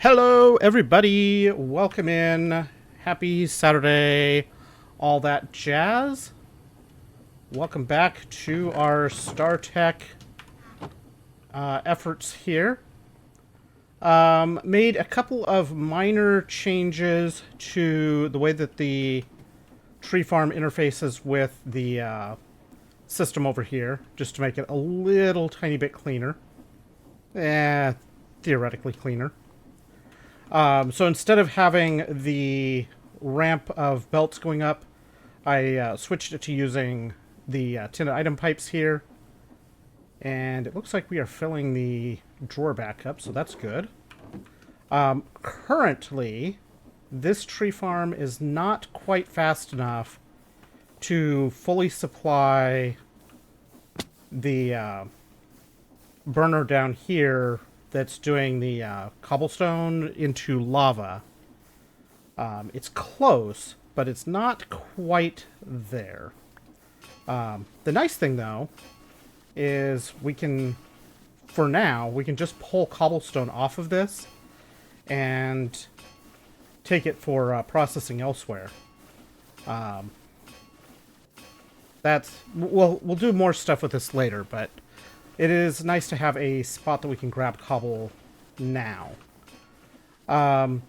Hello, everybody. Welcome in. Happy Saturday. All that jazz. Welcome back to our StarTech efforts here. Made a couple of minor changes to the way that the tree farm interfaces with the system over here, just to make it a little tiny bit cleaner. Theoretically cleaner. So instead of having the ramp of belts going up, I switched it to using the tinted item pipes here. And it looks like we are filling the drawer back up, so that's good. Currently, this tree farm is not quite fast enough to fully supply the burner down here that's doing the cobblestone into lava. It's close, but it's not quite there. The nice thing, though, is we can, for now, we can just pull cobblestone off of this and take it for processing elsewhere. We'll do more stuff with this later, but it is nice to have a spot that we can grab cobble now. I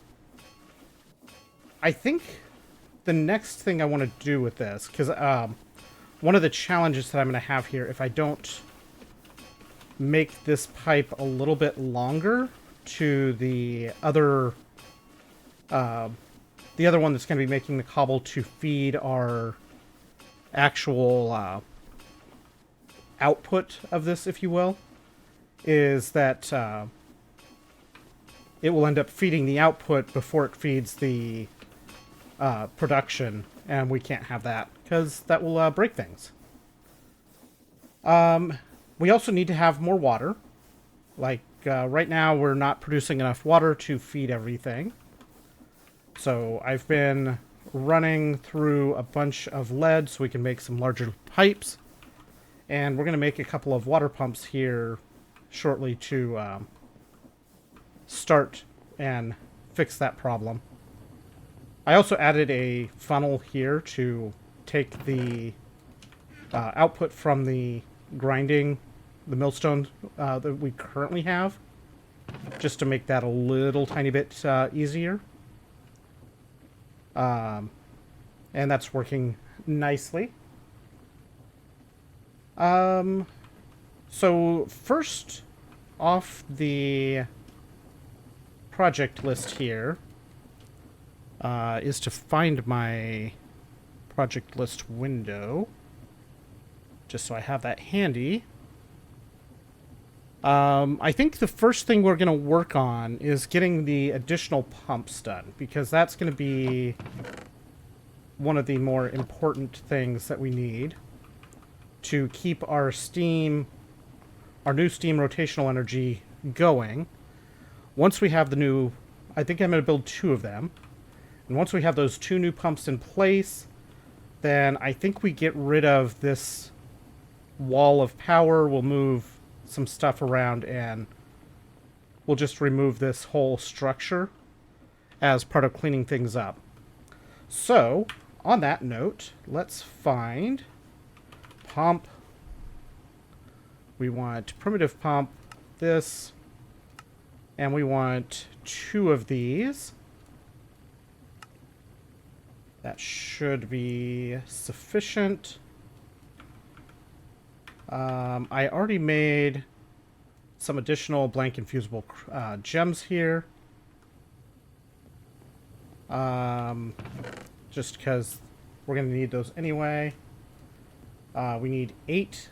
think the next thing I want to do with this, because one of the challenges that I'm going to have here, if I don't make this pipe a little bit longer to the other one that's going to be making the cobble to feed our actual output of this, if you will, is that it will end up feeding the output before it feeds the production, and we can't have that because that will break things. We also need to have more water. Like right now, we're not producing enough water to feed everything. So I've been running through a bunch of lead so we can make some larger pipes. And we're going to make a couple of water pumps here shortly to start and fix that problem. I also added a funnel here to take the output from the grinding, the millstone that we currently have, just to make that a little tiny bit easier. And that's working nicely. So first off the project list here is to find my project list window, just so I have that handy. I think the first thing we're going to work on is getting the additional pumps done, because that's going to be one of the more important things that we need to keep our new steam rotational energy going. Once we have the new, I think I'm going to build 2 of them. And once we have those 2 new pumps in place, then I think we get rid of this wall of power. We'll move some stuff around and we'll just remove this whole structure as part of cleaning things up. So, on that note, let's find pump. We want primitive pump, this, and we want 2 of these. That should be sufficient. I already made some additional blank infusible gems here. Just because we're going to need those anyway. We need 8.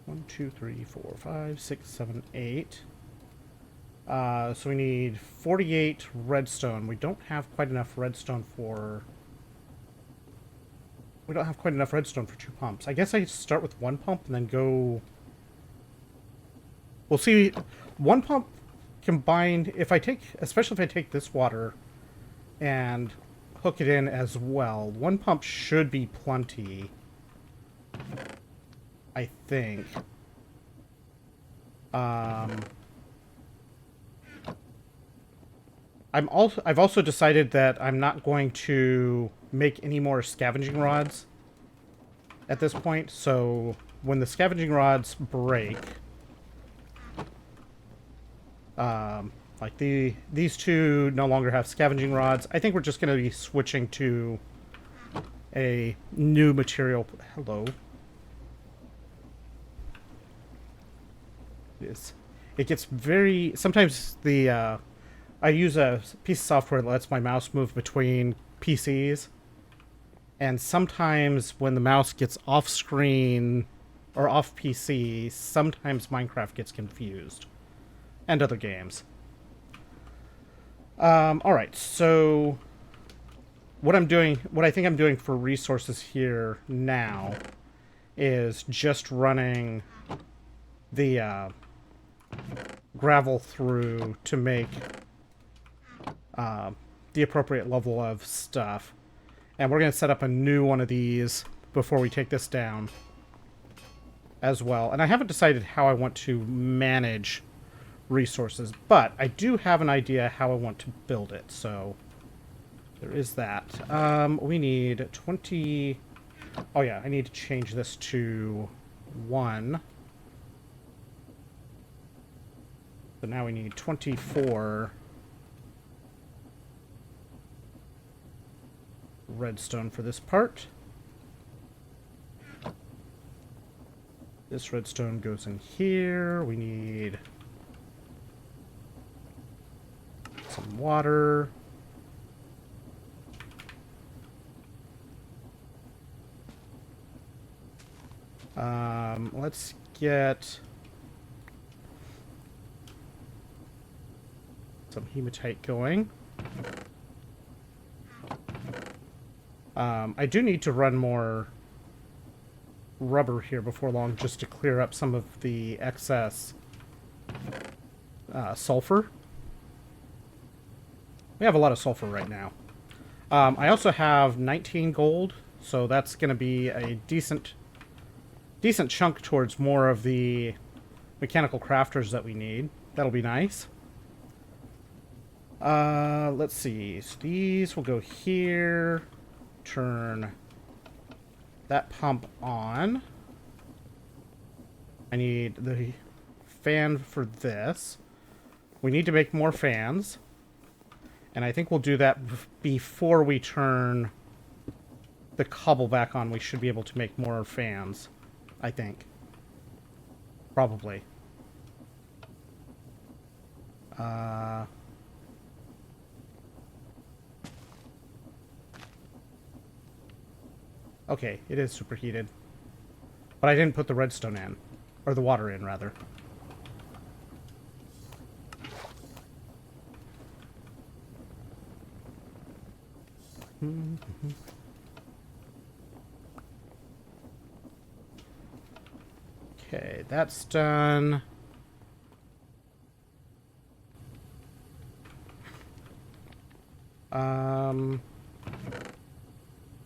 1, 2, 3, 4, 5, 6, 7, 8. So we need 48 redstone. We don't have quite enough redstone for... We don't have quite enough redstone for 2 pumps. I guess I start with 1 pump and then go... We'll see. 1 pump combined... Especially if I take this water and hook it in as well. 1 pump should be plenty, I think. I've also decided that I'm not going to make any more scavenging rods at this point. So when the scavenging rods break, like these two no longer have scavenging rods, I think we're just going to be switching to a new material. Hello. It gets very... Sometimes the... I use a piece of software that lets my mouse move between PCs. And sometimes when the mouse gets off screen or off PC, sometimes Minecraft gets confused. And other games. Alright, so... What I think I'm doing for resources here now is just running the gravel through to make the appropriate level of stuff. And we're going to set up a new one of these before we take this down as well. And I haven't decided how I want to manage resources, but I do have an idea how I want to build it, so there is that. We need 20... Oh yeah, I need to change this to 1. So now we need 24 redstone for this part. This redstone goes in here. We need some water. Let's get some hematite going. I do need to run more rubber here before long just to clear up some of the excess sulfur. We have a lot of sulfur right now. I also have 19 gold, so that's going to be a decent chunk towards more of the mechanical crafters that we need. That'll be nice. Let's see. So these will go here. Turn that pump on. I need the fan for this. We need to make more fans. And I think we'll do that before we turn the cobble back on. We should be able to make more fans, I think. Probably. Okay, it is superheated. But I didn't put the redstone in. Or the water in, rather. Okay, that's done.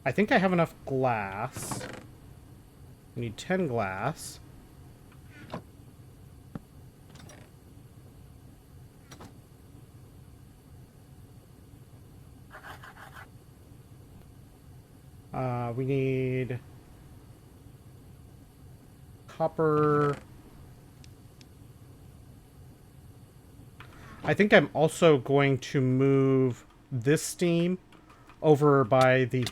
I think I have enough glass. I need 10 glass. We need copper. I think I'm also going to move this steam over by the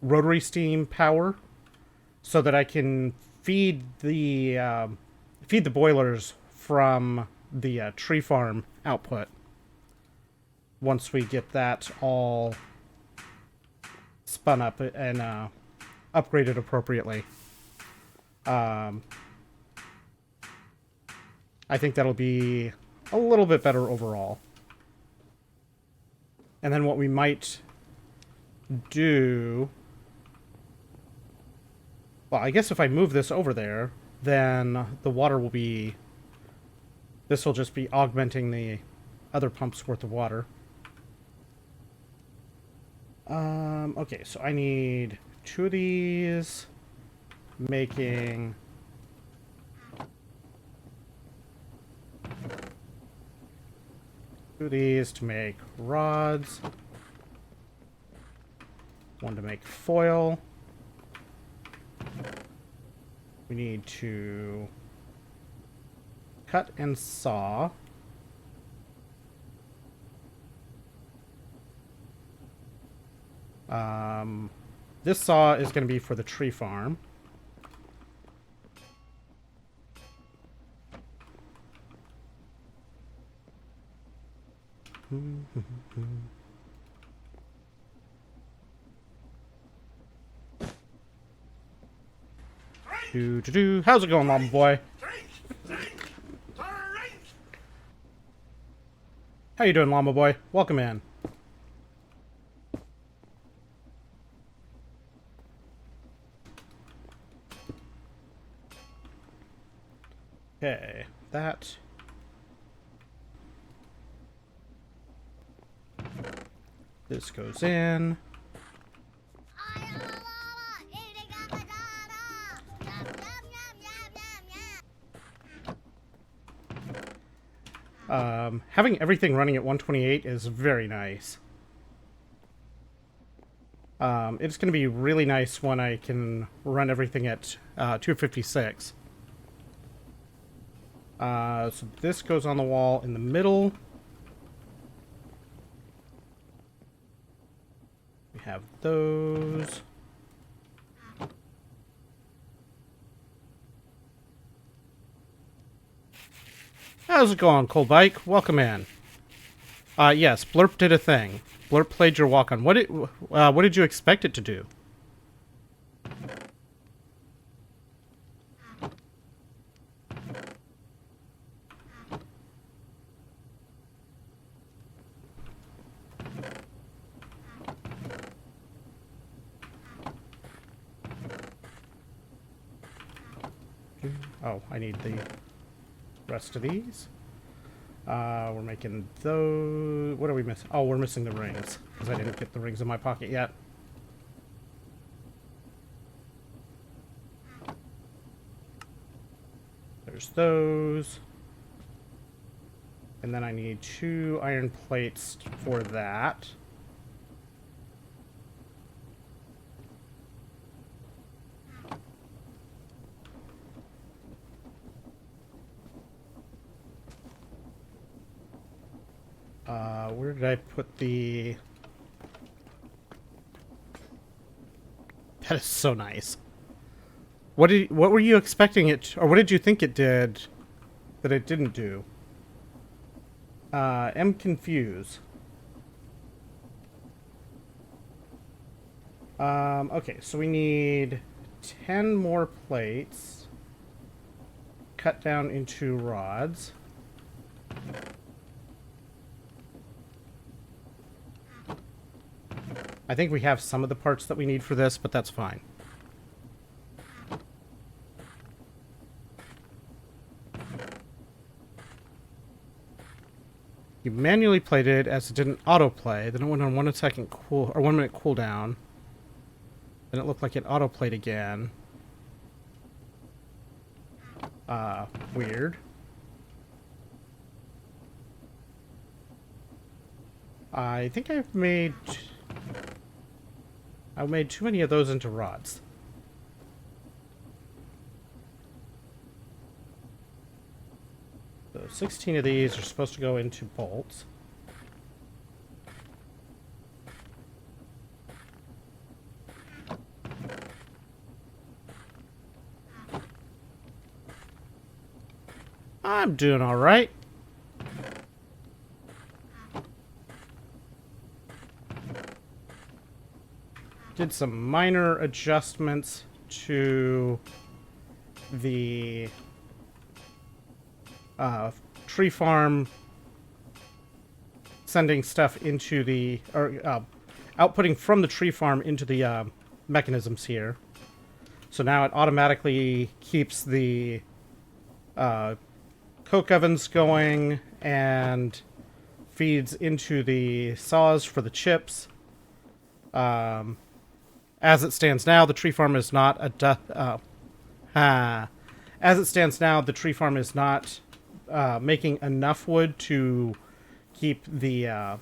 rotary steam power, so that I can feed the boilers from the tree farm output. Once we get that all spun up and upgraded appropriately. I think that'll be a little bit better overall. And then what we might do... Well, I guess if I move this over there, then the water will be... This will just be augmenting the other pump's worth of water. Okay, so I need 2 of these, making 2 of these to make rods. 1 to make foil. We need to cut and saw. This saw is going to be for the tree farm. How's it going, Mama Boy? How you doing, Llama Boy? Welcome in. Okay, that. This goes in. Having everything running at 128 is very nice. It's going to be really nice when I can run everything at 256. So this goes on the wall in the middle. We have those. How's it going, Cold Bike? Welcome in. Yes, Blurp did a thing. Blurp played your walk-on. What did you expect it to do? Oh, I need the rest of these. We're making those. What are we missing? Oh, we're missing the rings because I didn't get the rings in my pocket yet. There's those. And then I need 2 iron plates for that. Where did I put the... That is so nice. What were you expecting it, or what did you think it did that it didn't do? I'm confused. Okay, so we need 10 more plates cut down into rods. I think we have some of the parts that we need for this, but that's fine. You manually played it as it didn't autoplay. Then it went on 1 second cool or 1 minute cooldown. Then it looked like it autoplayed again. Weird. I think I made too many of those into rods. So 16 of these are supposed to go into bolts. I'm doing all right. Did some minor adjustments to the tree farm, sending stuff into the, or outputting from the tree farm into the mechanisms here. So now it automatically keeps the coke ovens going and feeds into the saws for the chips. As it stands now, the tree farm is not as it stands now, the tree farm is not making enough wood to keep the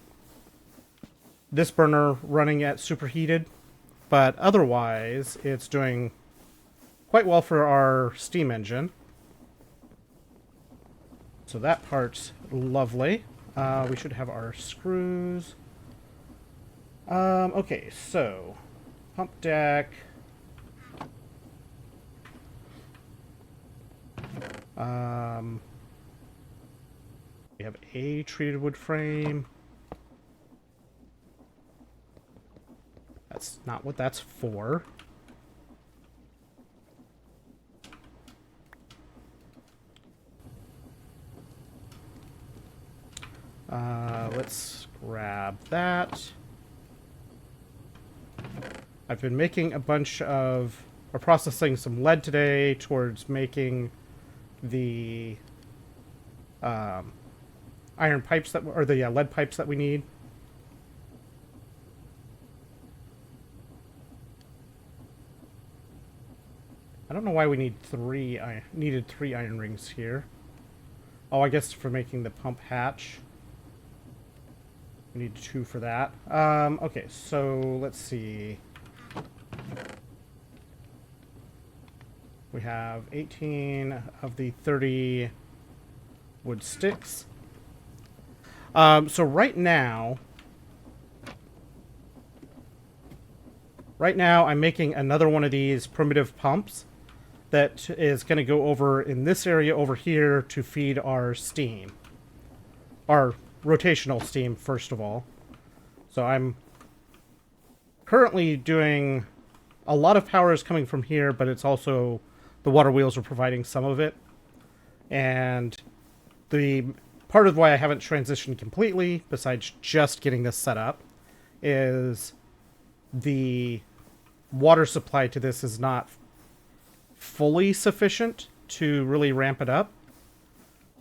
this burner running at superheated, but otherwise it's doing quite well for our steam engine. So that part's lovely. We should have our screws. Okay, so pump deck. We have a treated wood frame. That's not what that's for. Let's grab that. I've been making a bunch of, or processing some lead today towards making the iron pipes that, or the lead pipes that we need. I don't know why we need needed three iron rings here. Oh, I guess for making the pump hatch. We need 2 for that. Okay, so let's see. We have 18 of the 30 wood sticks. So right now I'm making another one of these primitive pumps that is going to go over in this area over here to feed our steam. Our rotational steam, first of all. So I'm currently doing a lot of power is coming from here, but it's also the water wheels are providing some of it. And the part of why I haven't transitioned completely, besides just getting this set up, is the water supply to this is not fully sufficient to really ramp it up.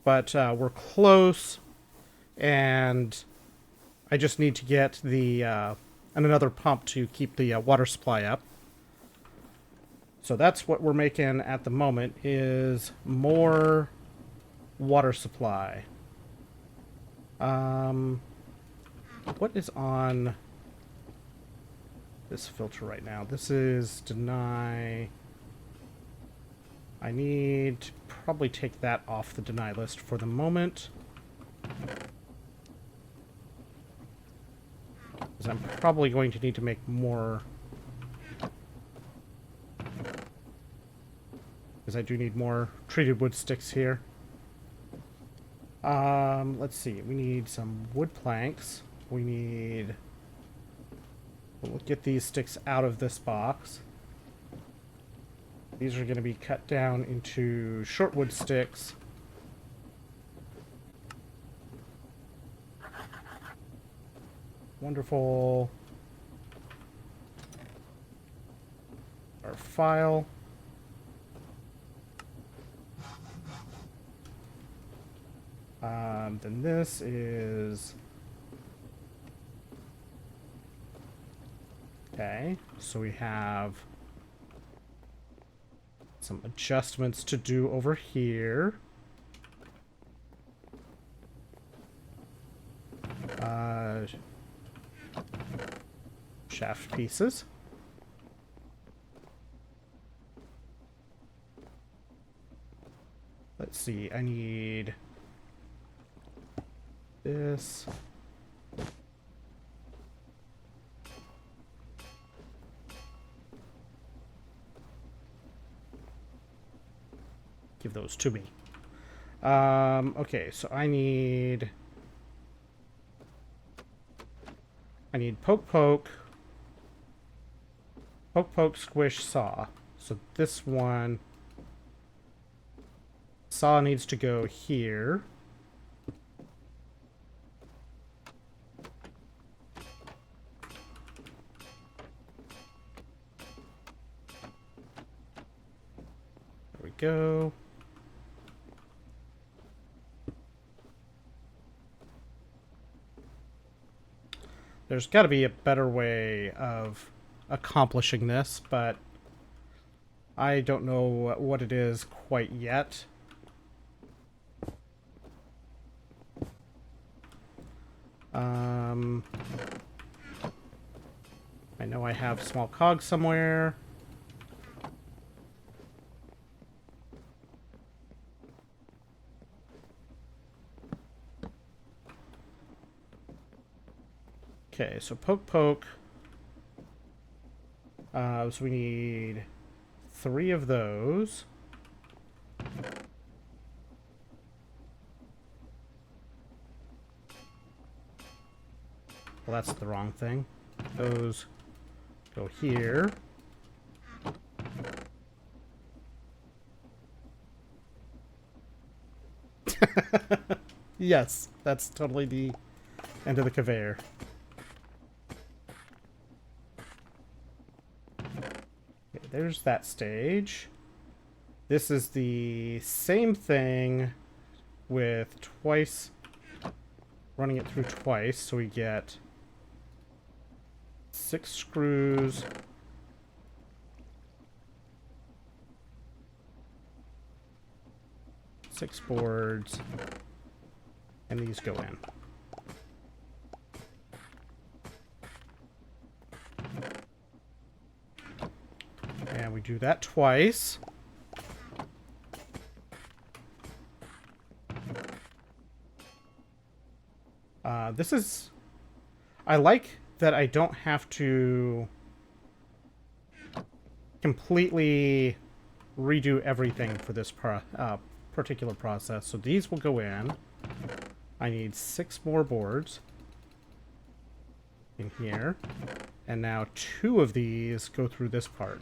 But we're close, and I just need to get the another pump to keep the water supply up. So that's what we're making at the moment, is more water supply. What is on this filter right now? This is deny. I need to probably take that off the deny list for the moment. Because I'm probably going to need to make more. Because I do need more treated wood sticks here. Let's see. We need some wood planks. We need... We'll get these sticks out of this box. These are going to be cut down into short wood sticks. Wonderful. Our file. Then this is... Okay, so we have some adjustments to do over here. Shaft pieces. Let's see, I need this. Give those to me. Okay, so I need poke, poke, squish, saw. So this one, saw needs to go here. There we go. There's got to be a better way of accomplishing this, but I don't know what it is quite yet. I know I have small cogs somewhere. Okay, so poke. So we need 3 of those. Well, that's the wrong thing. Those go here. Yes, that's totally the end of the conveyor. Okay, there's that stage. This is the same thing with twice, running it through twice, so we get 6 screws. Six boards, and these go in. And we do that twice. This is... I like that I don't have to completely redo everything for this particular process. So these will go in. I need 6 more boards in here. And now 2 of these go through this part.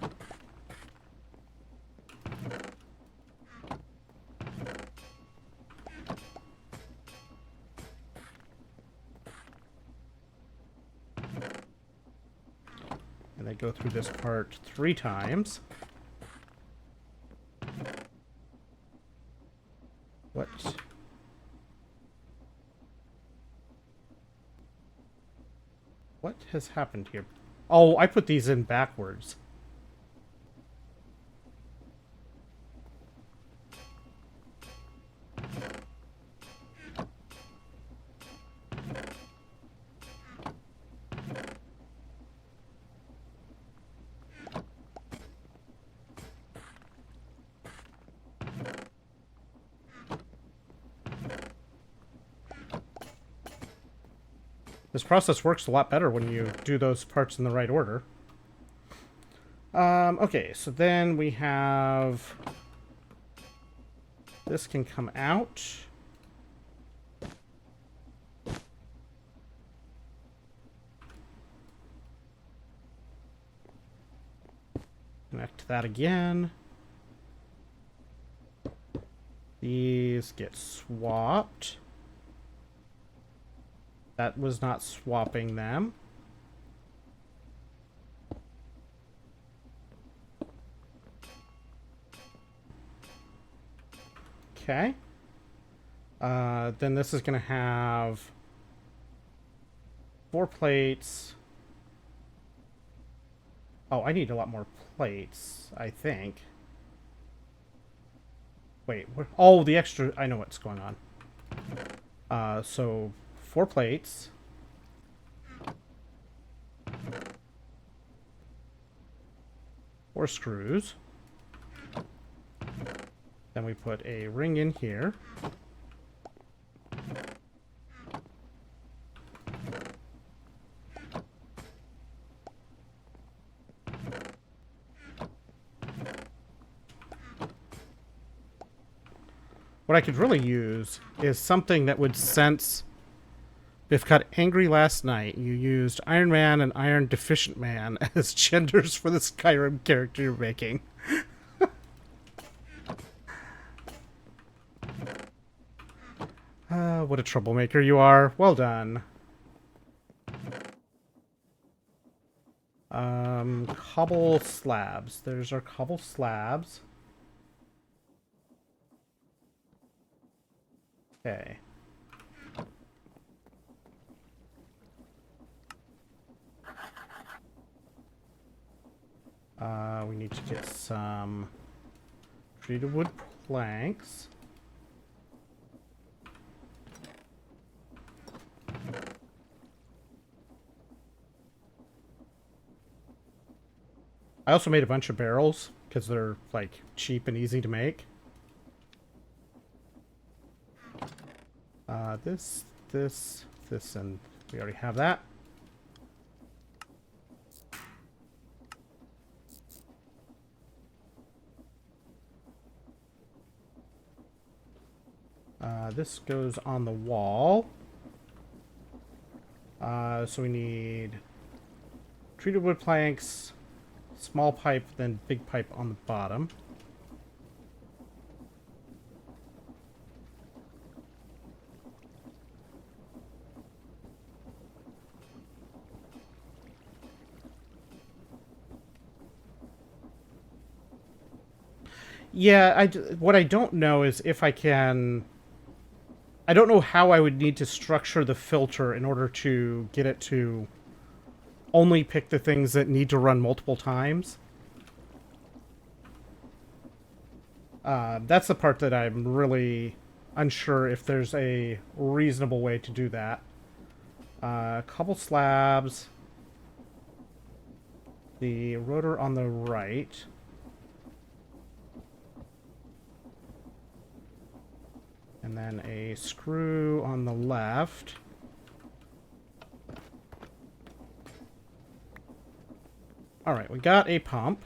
And they go through this part 3 times. What? What has happened here? Oh, I put these in backwards. This process works a lot better when you do those parts in the right order. Okay, so then we have... This can come out. Connect that again. These get swapped. That was not swapping them. Okay. Then this is going to have 4 plates. Oh, I need a lot more plates, I think. Wait, oh, the extra... I know what's going on. So 4 plates. Four screws. Then we put a ring in here. What I could really use is something that would sense... Biff got angry last night. You used Iron Man and Iron Deficient Man as genders for the Skyrim character you're making. What a troublemaker you are. Well done. Cobble slabs. There's our cobble slabs. Okay. We need to get some treated wood planks. I also made a bunch of barrels because they're like cheap and easy to make. This, and we already have that. This goes on the wall. So we need treated wood planks, small pipe, then big pipe on the bottom. Yeah, what I don't know is if I can... I don't know how I would need to structure the filter in order to get it to only pick the things that need to run multiple times. That's the part that I'm really unsure if there's a reasonable way to do that. Cobble slabs. The rotor on the right. And then a screw on the left. Alright, we got a pump.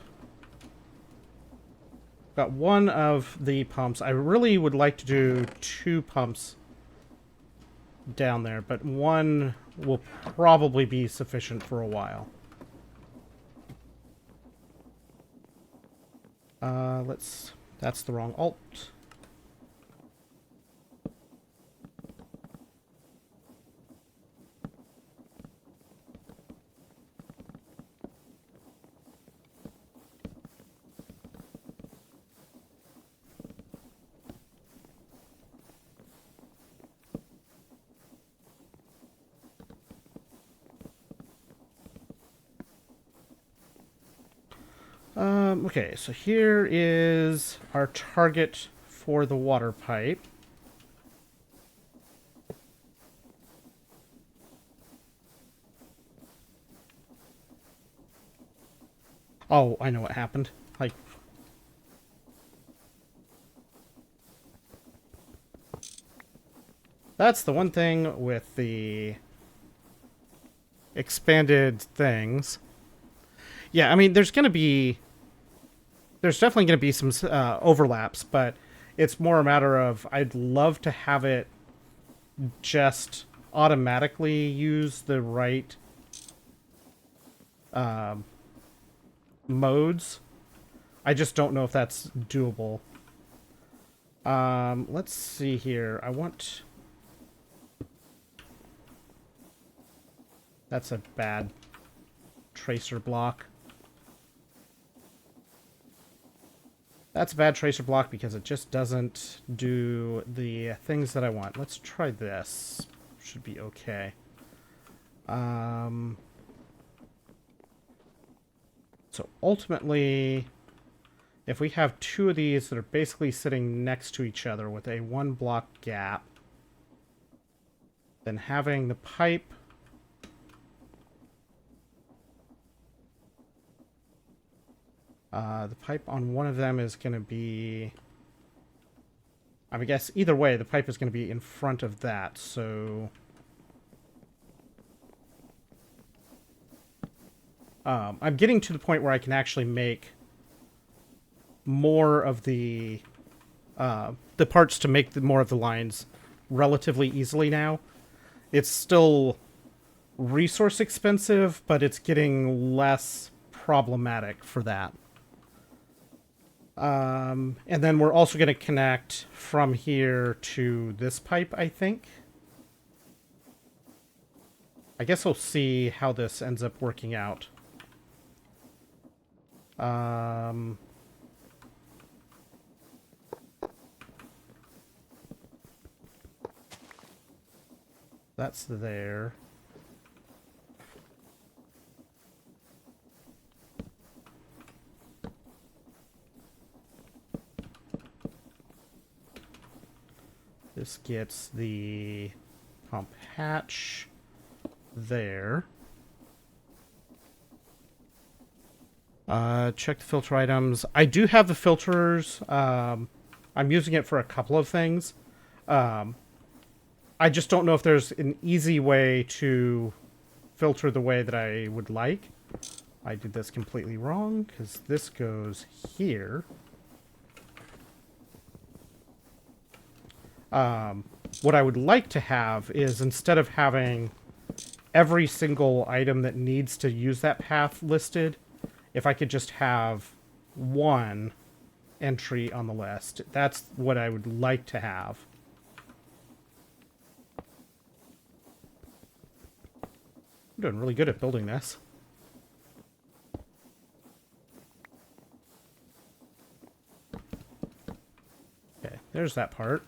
Got one of the pumps. I really would like to do 2 pumps down there, but one will probably be sufficient for a while. That's the wrong alt. Okay, so here is our target for the water pipe. Oh, I know what happened. Like, that's the one thing with the expanded things. Yeah, I mean, there's definitely going to be some overlaps, but it's more a matter of I'd love to have it just automatically use the right modes. I just don't know if that's doable. Let's see here. I want... That's a bad tracer block. That's a bad tracer block because it just doesn't do the things that I want. Let's try this. Should be okay. So ultimately, if we have 2 of these that are basically sitting next to each other with a 1 block gap, then having the pipe on one of them is going to be... I guess either way, the pipe is going to be in front of that, so... I'm getting to the point where I can actually make more of the parts to make more of the lines relatively easily now. It's still resource expensive, but it's getting less problematic for that. And then we're also going to connect from here to this pipe, I think. I guess we'll see how this ends up working out. That's there. This gets the pump hatch there. Check the filter items. I do have the filters. I'm using it for a couple of things. I just don't know if there's an easy way to filter the way that I would like. I did this completely wrong because this goes here. What I would like to have is, instead of having every single item that needs to use that path listed, if I could just have one entry on the list. That's what I would like to have. I'm doing really good at building this. Okay, there's that part.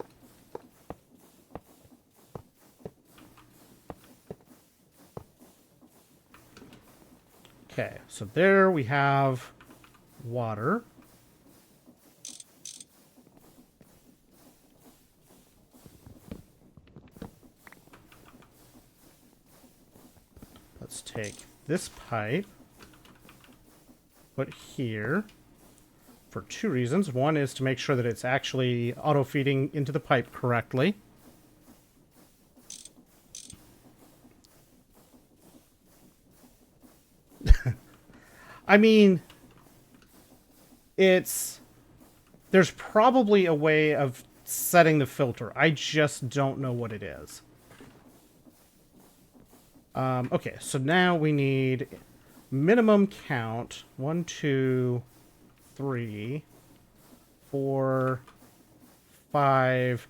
Okay, so there we have water. Let's take this pipe, put here, for two reasons. One is to make sure that it's actually auto-feeding into the pipe correctly. I mean, there's probably a way of setting the filter. I just don't know what it is. Okay, so now we need minimum count. 1, 2, 3, 4, 5.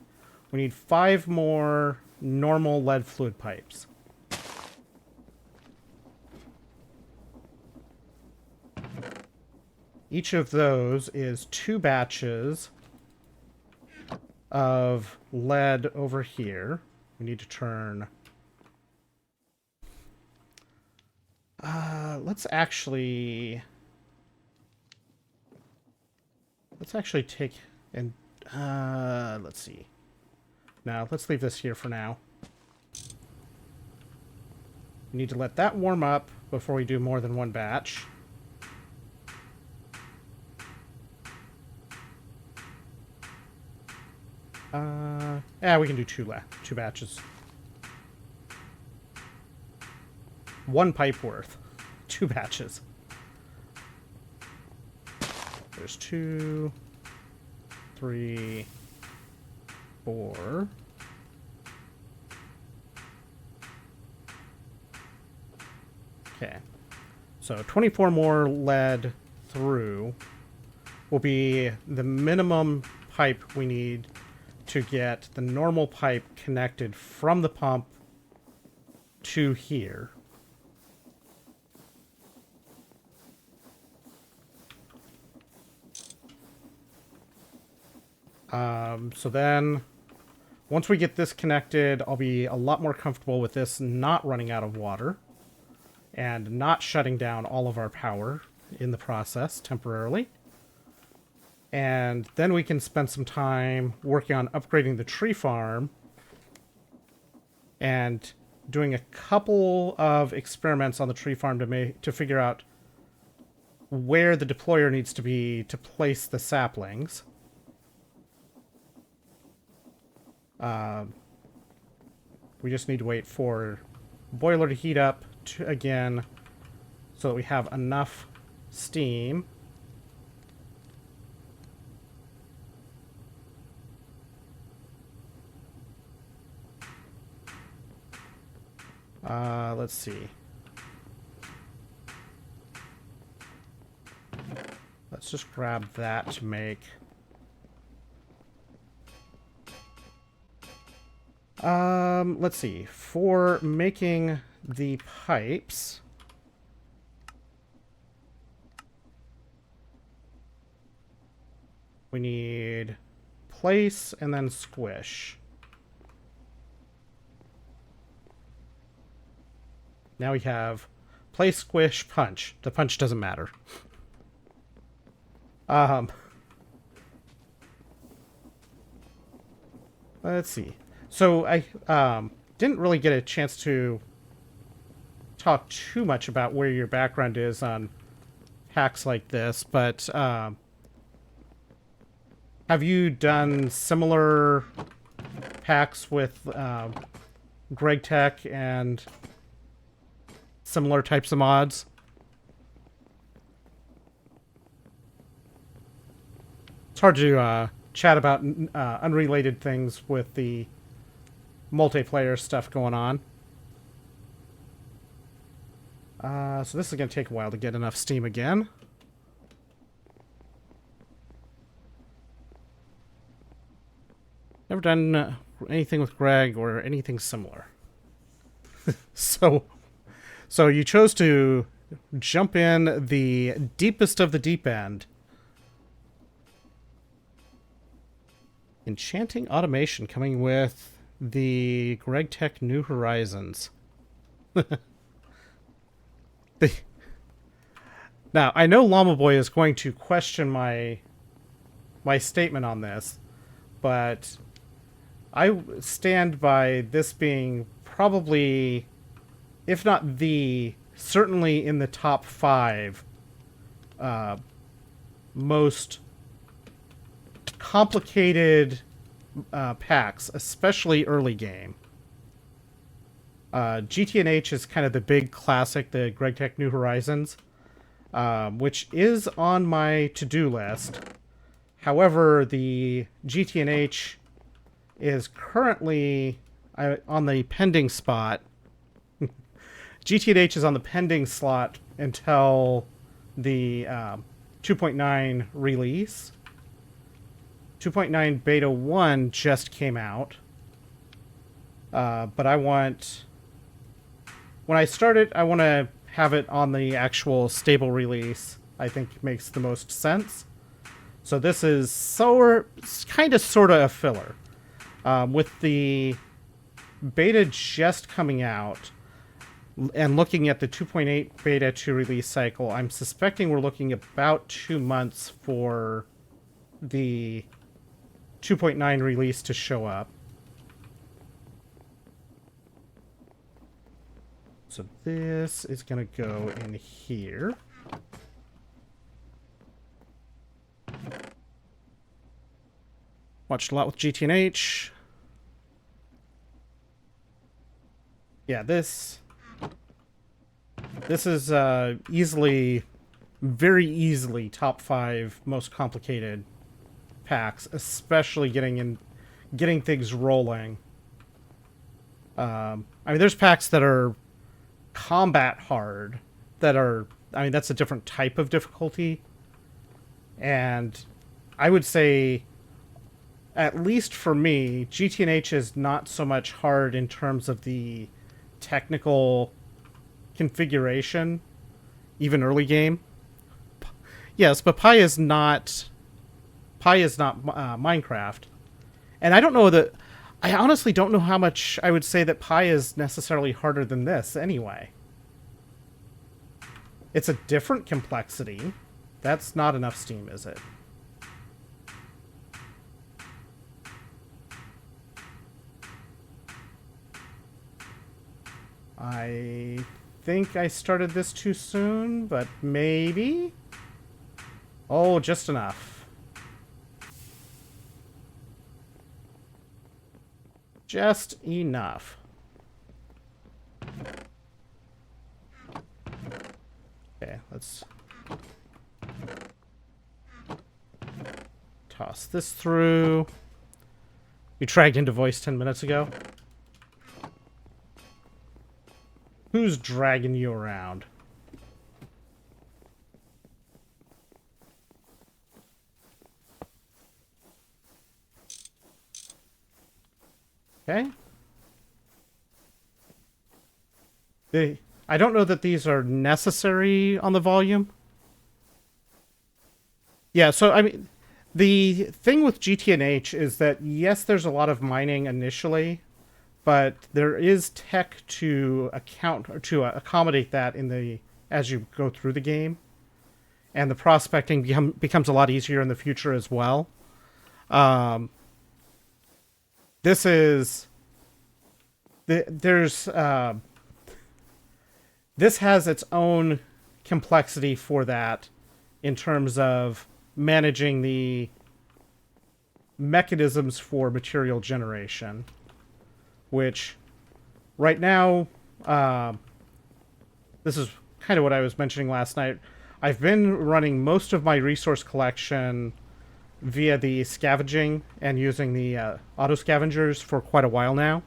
We need 5 more normal lead fluid pipes. Each of those is 2 batches of lead over here. We need to turn... let's actually take and let's see. Now, let's leave this here for now. We need to let that warm up before we do more than one batch. Yeah, we can do two batches. 1 pipe worth. 2 batches. There's 2, 3, 4. Okay. So 24 more lead through will be the minimum pipe we need to get the normal pipe connected from the pump to here. So then, once we get this connected, I'll be a lot more comfortable with this not running out of water and not shutting down all of our power in the process temporarily. And then we can spend some time working on upgrading the tree farm and doing a couple of experiments on the tree farm to figure out where the deployer needs to be to place the saplings. We just need to wait for boiler to heat up again so that we have enough steam. Let's see. Let's just grab that to make... let's see. For making the pipes... we need place and then squish. Now we have place, squish, punch. The punch doesn't matter. Let's see. So I didn't really get a chance to talk too much about where your background is on packs like this, but have you done similar packs with Greg Tech and similar types of mods? It's hard to chat about unrelated things with the multiplayer stuff going on. So this is going to take a while to get enough steam again. Never done anything with Greg or anything similar. So you chose to jump in the deepest of the deep end. Enchanting automation coming with the Greg Tech New Horizons. Now, I know Llama Boy is going to question my statement on this, but I stand by this being probably, if not certainly in the top 5 most complicated packs, especially early game. GTNH is kind of the big classic, the Greg Tech New Horizons, which is on my to-do list. However, the GTNH is currently on the pending spot. GTNH is on the pending slot until the 2.9 release. 2.9 Beta 1 just came out. But I want... When I start it, I want to have it on the actual stable release. I think makes the most sense. So this is kind of sort of a filler. With the beta just coming out and looking at the 2.8 beta to release cycle, I'm suspecting we're looking about 2 months for the 2.9 release to show up. So this is going to go in here. Watched a lot with GTNH. Yeah, this is easily, very easily top 5 most complicated packs, especially getting things rolling. I mean, there's packs that are combat hard, that's a different type of difficulty. And I would say, at least for me, GTNH is not so much hard in terms of the technical configuration, even early game. Yes, but Pi is not Minecraft. And I don't know that... I honestly don't know how much I would say that Pi is necessarily harder than this, anyway. It's a different complexity. That's not enough steam, is it? I think I started this too soon, but maybe? Oh, just enough. Just enough. Okay, let's toss this through. You dragged into voice 10 minutes ago? Who's dragging you around? Okay. I don't know that these are necessary on the volume. Yeah, so, I mean, the thing with GTNH is that, yes, there's a lot of mining initially, but there is tech to account or to accommodate that as you go through the game, and the prospecting becomes a lot easier in the future as well. This has its own complexity for that, in terms of managing the mechanisms for material generation, which right now, this is kind of what I was mentioning last night. I've been running most of my resource collection via the scavenging and using the auto scavengers for quite a while now.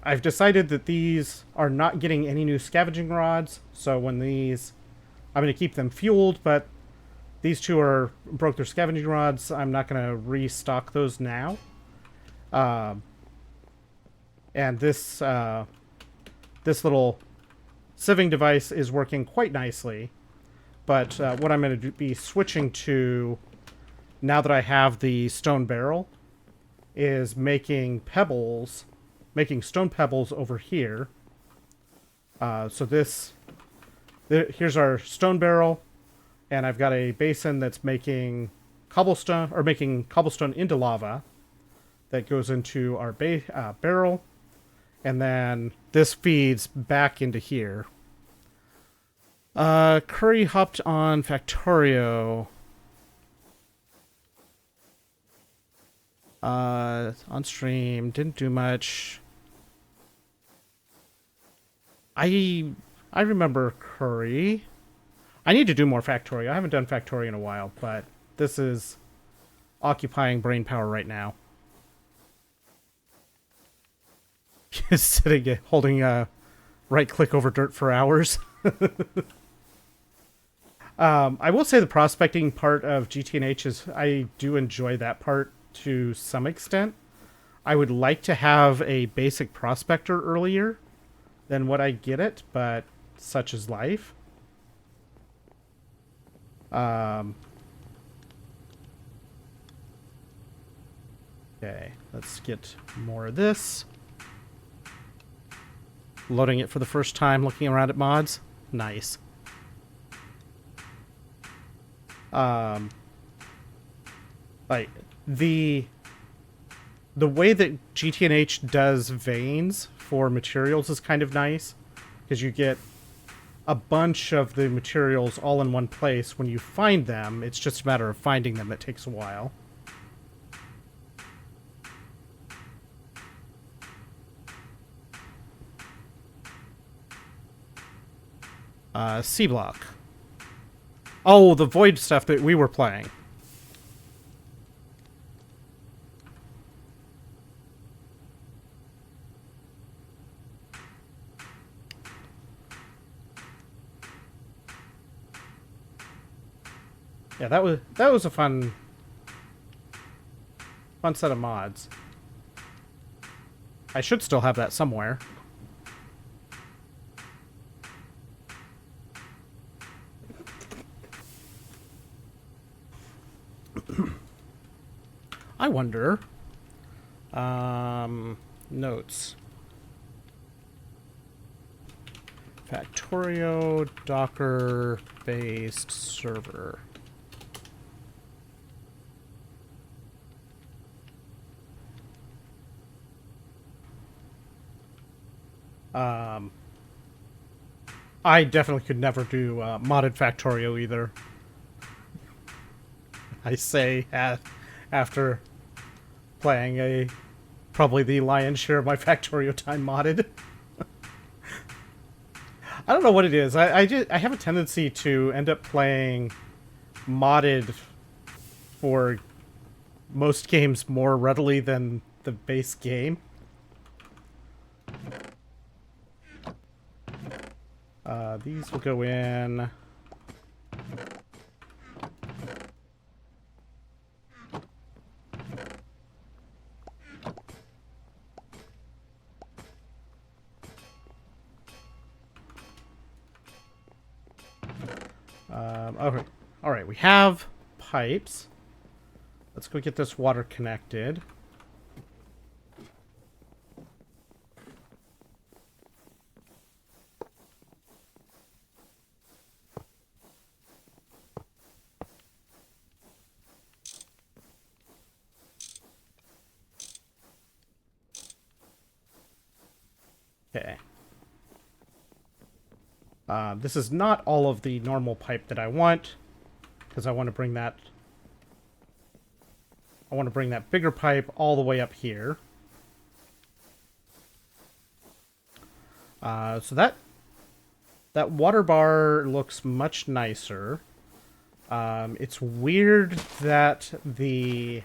I've decided that these are not getting any new scavenging rods, so when these, I'm going to keep them fueled, but these two are broke their scavenging rods. I'm not going to restock those now. And this this little sieving device is working quite nicely. But what I'm going to be switching to, now that I have the stone barrel, is making pebbles, making stone pebbles over here. So here's our stone barrel, and I've got a basin that's making cobblestone, or making cobblestone into lava that goes into our barrel, and then this feeds back into here. Curry hopped on Factorio. On stream, didn't do much. I remember Curry. I need to do more Factorio. I haven't done Factorio in a while, but this is occupying brain power right now. Sitting, holding right click over dirt for hours. I will say the prospecting part of GTNH is, I do enjoy that part to some extent. I would like to have a basic prospector earlier than what I get it, but such is life. Okay, let's get more of this. Loading it for the first time, looking around at mods. Nice. Like the way that GTNH does veins for materials is kind of nice, because you get a bunch of the materials all in one place. When you find them, it's just a matter of finding them. It takes a while. C block. Oh, the void stuff that we were playing. Yeah, that was a fun set of mods. I should still have that somewhere. I wonder. Notes. Factorio Docker based server. I definitely could never do modded Factorio either. I say after playing probably the lion's share of my Factorio time modded. I don't know what it is. I have a tendency to end up playing modded for most games more readily than the base game. These will go in. Okay. All right, we have pipes. Let's go get this water connected. Okay. This is not all of the normal pipe that I want, because I want to bring that... I want to bring that bigger pipe all the way up here. So that water bar looks much nicer. It's weird that the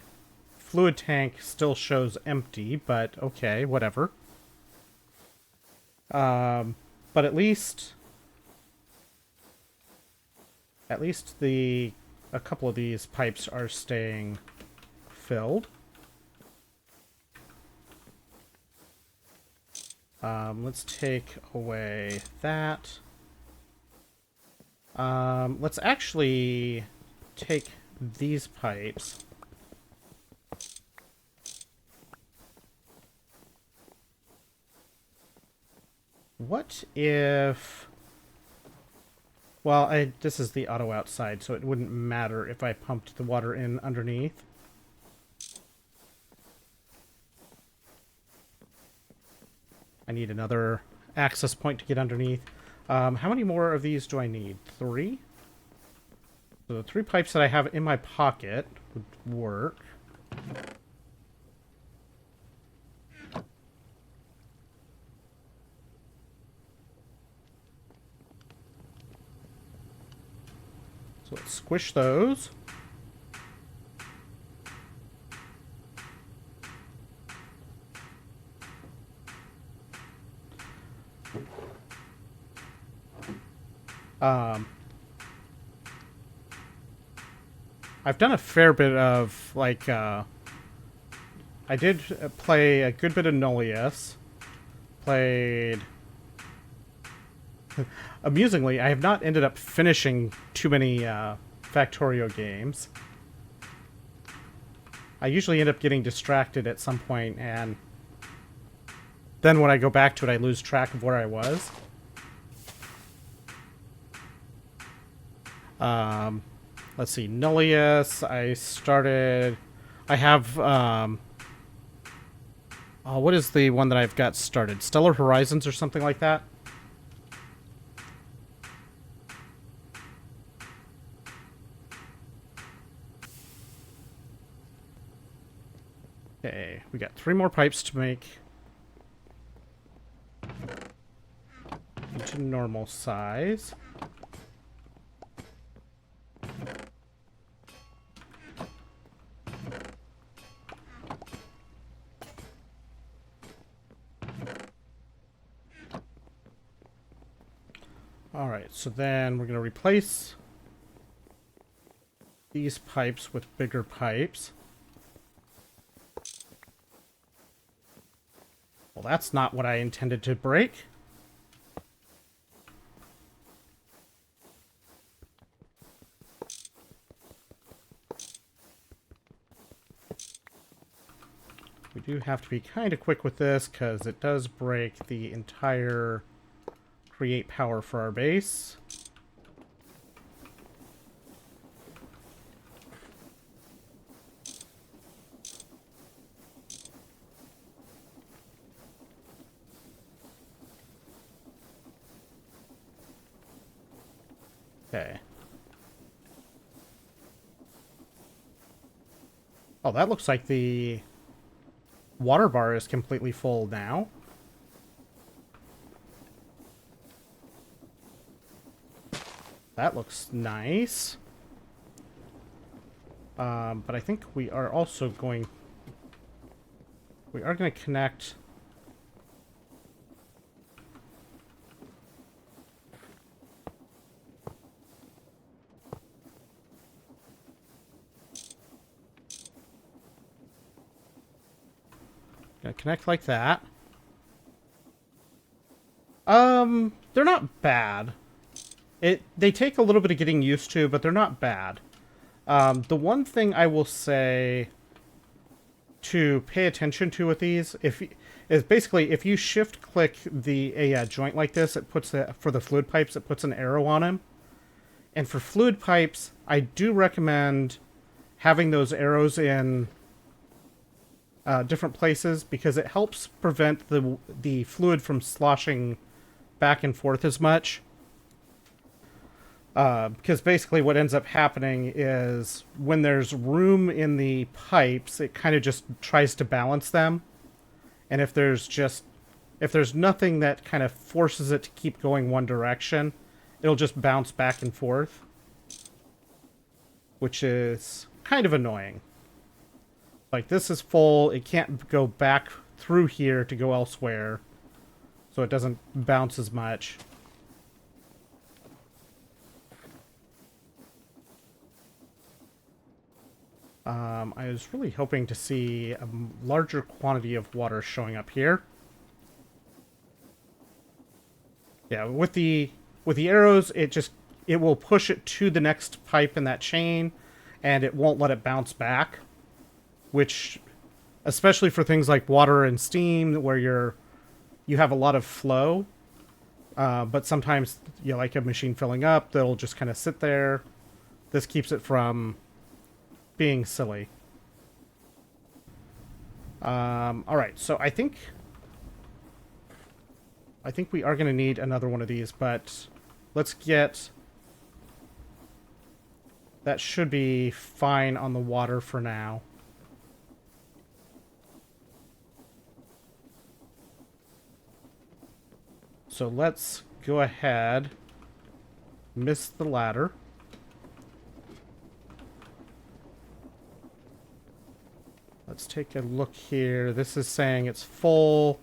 fluid tank still shows empty, but okay, whatever. But at least a couple of these pipes are staying filled. Let's take away that. Let's actually take these pipes. What if... Well, this is the auto outside, so it wouldn't matter if I pumped the water in underneath. I need another access point to get underneath. How many more of these do I need? 3? So the 3 pipes that I have in my pocket would work. So let's squish those. I've done a fair bit of, like, I did play a good bit of Nullius. Played... Amusingly, I have not ended up finishing too many Factorio games. I usually end up getting distracted at some point, and then when I go back to it, I lose track of where I was. Let's see, Nullius, I have, what is the one that I've got started? Stellar Horizons or something like that? Okay, we got 3 more pipes to make into normal size. Alright, so then we're going to replace these pipes with bigger pipes. Well, that's not what I intended to break. We do have to be kind of quick with this, because it does break the entire create power for our base. Okay. Oh, that looks like the water bar is completely full now. That looks nice. But I think we are also going... We are going to connect... Gonna connect like that. They're not bad. They take a little bit of getting used to, but they're not bad. The one thing I will say to pay attention to with these, is basically if you shift click a joint like this, it puts for the fluid pipes, it puts an arrow on them. And for fluid pipes, I do recommend having those arrows in different places, because it helps prevent the fluid from sloshing back and forth as much. Because basically what ends up happening is when there's room in the pipes, it kind of just tries to balance them. And if there's nothing that kind of forces it to keep going one direction, it'll just bounce back and forth, which is kind of annoying. Like, this is full, it can't go back through here to go elsewhere, so it doesn't bounce as much. I was really hoping to see a larger quantity of water showing up here. Yeah, with the arrows, it will push it to the next pipe in that chain, and it won't let it bounce back. Which, especially for things like water and steam, where you have a lot of flow, but sometimes you like a machine filling up, that'll just kind of sit there. This keeps it from being silly. All right, so I think we are going to need another one of these, but let's get... That should be fine on the water for now. So let's go ahead, miss the ladder. Let's take a look here. This is saying it's full.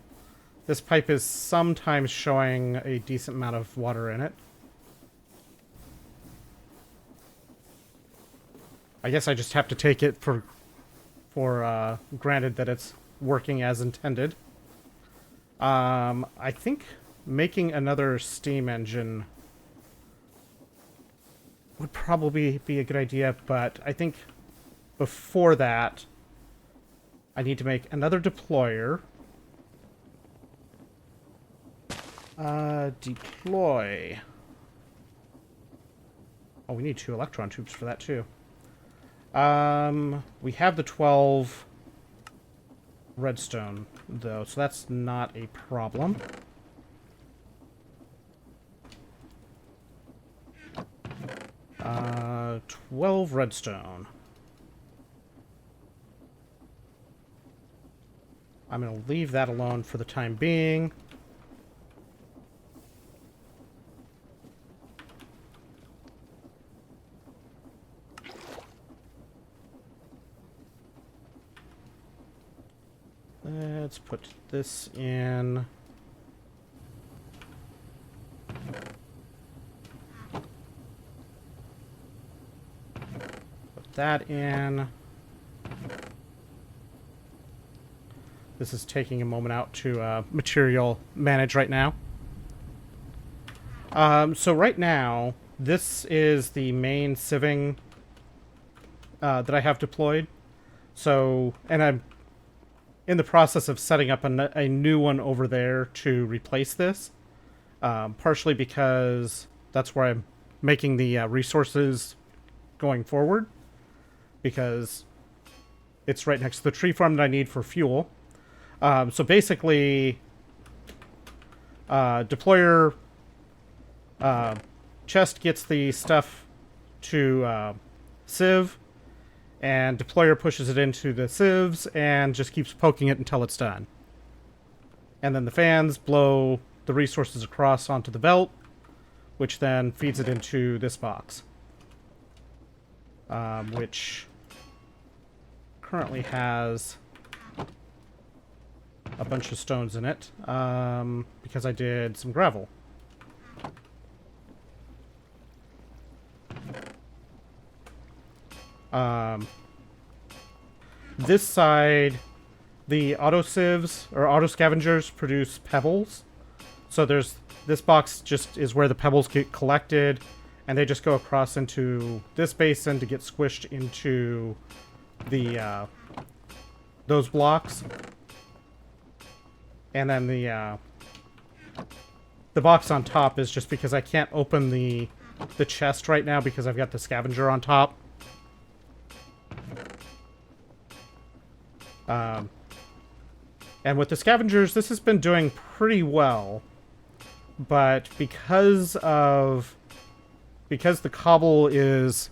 This pipe is sometimes showing a decent amount of water in it. I guess I just have to take it for granted that it's working as intended. I think making another steam engine would probably be a good idea, but I think before that, I need to make another deployer. Deploy. Oh, we need 2 electron tubes for that, too. We have the 12 redstone, though, so that's not a problem. 12 redstone. I'm going to leave that alone for the time being. Let's put this in. Put that in. This is taking a moment out to material manage right now. So right now, this is the main sieving that I have deployed. So, and I'm in the process of setting up a new one over there to replace this. Partially because that's where I'm making the resources going forward. Because it's right next to the tree farm that I need for fuel. So basically, deployer chest gets the stuff to sieve, and deployer pushes it into the sieves and just keeps poking it until it's done. And then the fans blow the resources across onto the belt, which then feeds it into this box, which currently has a bunch of stones in it, because I did some gravel. This side, the auto sieves or auto scavengers produce pebbles. So there's this box just is where the pebbles get collected, and they just go across into this basin to get squished into the those blocks. And then the box on top is just because I can't open the chest right now because I've got the scavenger on top. And with the scavengers, this has been doing pretty well. But because of because the cobble is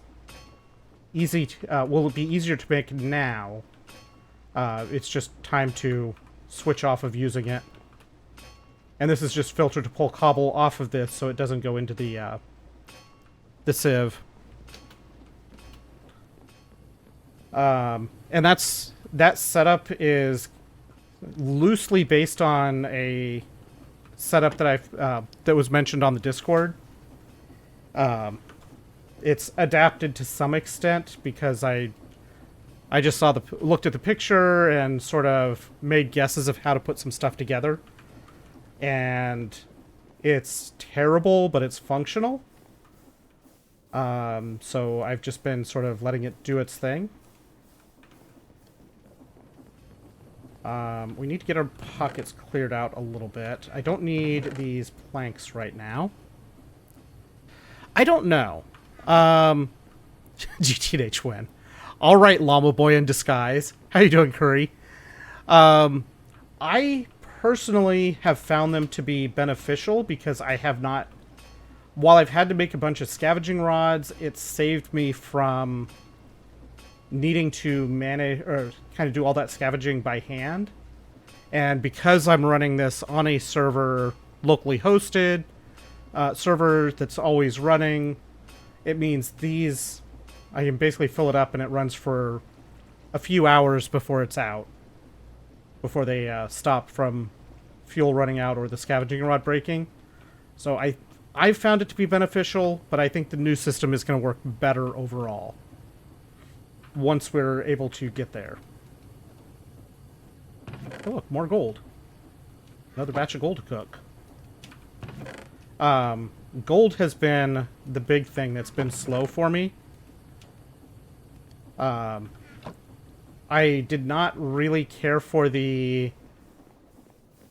easy to, will be easier to make now. It's just time to switch off of using it. And this is just filtered to pull cobble off of this so it doesn't go into the sieve. And that setup is loosely based on a setup that that was mentioned on the Discord. It's adapted to some extent because I just looked at the picture and sort of made guesses of how to put some stuff together. And it's terrible, but it's functional. So I've just been sort of letting it do its thing. We need to get our pockets cleared out a little bit. I don't need these planks right now. I don't know. GTH win. All right, Llama Boy in disguise. How you doing, Curry? I personally have found them to be beneficial because I have not... While I've had to make a bunch of scavenging rods, it's saved me from needing to manage or kind of do all that scavenging by hand. And because I'm running this on a server locally hosted, server that's always running, it means these... I can basically fill it up and it runs for a few hours before it's out. Before they stop from fuel running out or the scavenging rod breaking. So I've found it to be beneficial, but I think the new system is going to work better overall. Once we're able to get there. Oh look, more gold. Another batch of gold to cook. Gold has been the big thing that's been slow for me. I did not really care for the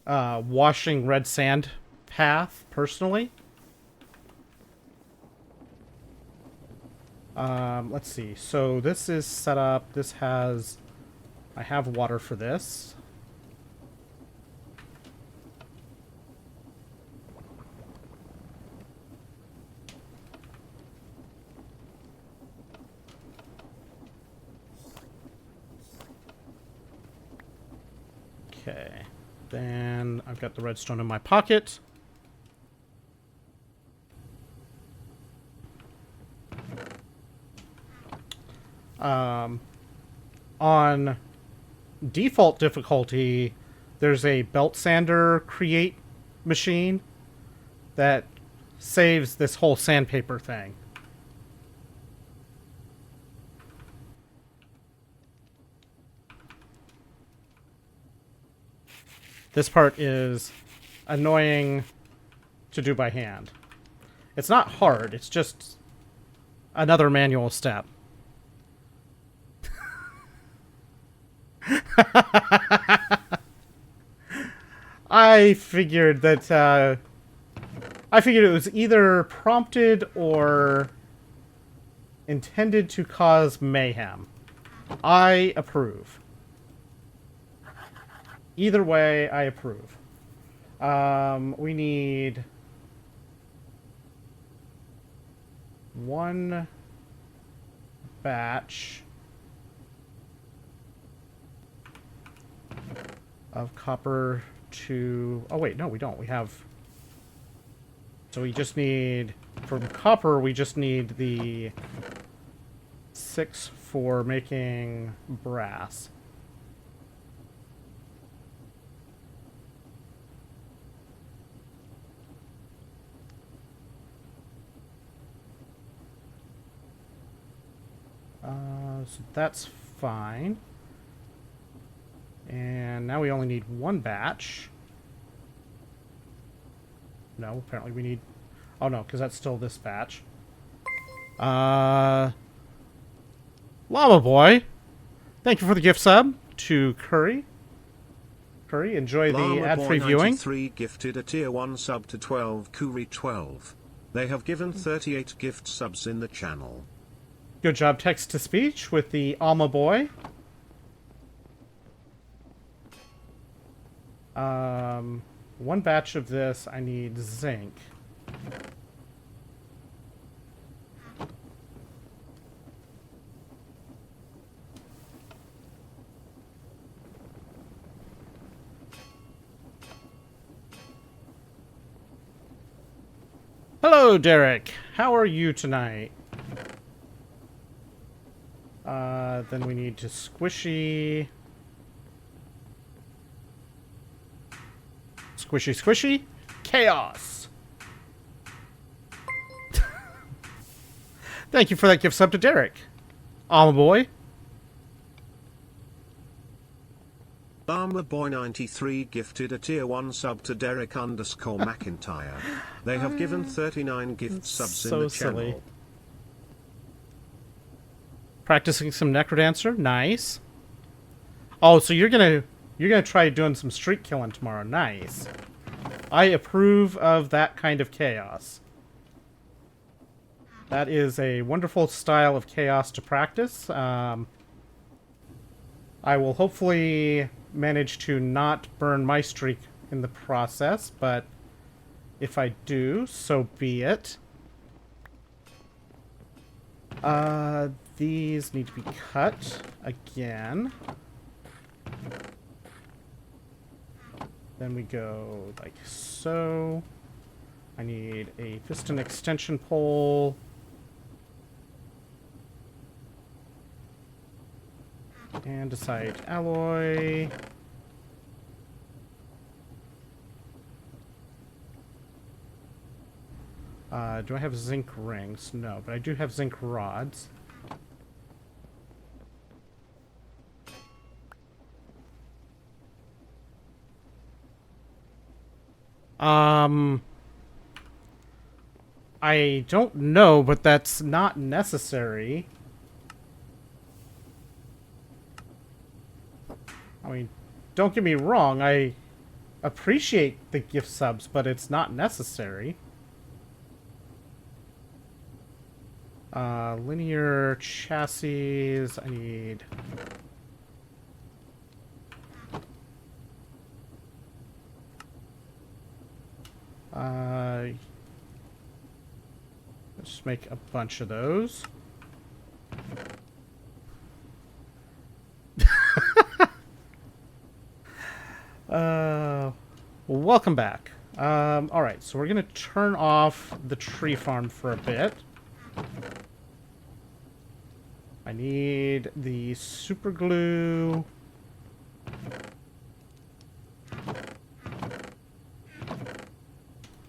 washing red sand path, personally. Let's see. So this is set up. This has... I have water for this. Okay. Then I've got the redstone in my pocket. On default difficulty, there's a belt sander create machine that saves this whole sandpaper thing. This part is annoying to do by hand. It's not hard, it's just another manual step. I figured that, I figured it was either prompted or intended to cause mayhem. I approve. Either way, I approve. We need one batch of copper to... Oh, wait, no, we don't. We have... So we just need... From copper, we just need the 6 for making brass. So that's fine. And now we only need one batch. No, apparently we need... Oh no, because that's still this batch. Llama Boy, thank you for the gift sub to Curry. Curry, enjoy the ad-free viewing. 3 gifted a tier 1 sub to 12 Curry 12. They have given 38 gift subs in the channel. Good job text-to-speech with the Llama Boy. One batch of this, I need zinc. Hello, Derek. How are you tonight? Then we need to squishy. Squishy, squishy. Chaos. Thank you for that gift sub to Derek. Boy. Armor Boy 93 gifted a tier 1 sub to Derek _ McIntyre. They have given 39 gift subs so in the silly. channel. Practicing some Necrodancer, nice. Oh, so you're gonna try doing some streak killing tomorrow, nice. I approve of that kind of chaos. That is a wonderful style of chaos to practice. I will hopefully manage to not burn my streak in the process, but if I do, so be it. These need to be cut again. Then we go like so. I need a piston extension pole. Andesite alloy. Do I have zinc rings? No, but I do have zinc rods. I don't know, but that's not necessary. I mean, don't get me wrong, I appreciate the gift subs, but it's not necessary. Linear chassis, I need... let's make a bunch of those. Welcome back. Alright, so we're gonna turn off the tree farm for a bit. I need the super glue.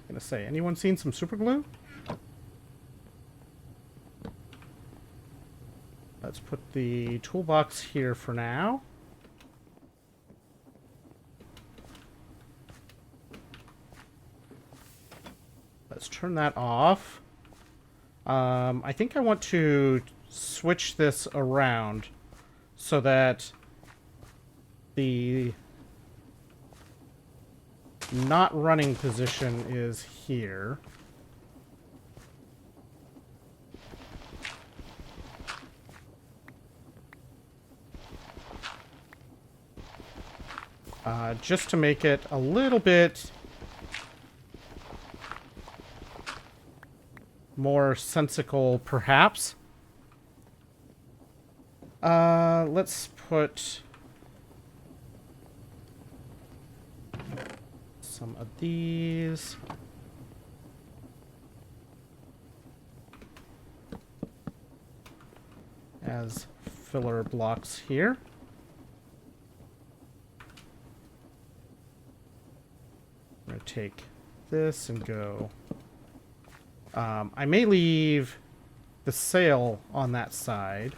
Gonna say, anyone seen some super glue? Let's put the toolbox here for now. Let's turn that off. I think I want to switch this around so that the not running position is here. Just to make it a little bit more sensical, perhaps. Let's put some of these. As filler blocks here. I'm going to take this and go. I may leave the sail on that side.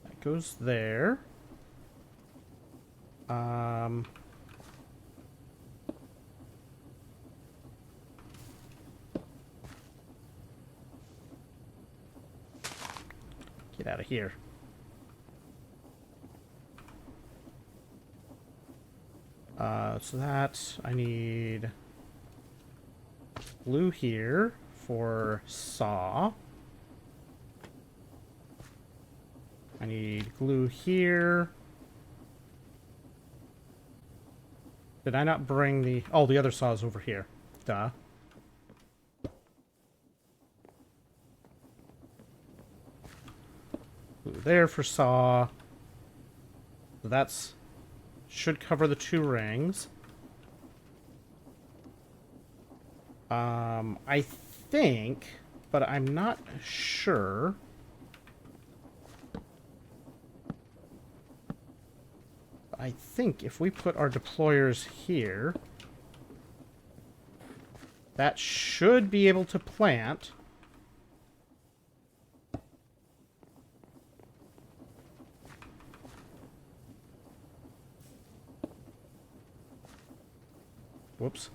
That goes there. Get out of here. So that I need glue here for saw. I need glue here. Did I not bring the... Oh, the other saw is over here. Duh. Glue there for saw. So that's should cover the 2 rings. I think, but I'm not sure. I think if we put our deployers here, that should be able to plant. Whoops.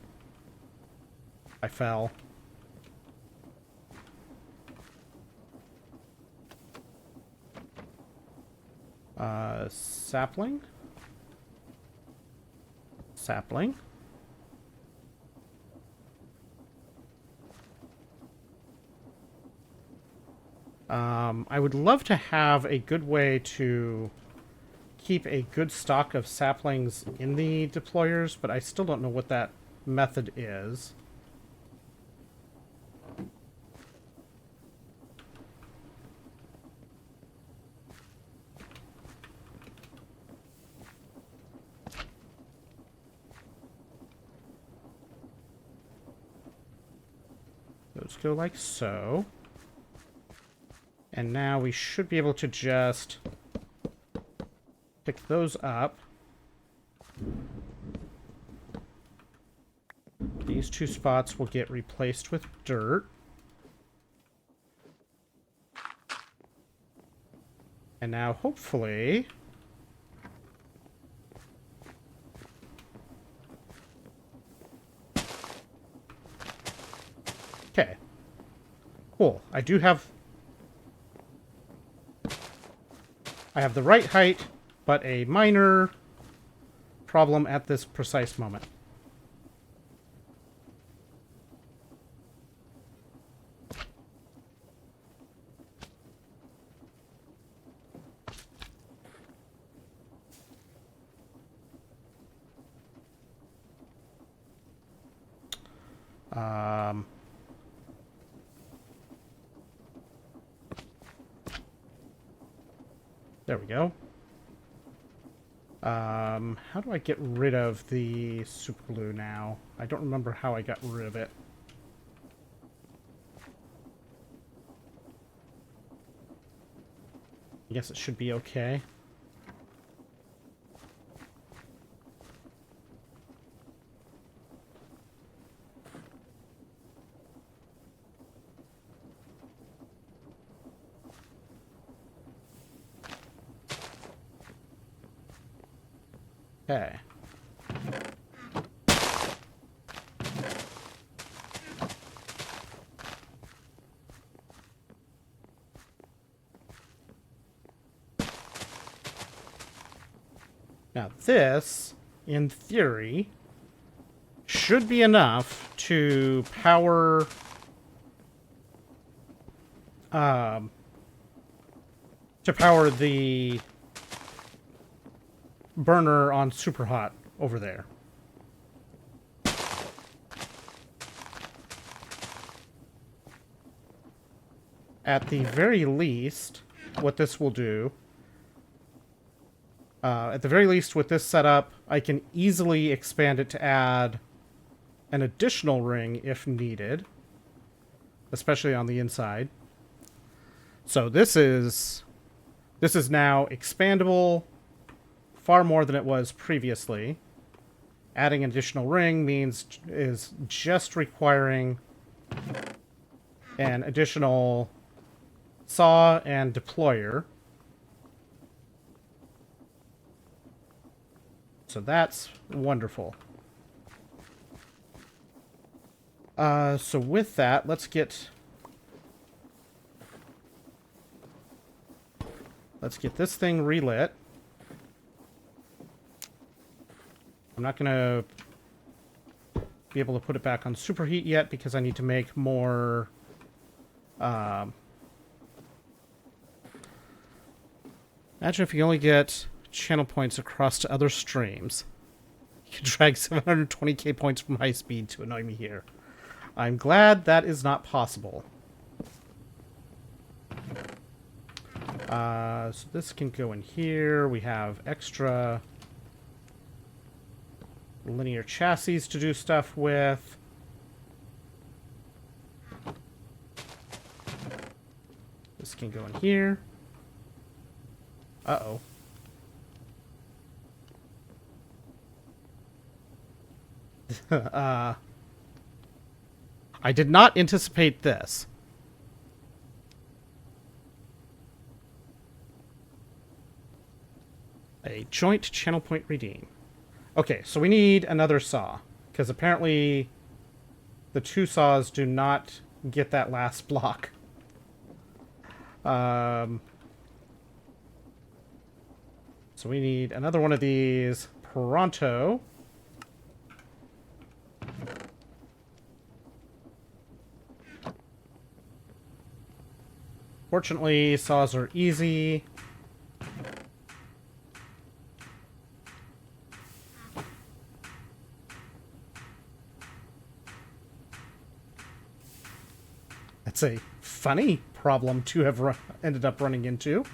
I fell. Sapling? Sapling. I would love to have a good way to keep a good stock of saplings in the deployers, but I still don't know what that method is. Those go like so. And now we should be able to just pick those up. These 2 spots will get replaced with dirt. And now, hopefully... Okay. Cool. I have the right height, but a minor problem at this precise moment. There we go. How do I get rid of the super glue now? I don't remember how I got rid of it. I guess it should be okay. Okay. Now this, in theory, should be enough to power the burner on super hot over there. At the very least, what this will do, at the very least with this setup, I can easily expand it to add an additional ring if needed, especially on the inside. So this is now expandable far more than it was previously. Adding an additional ring is just requiring an additional saw and deployer. So that's wonderful. So with that, let's get this thing relit. I'm not going to be able to put it back on superheat yet because I need to make more imagine if you only get channel points across to other streams. You can drag 720k points from high speed to annoy me here. I'm glad that is not possible. So this can go in here. We have extra linear chassis to do stuff with. This can go in here. Uh-oh. I did not anticipate this. A joint channel point redeem. Okay, so we need another saw, because apparently the two saws do not get that last block. So we need another one of these pronto. Fortunately, saws are easy. That's a funny problem to have ended up running into.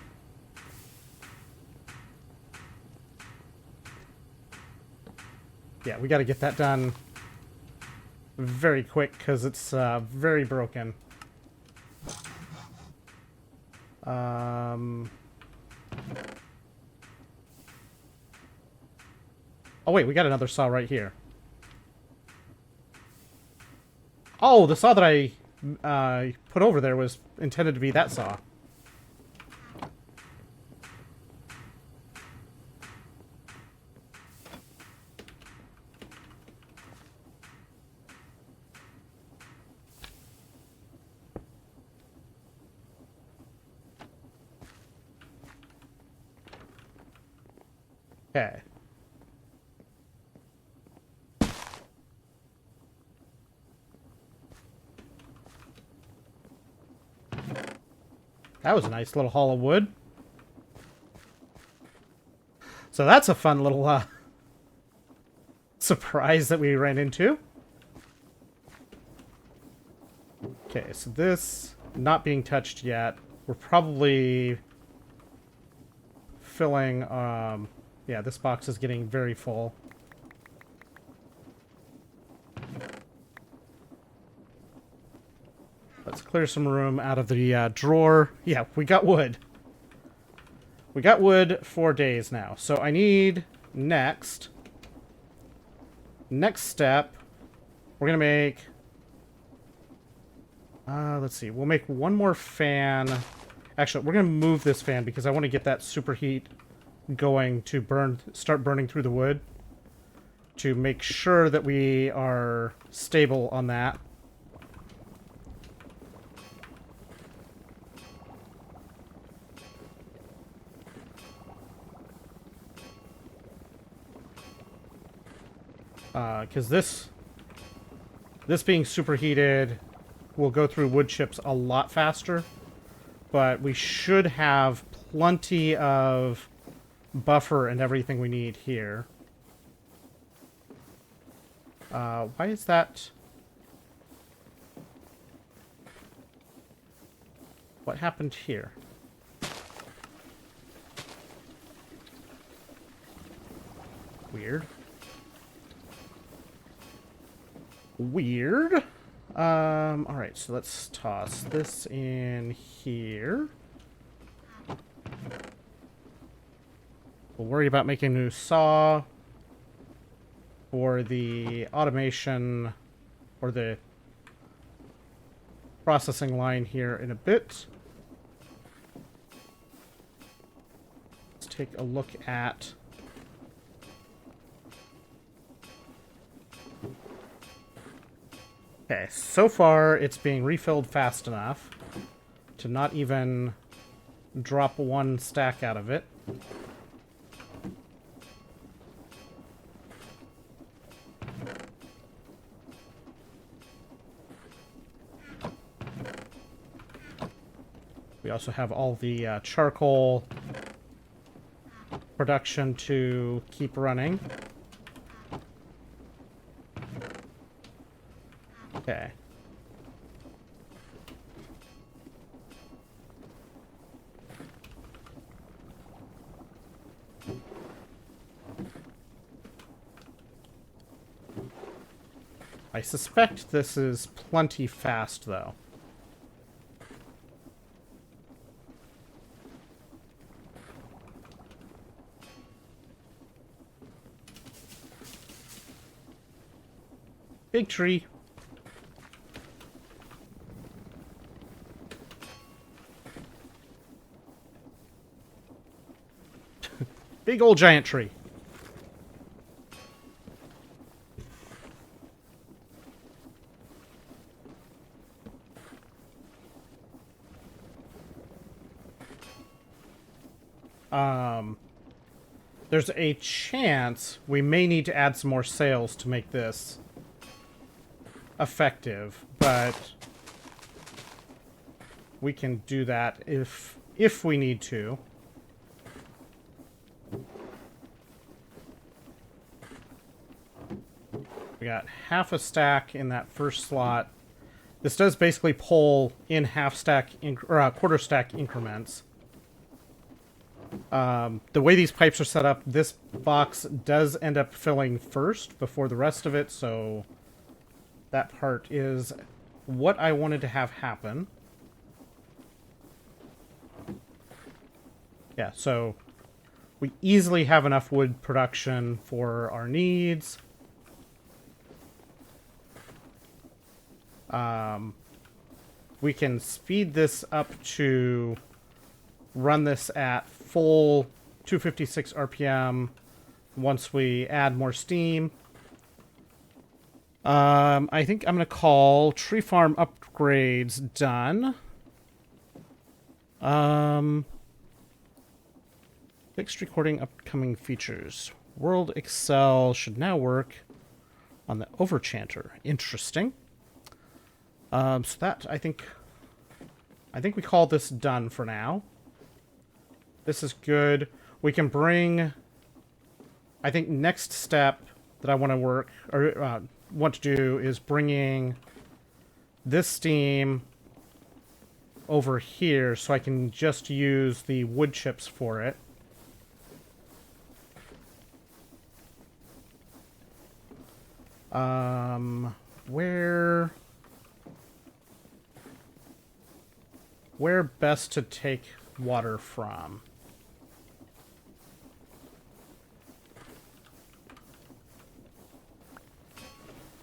Yeah, we got to get that done very quick because it's very broken. Oh wait, we got another saw right here. Oh, the saw that I put over there was intended to be that saw. Okay. That was a nice little haul of wood. So that's a fun little surprise that we ran into. Okay, so this not being touched yet. We're probably filling... yeah, this box is getting very full. Let's clear some room out of the drawer. Yeah, we got wood. We got wood for days now. So I need next step. We're going to make... let's see. We'll make one more fan. Actually, we're going to move this fan because I want to get that superheat going to start burning through the wood to make sure that we are stable on that. Because this being superheated will go through wood chips a lot faster, but we should have plenty of buffer and everything we need here. Why is that? What happened here? Weird. Weird. Alright, so let's toss this in here. We'll worry about making a new saw for the automation or the processing line here in a bit. Let's take a look at okay, so far it's being refilled fast enough to not even drop one stack out of it. We also have all the charcoal production to keep running. Okay. I suspect this is plenty fast, though. Big tree. Big old giant tree. There's a chance we may need to add some more sails to make this effective, but we can do that if we need to. We got half a stack in that first slot. This does basically pull in half stack or quarter stack increments. The way these pipes are set up, this box does end up filling first before the rest of it, so that part is what I wanted to have happen. Yeah, so we easily have enough wood production for our needs. We can speed this up to run this at full 256 RPM once we add more steam. I think I'm going to call tree farm upgrades done. Fixed recording upcoming features. World Excel should now work on the Overchanter. Interesting. So that, I think we call this done for now. This is good. We can bring, I think next step that I want to work, or want to do, is bringing this steam over here so I can just use the wood chips for it. Where best to take water from?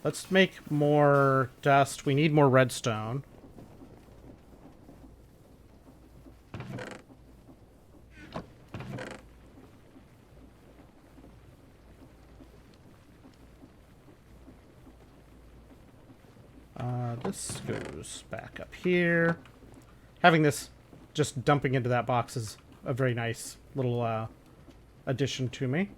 Let's make more dust. We need more redstone. This goes back up here. Having this just dumping into that box is a very nice little addition to me.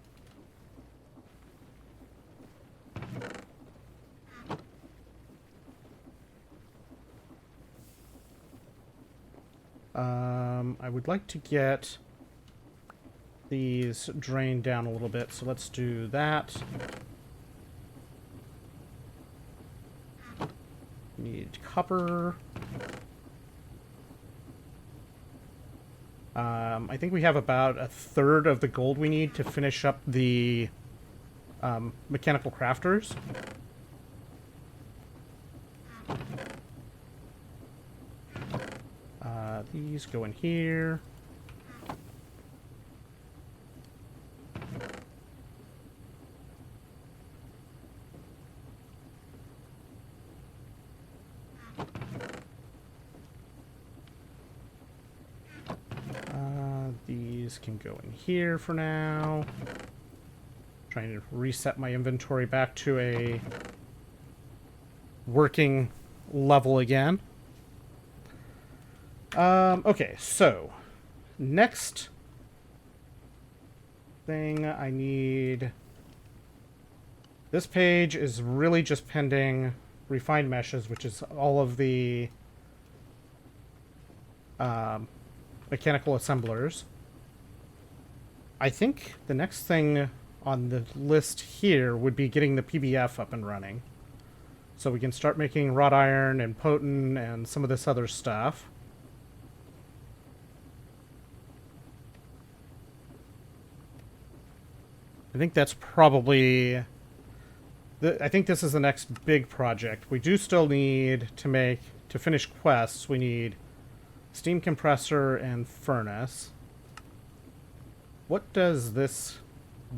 I would like to get these drained down a little bit, so let's do that. Need copper. I think we have about a third of the gold we need to finish up the mechanical crafters. These go in here. These can go in here for now. Trying to reset my inventory back to a working level again. Okay, so next thing I need. This page is really just pending refined meshes, which is all of the mechanical assemblers. I think the next thing on the list here would be getting the PBF up and running. So we can start making wrought iron and potent and some of this other stuff. I think that's probably I think this is the next big project. We do still need to finish quests. We need steam compressor and furnace. What does this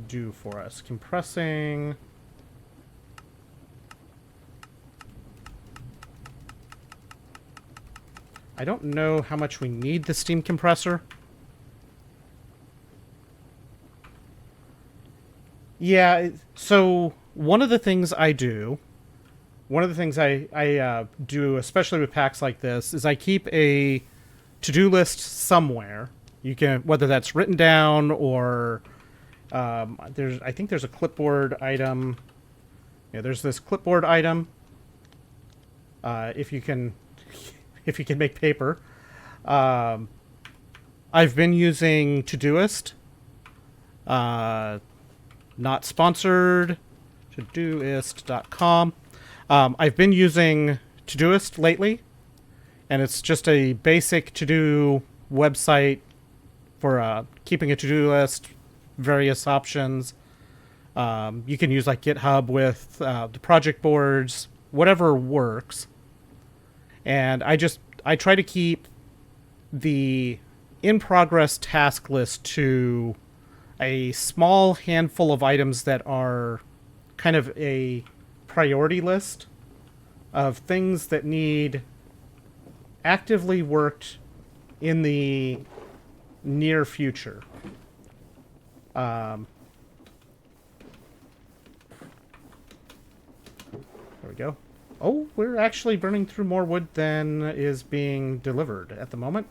do for us? Compressing. I don't know how much we need the steam compressor. Yeah, so one of the things I do, do, especially with packs like this, is I keep a to-do list somewhere. You can, whether that's written down or I think there's a clipboard item. Yeah, there's this clipboard item. If you can, if you can make paper. I've been using Todoist. Not sponsored. Todoist.com. I've been using Todoist lately, and it's just a basic to-do website for keeping a to-do list, various options. You can use like GitHub with the project boards, whatever works. And I try to keep the in-progress task list to a small handful of items that are kind of a priority list of things that need actively worked in the near future. There we go. Oh, we're actually burning through more wood than is being delivered at the moment.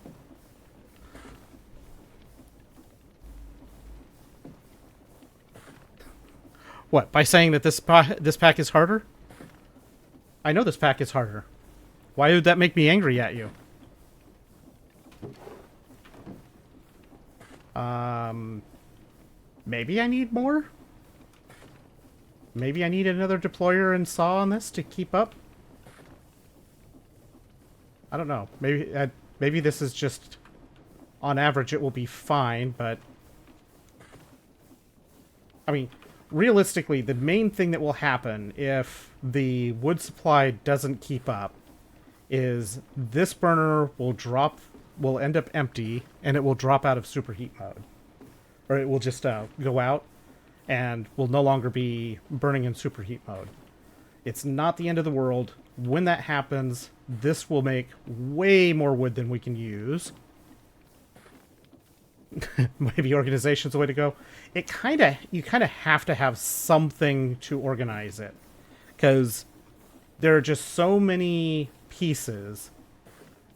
What, by saying that this pack is harder? I know this pack is harder. Why would that make me angry at you? Maybe I need more? Maybe I need another deployer and saw on this to keep up? I don't know. Maybe this is just... On average, it will be fine, but... I mean... Realistically, the main thing that will happen if the wood supply doesn't keep up is this burner will end up empty, and it will drop out of superheat mode. Or it will just go out and will no longer be burning in superheat mode. It's not the end of the world. When that happens, this will make way more wood than we can use. Maybe organization's the way to go. You kind of have to have something to organize it, because there are just so many pieces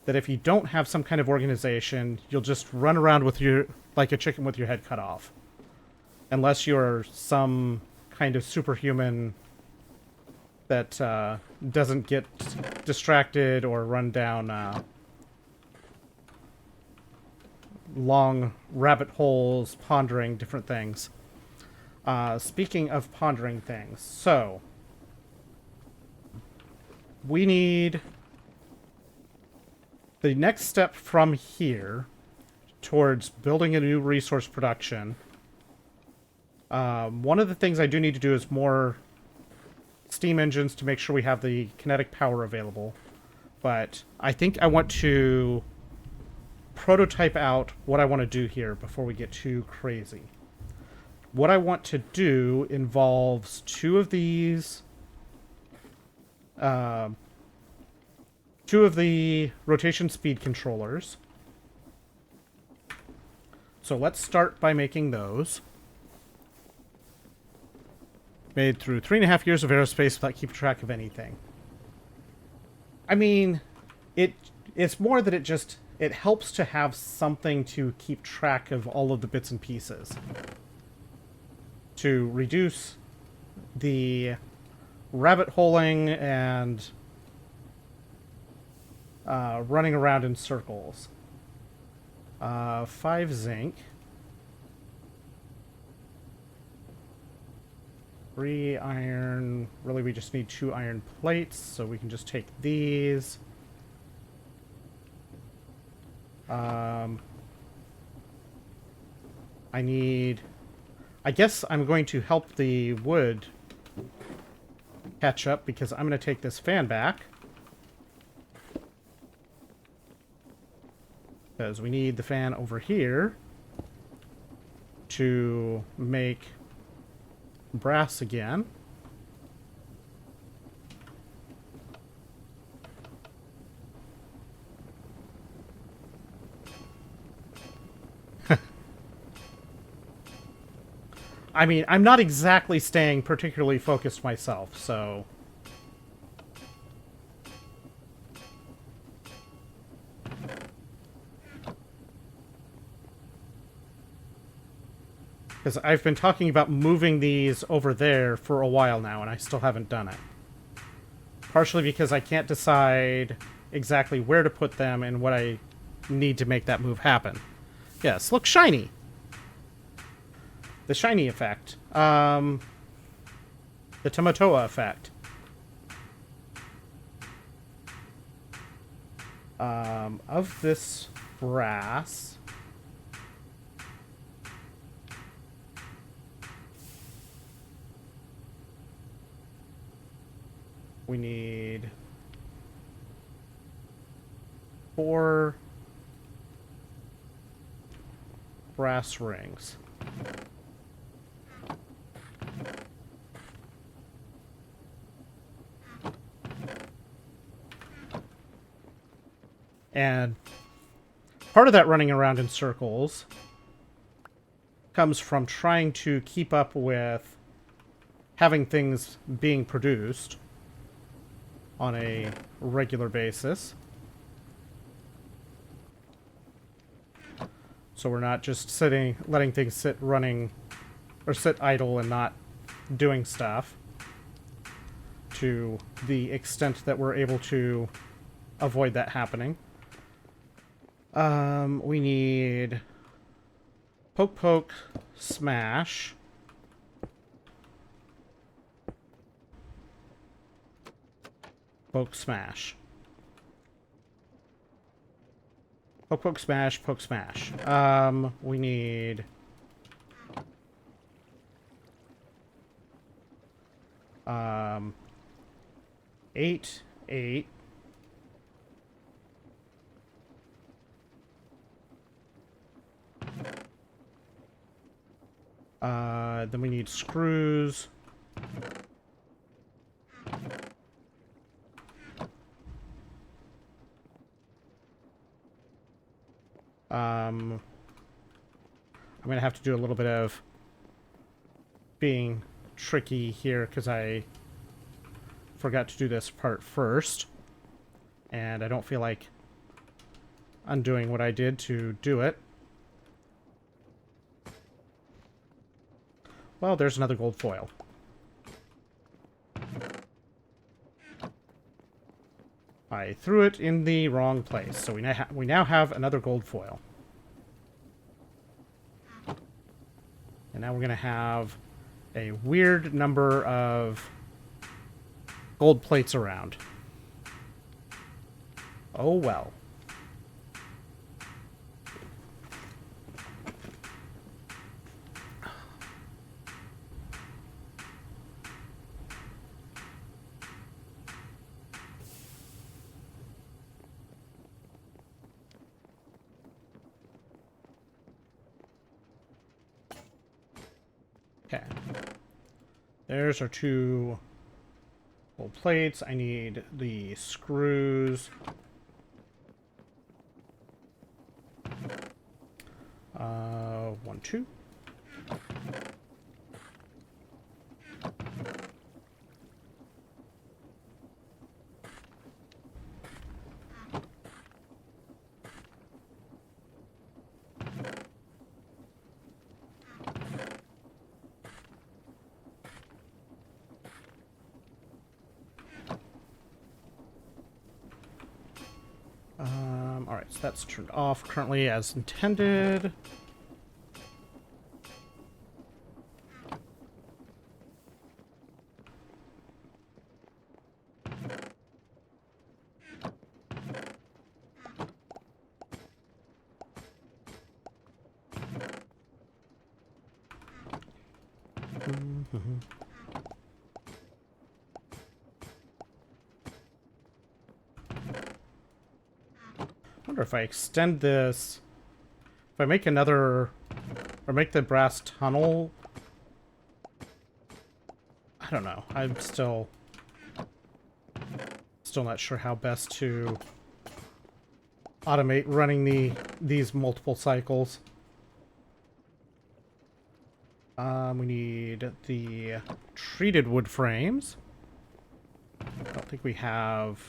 that if you don't have some kind of organization, you'll just run around with like a chicken with your head cut off, unless you're some kind of superhuman that doesn't get distracted or run down long rabbit holes pondering different things. Speaking of pondering things, so we need the next step from here towards building a new resource production. One of the things I do need to do is more steam engines to make sure we have the kinetic power available, but I think I want to prototype out what I want to do here before we get too crazy. What I want to do involves two of these, two of the rotation speed controllers. So let's start by making those. Made through 3.5 years of aerospace without keeping track of anything. I mean, it's more that it helps to have something to keep track of all of the bits and pieces. To reduce the rabbit holing and running around in circles. 5 zinc. 3 iron. Really, we just need 2 iron plates, so we can just take these. I guess I'm going to help the wood catch up because I'm going to take this fan back. Because we need the fan over here to make brass again. I mean, I'm not exactly staying particularly focused myself, so... Because I've been talking about moving these over there for a while now, and I still haven't done it. Partially because I can't decide exactly where to put them and what I need to make that move happen. Yes, look, shiny! The shiny effect. The Tamatoa effect. Of this brass... we need 4 brass rings. And part of that running around in circles comes from trying to keep up with having things being produced on a regular basis. So we're not just sitting, letting things sit running, or sit idle and not doing stuff to the extent that we're able to avoid that happening. We need poke, poke, smash. Poke, smash. Poke, poke, smash, poke, smash. We need... 8, 8. Then we need screws. I'm going to have to do a little bit of being tricky here because I forgot to do this part first. And I don't feel like undoing what I did to do it. Well, there's another gold foil. I threw it in the wrong place, so we now have another gold foil. And now we're going to have a weird number of gold plates around. Oh well. Okay. There's our 2 gold plates. I need the screws. 1, 2. Alright, so that's turned off currently as intended. wonder if I extend this, if I make another, or make the brass tunnel. I don't know. I'm still not sure how best to automate running these multiple cycles. We need the treated wood frames. I don't think we have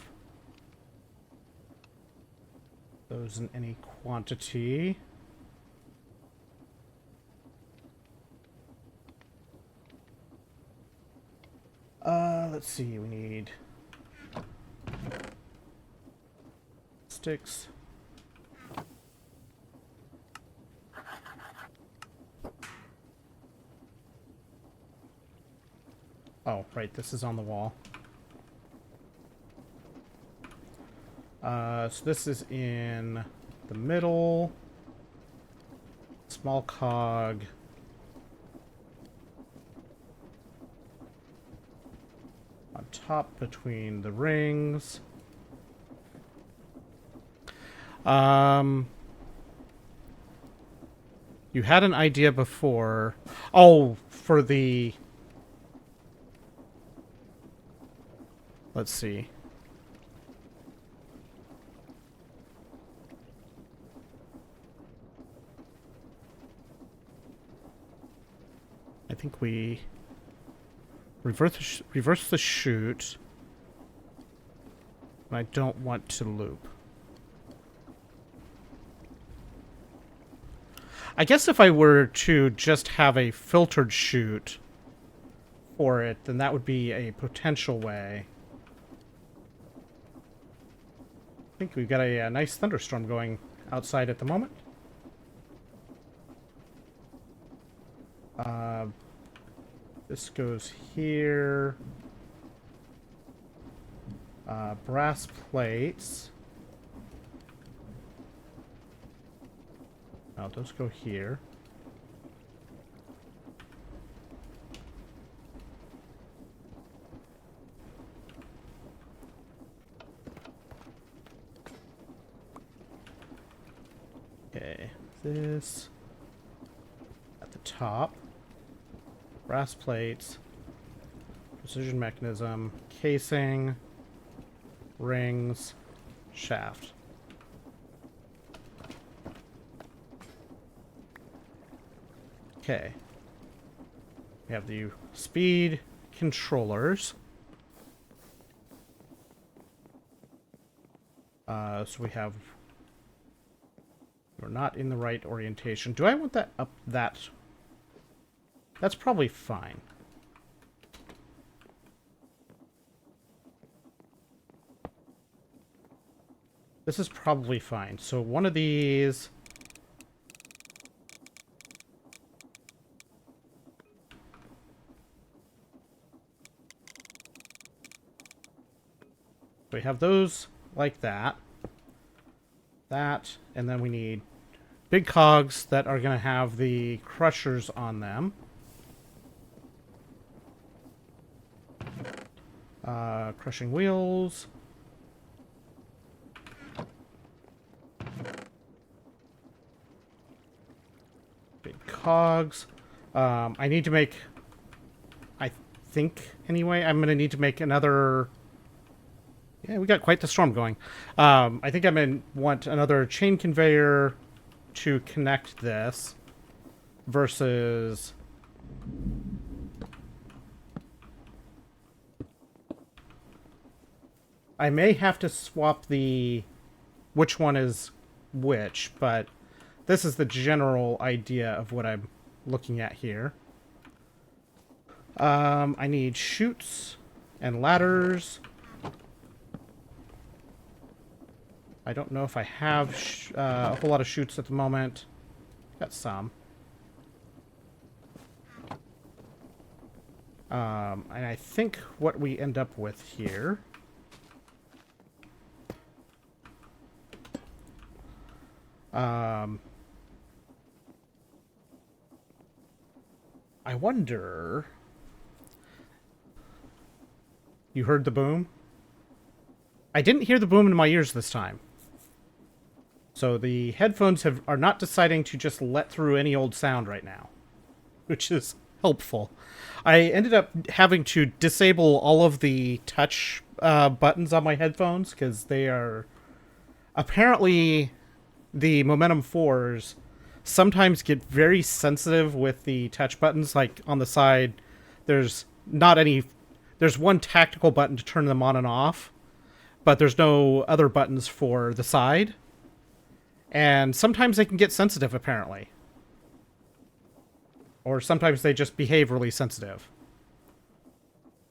those in any quantity. Let's see, we need sticks. Oh, right, this is on the wall. So this is in the middle. Small cog. On top between the rings. You had an idea before. Oh, for the... Let's see. I think we reverse the chute. And I don't want to loop. I guess if I were to just have a filtered chute for it, then that would be a potential way. I think we've got a nice thunderstorm going outside at the moment. This goes here. Brass plates. Oh, those go here. Okay, this at the top. Brass plates, precision mechanism, casing, rings, shaft. Okay. We have the speed controllers. So we have... We're not in the right orientation. Do I want that up that... That's probably fine. This is probably fine. So one of these... We have those like that. That, and then we need big cogs that are going to have the crushers on them. Crushing wheels. Big cogs. I need to make... I think, anyway, I'm going to need to make another... Yeah, we got quite the storm going. I think I'm going to want another chain conveyor to connect this versus... I may have to swap the... which one is which, but this is the general idea of what I'm looking at here. I need chutes and ladders. I don't know if I have a whole lot of chutes at the moment. Got some. And I think what we end up with here... I wonder... You heard the boom? I didn't hear the boom in my ears this time. So the headphones are not deciding to just let through any old sound right now, which is helpful. I ended up having to disable all of the touch buttons on my headphones because they are apparently the Momentum 4s sometimes get very sensitive with the touch buttons. Like on the side, there's not any. There's one tactical button to turn them on and off, but there's no other buttons for the side. And sometimes they can get sensitive, apparently. Or sometimes they just behave really sensitive.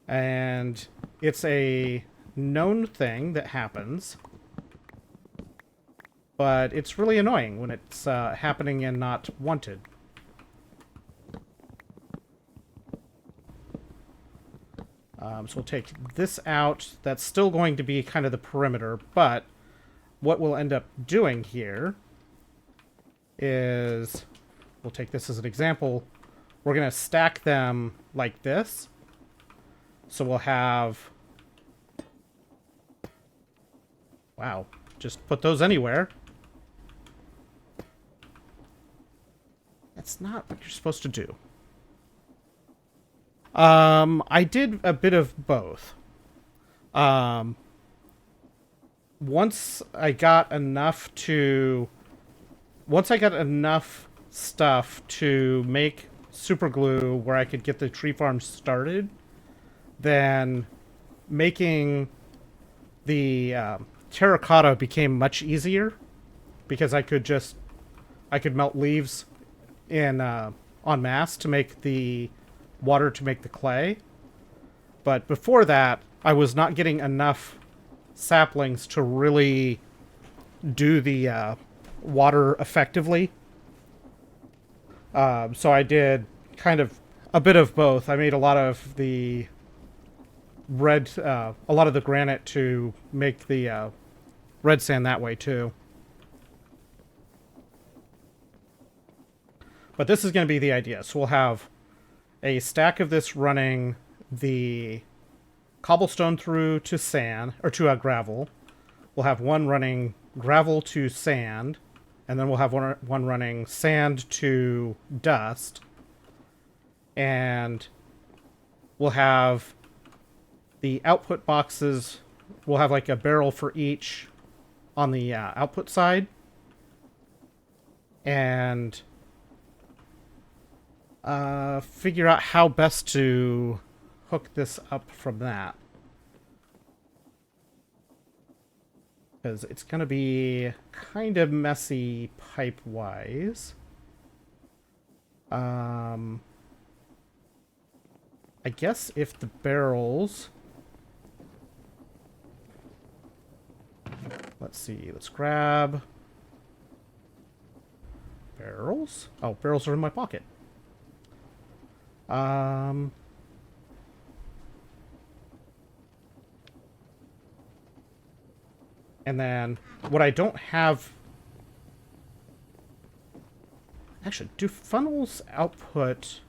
And it's a known thing that happens. But it's really annoying when it's happening and not wanted. So we'll take this out. That's still going to be kind of the perimeter, but what we'll end up doing here is, we'll take this as an example, we're going to stack them like this. So we'll have, wow, just put those anywhere. That's not what you're supposed to do. I did a bit of both. Once I got enough stuff to make super glue where I could get the tree farm started, then making the terracotta became much easier because I could melt leaves in en masse to make the water to make the clay. But before that, I was not getting enough saplings to really do the water effectively. So I did kind of a bit of both. I made a lot of the a lot of the granite to make the red sand that way too. But this is going to be the idea. So we'll have a stack of this running the cobblestone through to sand, or to gravel. We'll have one running gravel to sand, and then we'll have one running sand to dust. And we'll have the output boxes, we'll have like a barrel for each on the output side. And figure out how best to hook this up from that. Because it's going to be kind of messy pipe-wise. I guess if the barrels... Let's see, let's grab... barrels? Oh, barrels are in my pocket. And then what I don't have... Actually, do funnels output...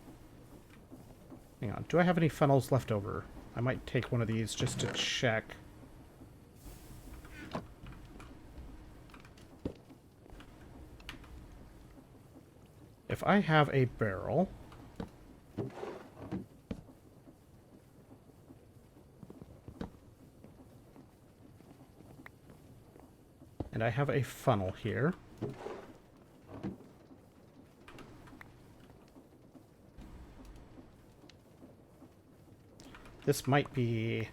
Hang on, do I have any funnels left over? I might take one of these just to check. If I have a barrel... and I have a funnel here. This might be...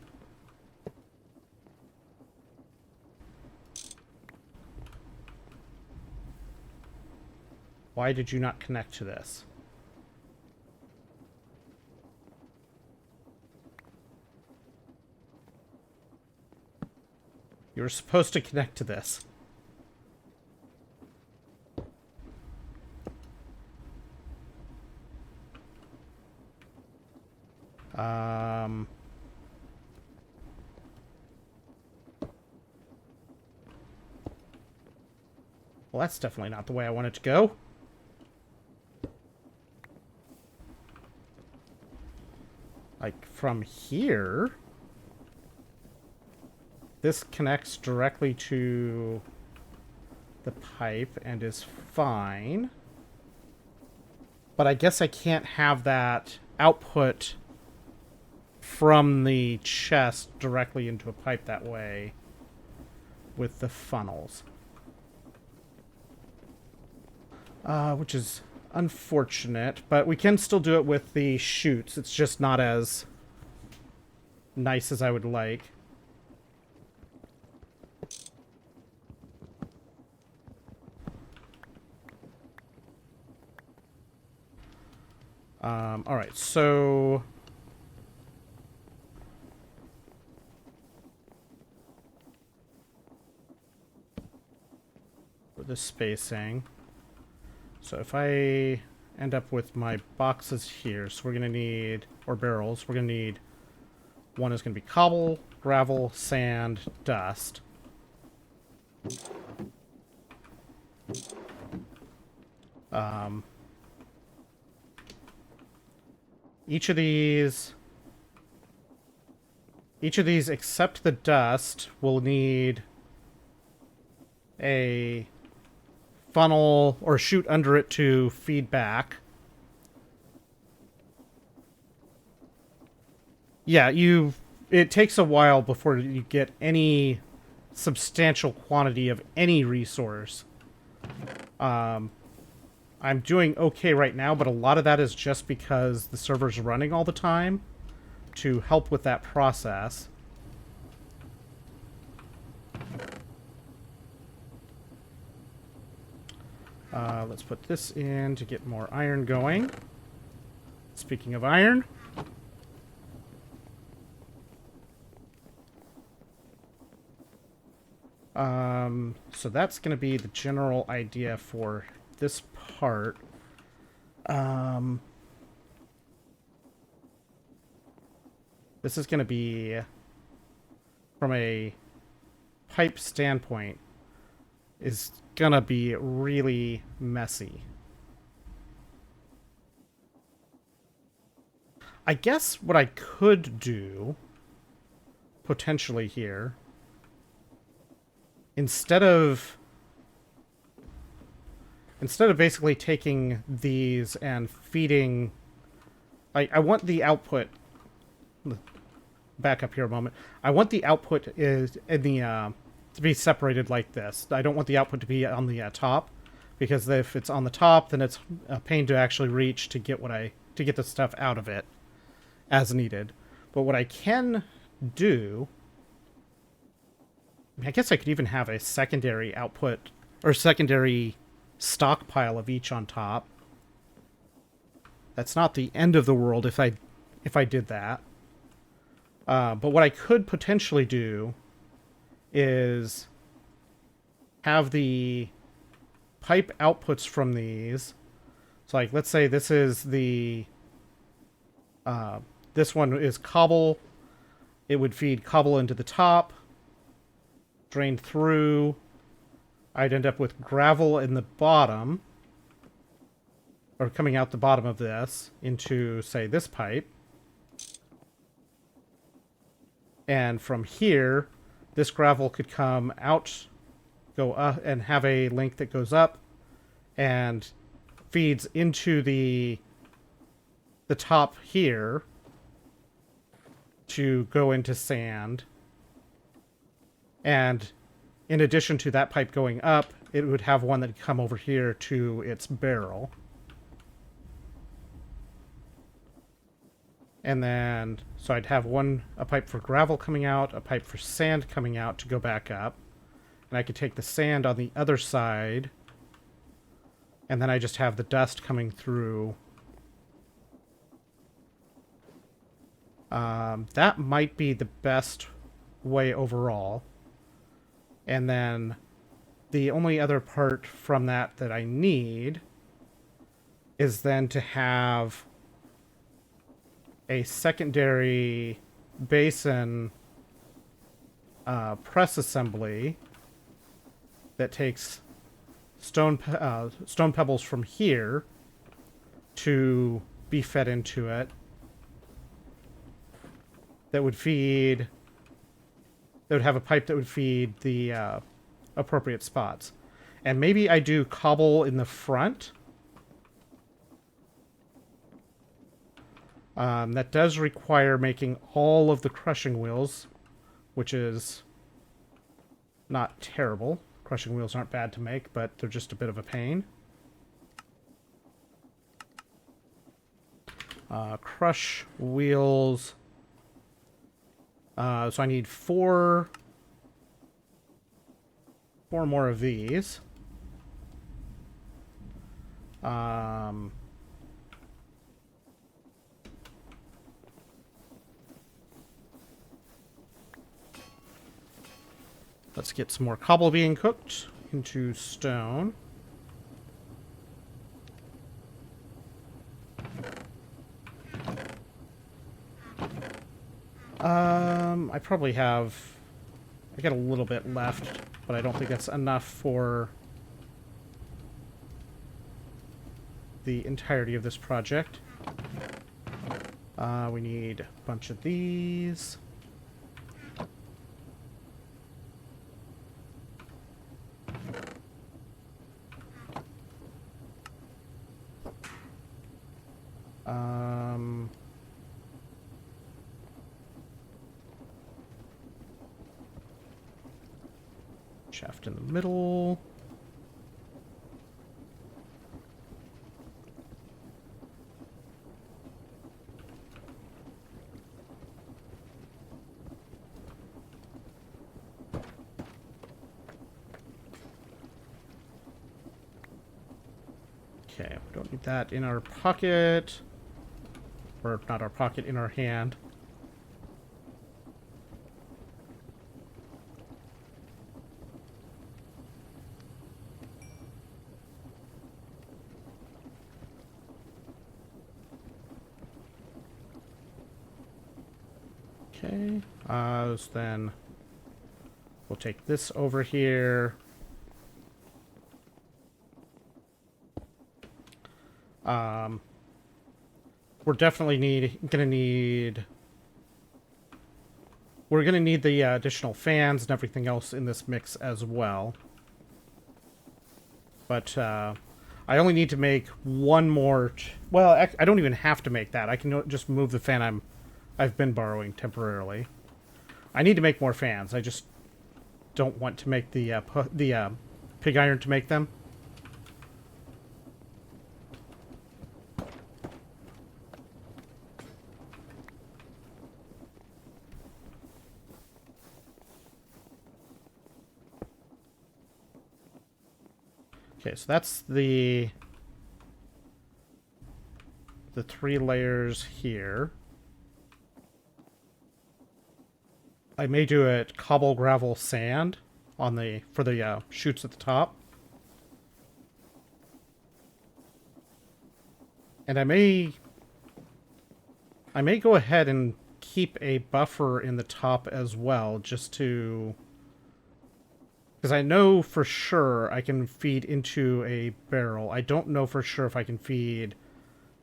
Why did you not connect to this? You were supposed to connect to this. Well, that's definitely not the way I want it to go. Like, from here... This connects directly to the pipe and is fine. But I guess I can't have that output from the chest directly into a pipe that way with the funnels. Which is unfortunate, but we can still do it with the chutes. It's just not as nice as I would like. Alright, so for the spacing. So if I end up with my boxes here, so we're going to need, or barrels, we're going to need, one is going to be cobble, gravel, sand, dust. Each of these except the dust will need a funnel or chute under it to feed back. Yeah, it takes a while before you get any substantial quantity of any resource. I'm doing okay right now, but a lot of that is just because the server's running all the time to help with that process. Let's put this in to get more iron going. Speaking of iron. So that's going to be the general idea for this part. This is going to be, from a pipe standpoint, is going to be really messy. I guess what I could do, potentially here, instead of basically taking these and feeding, I want the output, back up here a moment, I want the output is in the to be separated like this. I don't want the output to be on the top, because if it's on the top, then it's a pain to actually reach to get to get the stuff out of it as needed. But what I can do, I guess I could even have a secondary output or secondary stockpile of each on top. That's not the end of the world if I did that. But what I could potentially do is have the pipe outputs from these. So, like, let's say this is the this one is cobble. It would feed cobble into the top, drain through. I'd end up with gravel in the bottom, or coming out the bottom of this into, say, this pipe. And from here, this gravel could come out, go up, and have a link that goes up and feeds into the top here to go into sand. And in addition to that pipe going up, it would have one that would come over here to its barrel. And then, so I'd have a pipe for gravel coming out, a pipe for sand coming out to go back up. And I could take the sand on the other side, and then I just have the dust coming through. That might be the best way overall. And then the only other part from that I need is then to have a secondary basin press assembly that takes stone pebbles from here to be fed into it. That would have a pipe that would feed the appropriate spots. And maybe I do cobble in the front. That does require making all of the crushing wheels, which is not terrible. Crushing wheels aren't bad to make, but they're just a bit of a pain. Crush wheels. So I need four more of these. Let's get some more cobble being cooked into stone. I probably have... I got a little bit left, but I don't think that's enough for the entirety of this project. We need a bunch of these. Shaft in the middle. Okay, we don't need that in our pocket. Or not our pocket, in our hand. Okay, so then we'll take this over here. We're definitely gonna need the additional fans and everything else in this mix as well. But I only need to make one more. Well, I don't even have to make that. I can just move the fan I've been borrowing temporarily. I need to make more fans. I just don't want to make the pig iron to make them. Okay, so that's the 3 layers here. I may do it cobble, gravel, sand on for the chutes at the top. And I may go ahead and keep a buffer in the top as well, just to... Because I know for sure I can feed into a barrel. I don't know for sure if I can feed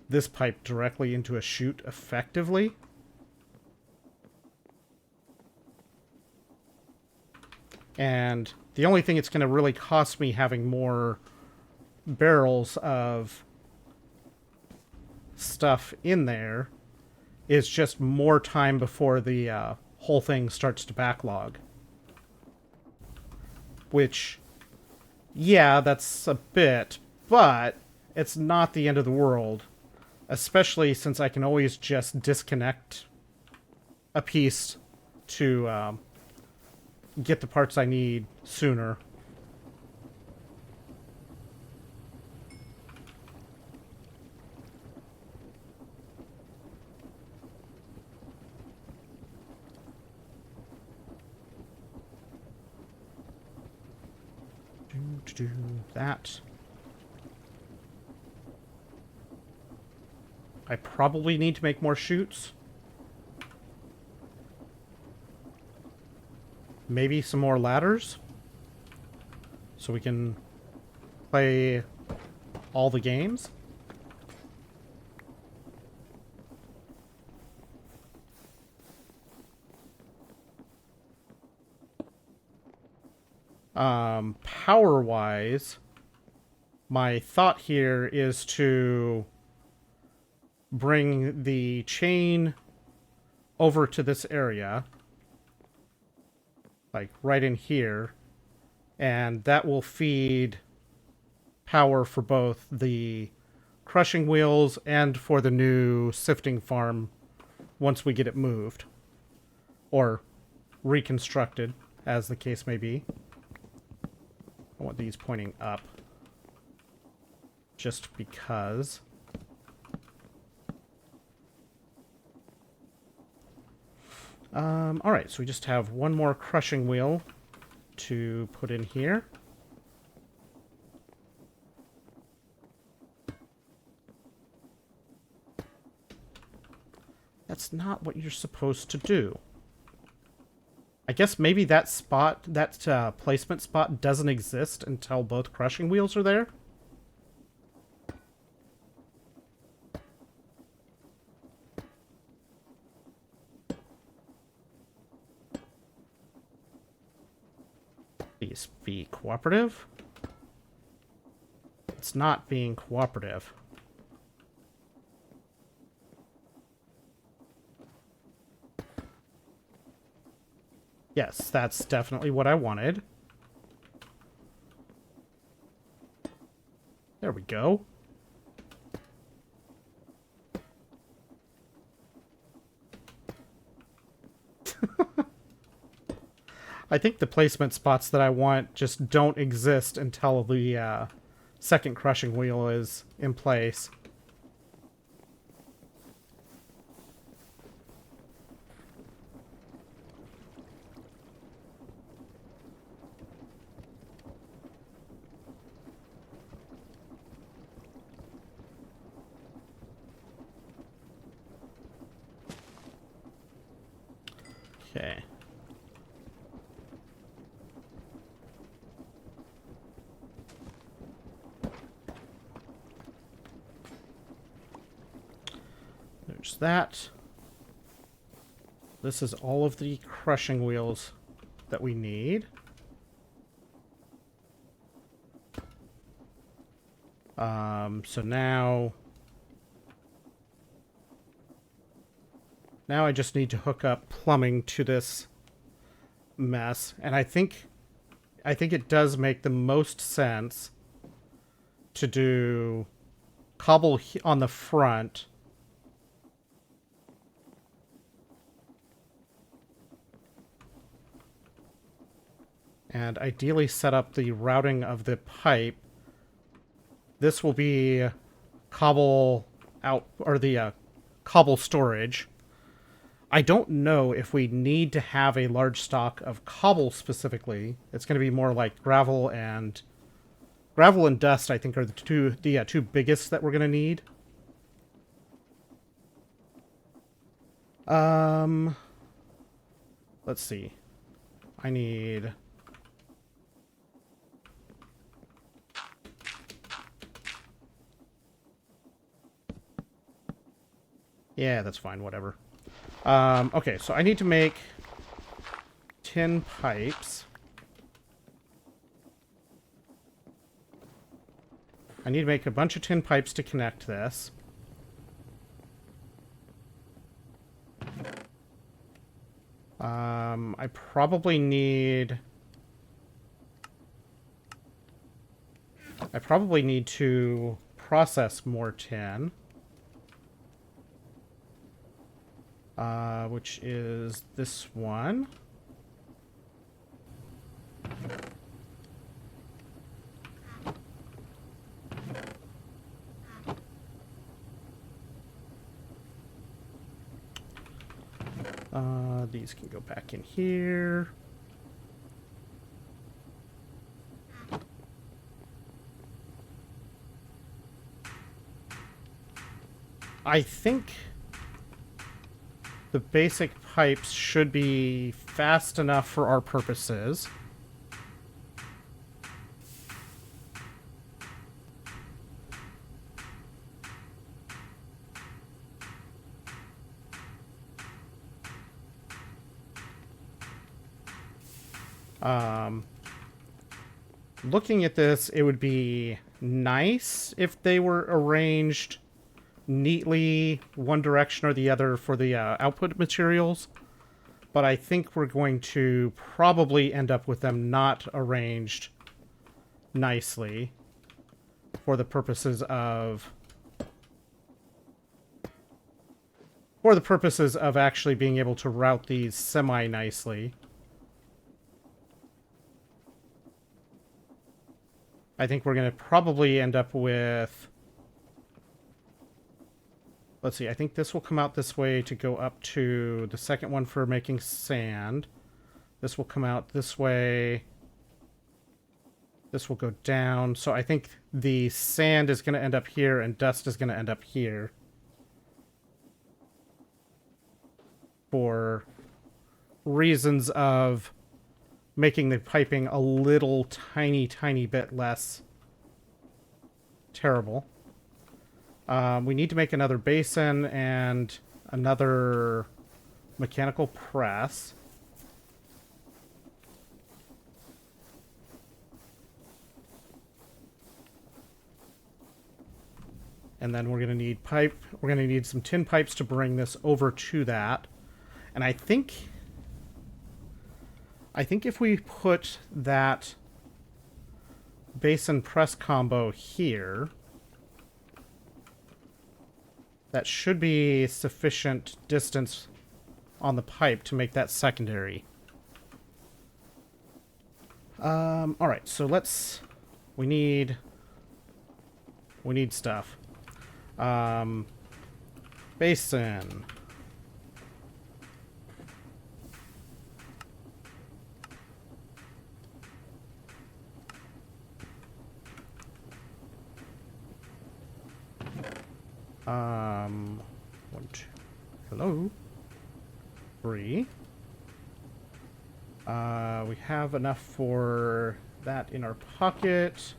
this pipe directly into a chute effectively. And the only thing it's going to really cost me having more barrels of stuff in there is just more time before the whole thing starts to backlog. Which, yeah, that's a bit, but it's not the end of the world. Especially since I can always just disconnect a piece to get the parts I need sooner. Do that. I probably need to make more chutes. Maybe some more ladders. So we can play all the games. Power-wise, my thought here is to bring the chain over to this area, like right in here, and that will feed power for both the crushing wheels and for the new sifting farm once we get it moved. Or reconstructed, as the case may be. I want these pointing up. Just because. Alright, so we just have one more crushing wheel to put in here. That's not what you're supposed to do. I guess maybe that spot, that placement spot doesn't exist until both crushing wheels are there? Please be cooperative. It's not being cooperative. Yes, that's definitely what I wanted. There we go. I think the placement spots that I want just don't exist until the second crushing wheel is in place. Okay. There's that. This is all of the crushing wheels that we need. So now I just need to hook up plumbing to this mess, and I think it does make the most sense to do cobble on the front. And ideally set up the routing of the pipe. This will be cobble out, or the cobble storage. I don't know if we need to have a large stock of cobble specifically. It's going to be more like gravel and dust, I think, are the two biggest that we're going to need. Let's see. I need... Yeah, that's fine, whatever. Okay, so I need to make tin pipes. I need to make a bunch of tin pipes to connect this. I probably need to process more tin. Which is this one. These can go back in here. I think the basic pipes should be fast enough for our purposes. looking at this, it would be nice if they were arranged neatly one direction or the other for the output materials. But I think we're going to probably end up with them not arranged nicely for the purposes of actually being able to route these semi-nicely. I think we're going to probably end up with... Let's see, I think this will come out this way to go up to the second one for making sand. This will come out this way. This will go down. So I think the sand is going to end up here and dust is going to end up here. For reasons of making the piping a little tiny bit less terrible. We need to make another basin and another mechanical press. And then we're going to need we're going to need some tin pipes to bring this over to that. And I think if we put that basin press combo here, that should be sufficient distance on the pipe to make that secondary. Alright, so we need stuff. Basin. One, two. Hello. 3. We have enough for that in our pocket.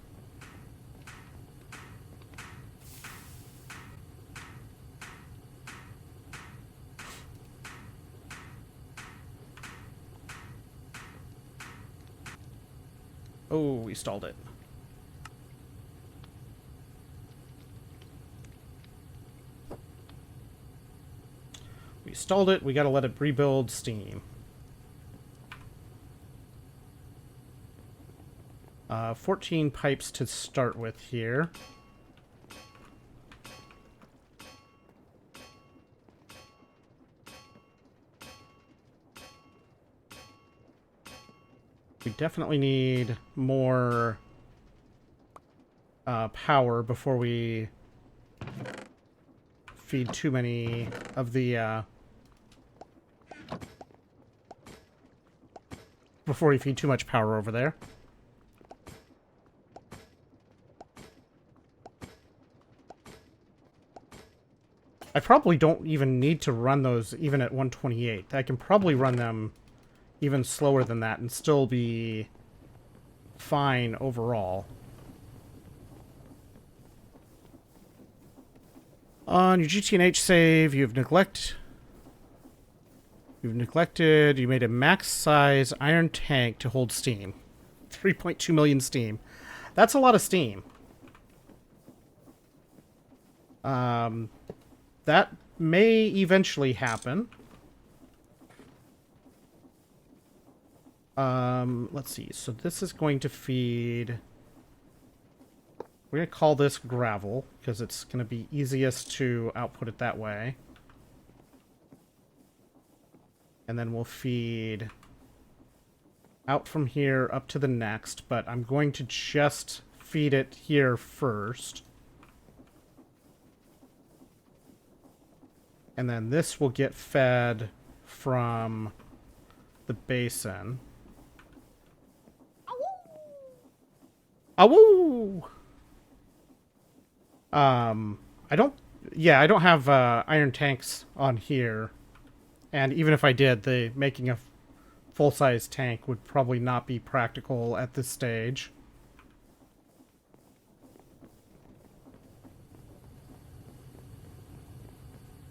Oh, we stalled it. We stalled it. We gotta let it rebuild steam. 14 pipes to start with here. We definitely need more power before we feed too many of the before we feed too much power over there. I probably don't even need to run those even at 128. I can probably run them even slower than that and still be fine overall. On your GTNH save, you made a max size iron tank to hold steam. 3.2 million steam. That's a lot of steam. That may eventually happen. Let's see. So this is going to feed... We're going to call this gravel, because it's going to be easiest to output it that way. And then we'll feed out from here up to the next, but I'm going to just feed it here first. And then this will get fed from the basin. Awoo! I don't have iron tanks on here. And even if I did, making a full-size tank would probably not be practical at this stage.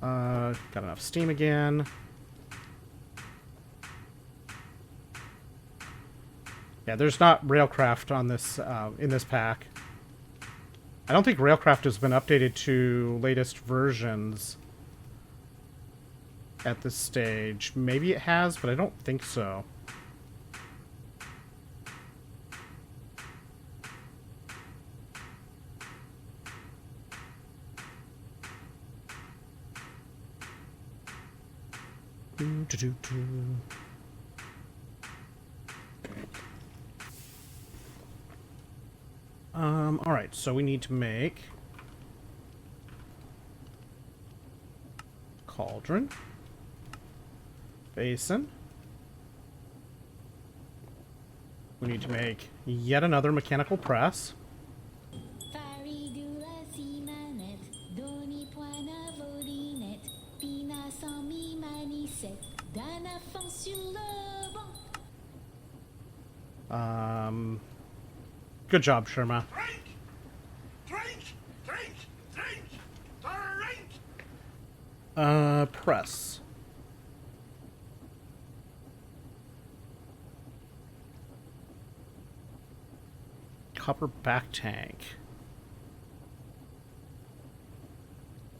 Got enough steam again. Yeah, there's not Railcraft on this in this pack. I don't think Railcraft has been updated to latest versions at this stage. Maybe it has, but I don't think so. Alright, so we need to make cauldron, basin. We need to make yet another mechanical press. Good job, Sherma. Press. Copper back tank.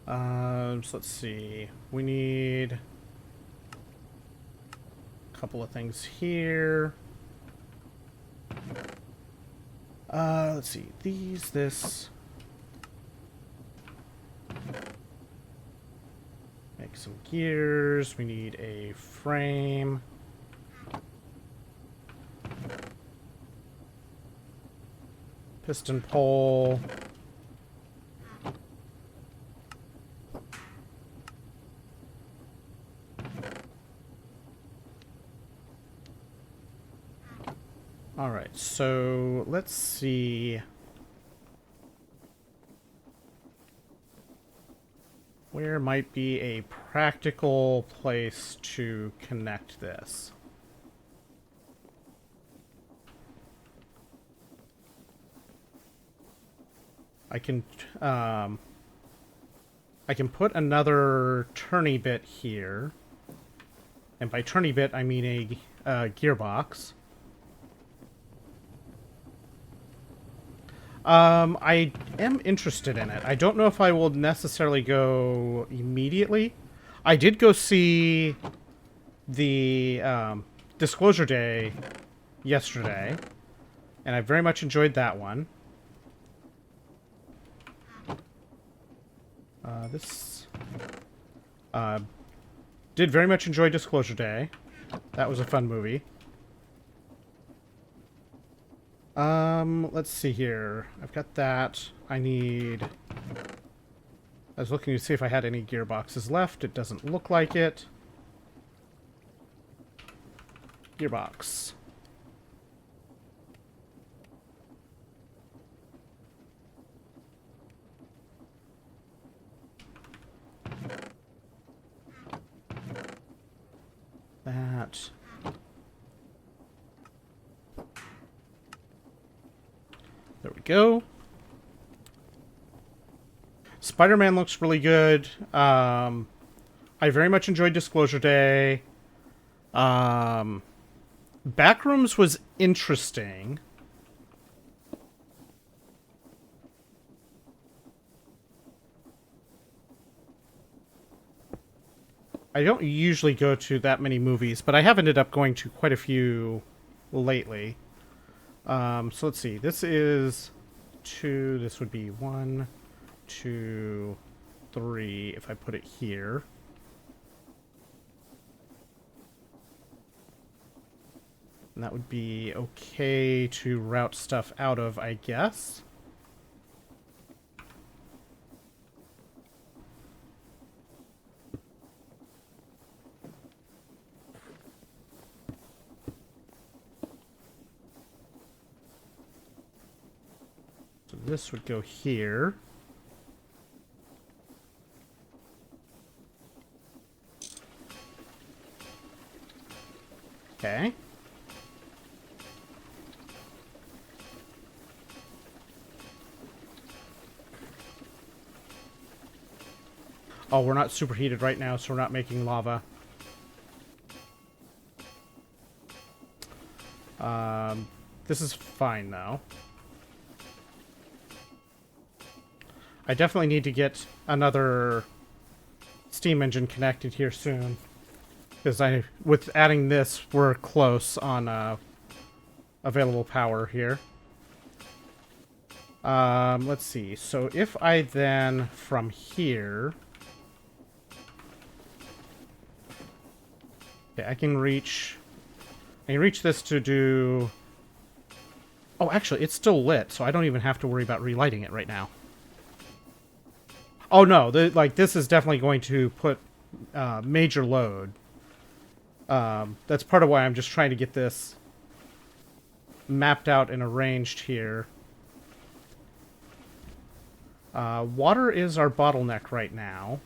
So let's see. We need a couple of things here. Let's see. These, this. Make some gears. We need a frame. Piston pole. All right, so let's see. Where might be a practical place to connect this? I can put another turny bit here, and by turny bit I mean a gearbox. I am interested in it. I don't know if I will necessarily go immediately. I did go see the Disclosure Day yesterday, and I very much enjoyed that one. Did very much enjoy Disclosure Day. That was a fun movie. Let's see here. I've got that. I was looking to see if I had any gearboxes left. It doesn't look like it. Gearbox. That. There we go. Spider-Man looks really good. I very much enjoyed Disclosure Day. Backrooms was interesting. I don't usually go to that many movies, but I have ended up going to quite a few lately. So let's see. This is 2. This would be 1, 2, 3. If I put it here. And that would be okay to route stuff out of, I guess. So this would go here. Okay. Oh, we're not superheated right now, so we're not making lava. This is fine, though. I definitely need to get another steam engine connected here soon. Because with adding this, we're close on available power here. Let's see. So if I then, from here... Okay, I can reach this to do... Oh, actually, it's still lit, so I don't even have to worry about relighting it right now. Oh, no. This is definitely going to put major load. That's part of why I'm just trying to get this mapped out and arranged here. Water is our bottleneck right now.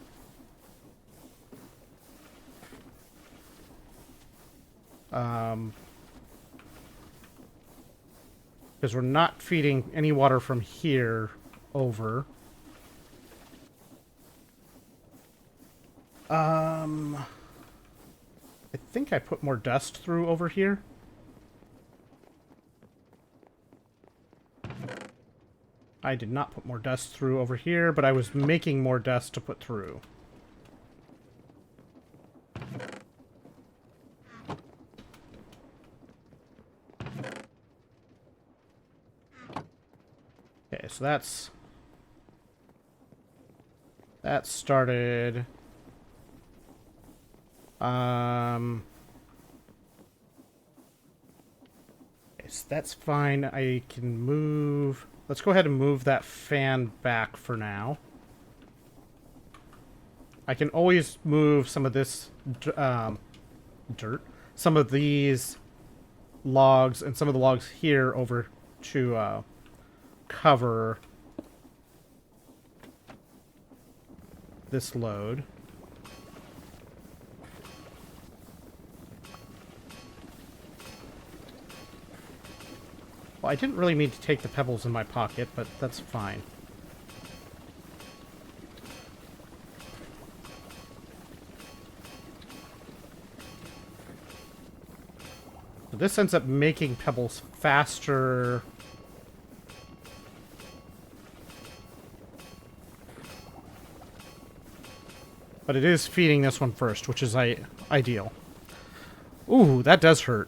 Because we're not feeding any water from here over. I think I put more dust through over here. I did not put more dust through over here, but I was making more dust to put through. Okay, so that started. Okay, so that's fine. I can move. Let's go ahead and move that fan back for now. I can always move some of this dirt, some of these logs, and some of the logs here over to cover this load. Well, I didn't really mean to take the pebbles in my pocket, but that's fine. So this ends up making pebbles faster. But it is feeding this one first, which is ideal. Ooh, that does hurt.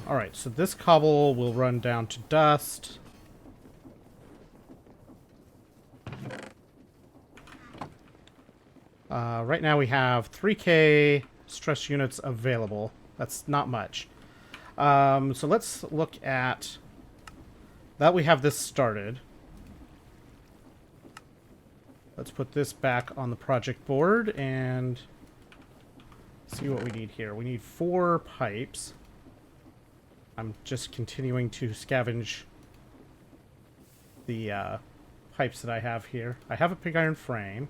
Alright, so this cobble will run down to dust. Right now we have 3K stress units available. That's not much. So let's look at that. We have this started. Let's put this back on the project board and see what we need here. We need 4 pipes. I'm just continuing to scavenge the pipes that I have here. I have a pig iron frame.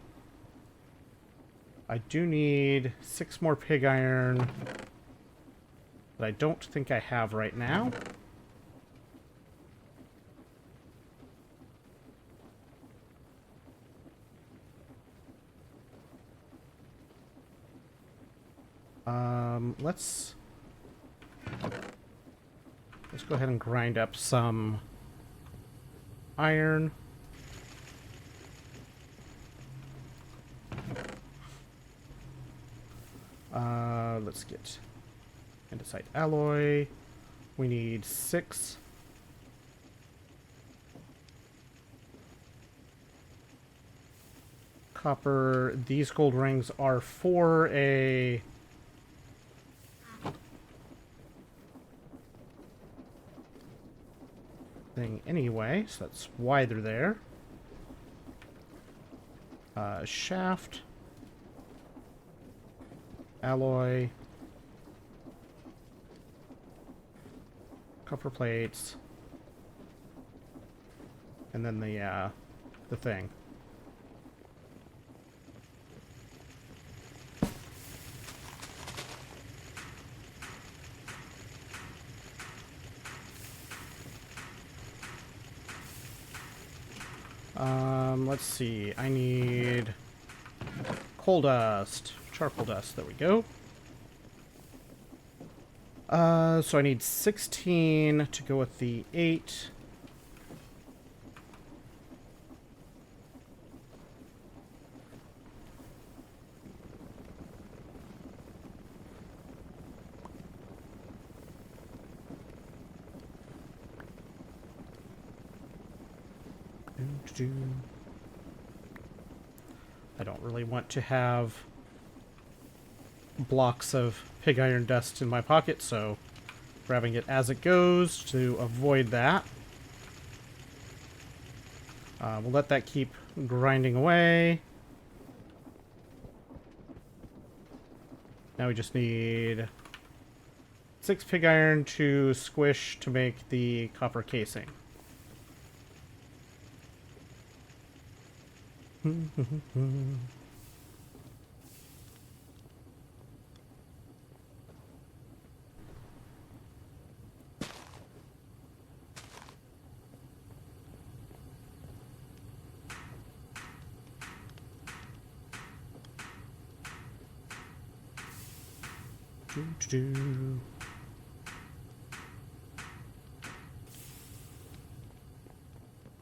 I do need 6 more pig iron that I don't think I have right now. Let's go ahead and grind up some iron. Let's get andesite alloy. We need 6. Copper. These gold rings are for a thing anyway, so that's why they're there. Shaft. Alloy. Copper plates. And then the thing. Let's see. I need Coal dust. Charcoal dust. There we go. So I need 16 to go with the 8. I don't really want to have blocks of pig iron dust in my pocket, so grabbing it as it goes to avoid that. We'll let that keep grinding away. Now we just need 6 pig iron to squish to make the copper casing.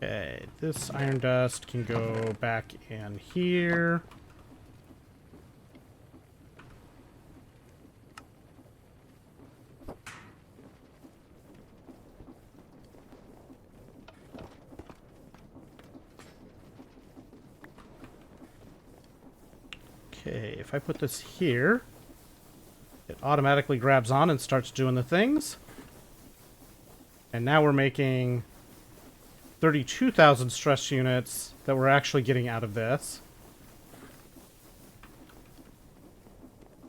Okay, this iron dust can go back in here. Okay, if I put this here, it automatically grabs on and starts doing the things. And now we're making 32,000 stress units that we're actually getting out of this.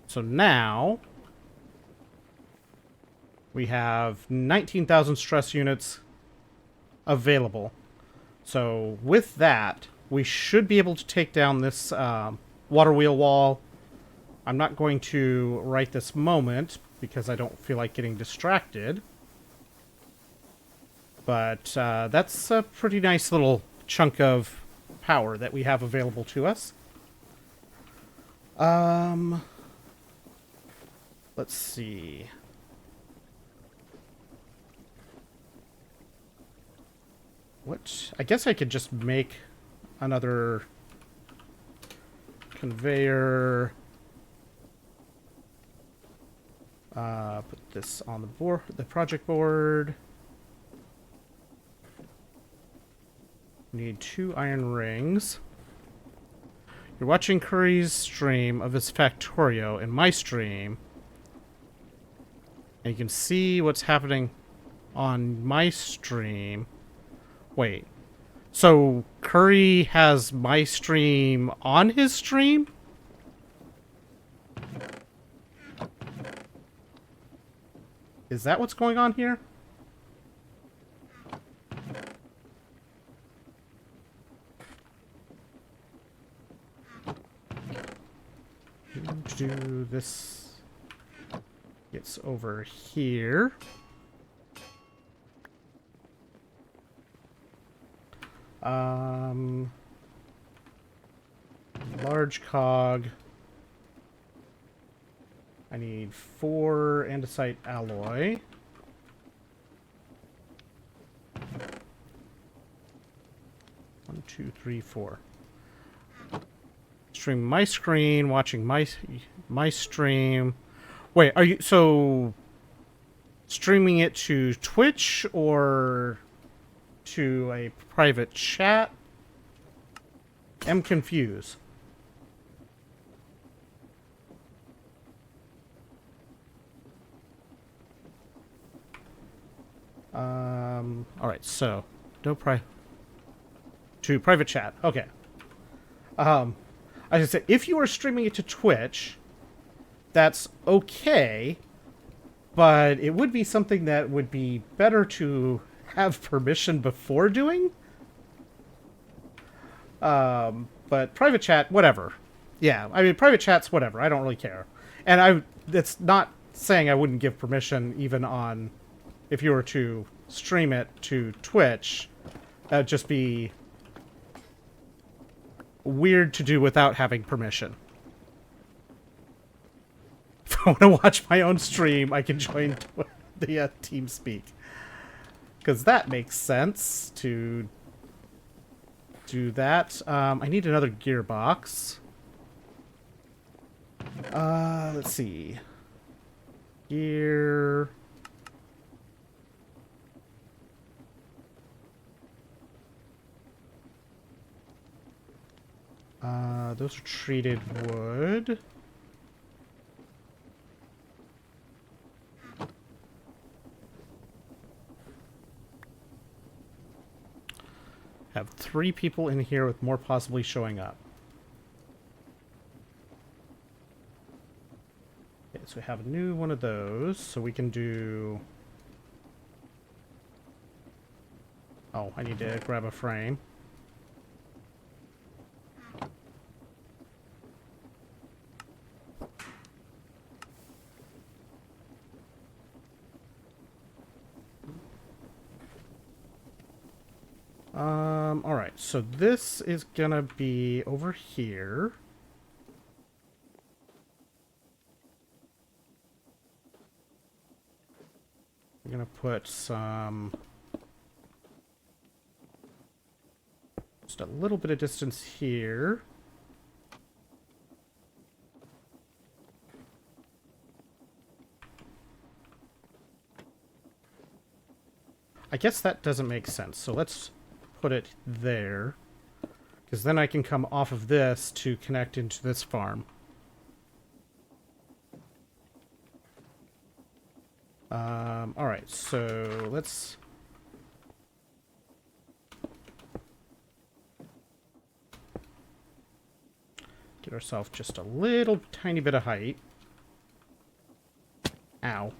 So now we have 19,000 stress units available. So with that, we should be able to take down this water wheel wall. I'm not going to right this moment because I don't feel like getting distracted. But that's a pretty nice little chunk of power that we have available to us. Let's see. I guess I could just make another conveyor. Put this on the board, the project board. Need 2 iron rings. You're watching Curry's stream of his Factorio in my stream. And you can see what's happening on my stream. Wait. So Curry has my stream on his stream? Is that what's going on here? Do this gets over here. Large cog. I need 4 andesite alloy. One, two, three, 4. Stream my screen, watching my stream. Wait, are you so streaming it to Twitch or to a private chat? I'm confused. All right, so no to private chat. Okay. I should say, if you are streaming it to Twitch, that's okay, but it would be something that would be better to have permission before doing. But private chat, whatever. Yeah, I mean, private chat's whatever. I don't really care. And it's not saying I wouldn't give permission even on, if you were to stream it to Twitch, that'd just be weird to do without having permission. want to watch my own stream, I can join the TeamSpeak. Because that makes sense to do that. I need another gearbox. Let's see. Gear... those are treated wood. Have 3 people in here with more possibly showing up. Okay, so we have a new one of those, so we can do... Oh, I need to grab a frame. Alright, so this is gonna be over here. I'm gonna put some... just a little bit of distance here. I guess that doesn't make sense, so let's put it there, because then I can come off of this to connect into this farm. Alright, so let's... get ourselves just a little tiny bit of height. Ow.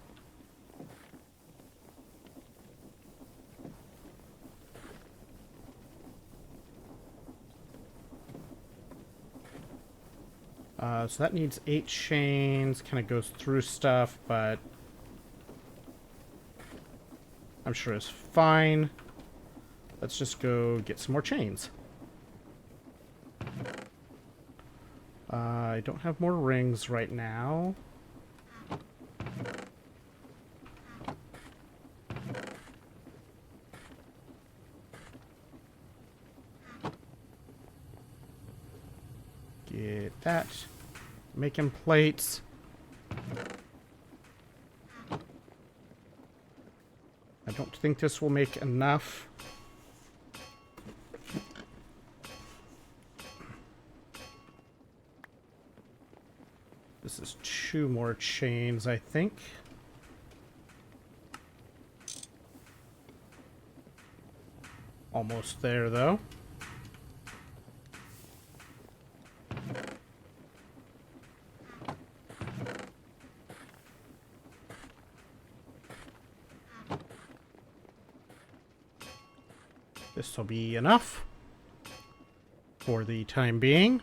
So that needs 8 chains, kind of goes through stuff, but I'm sure it's fine. Let's just go get some more chains. I don't have more rings right now. Get that. Making plates. I don't think this will make enough. This is 2 more chains, I think. Almost there, though. This will be enough for the time being.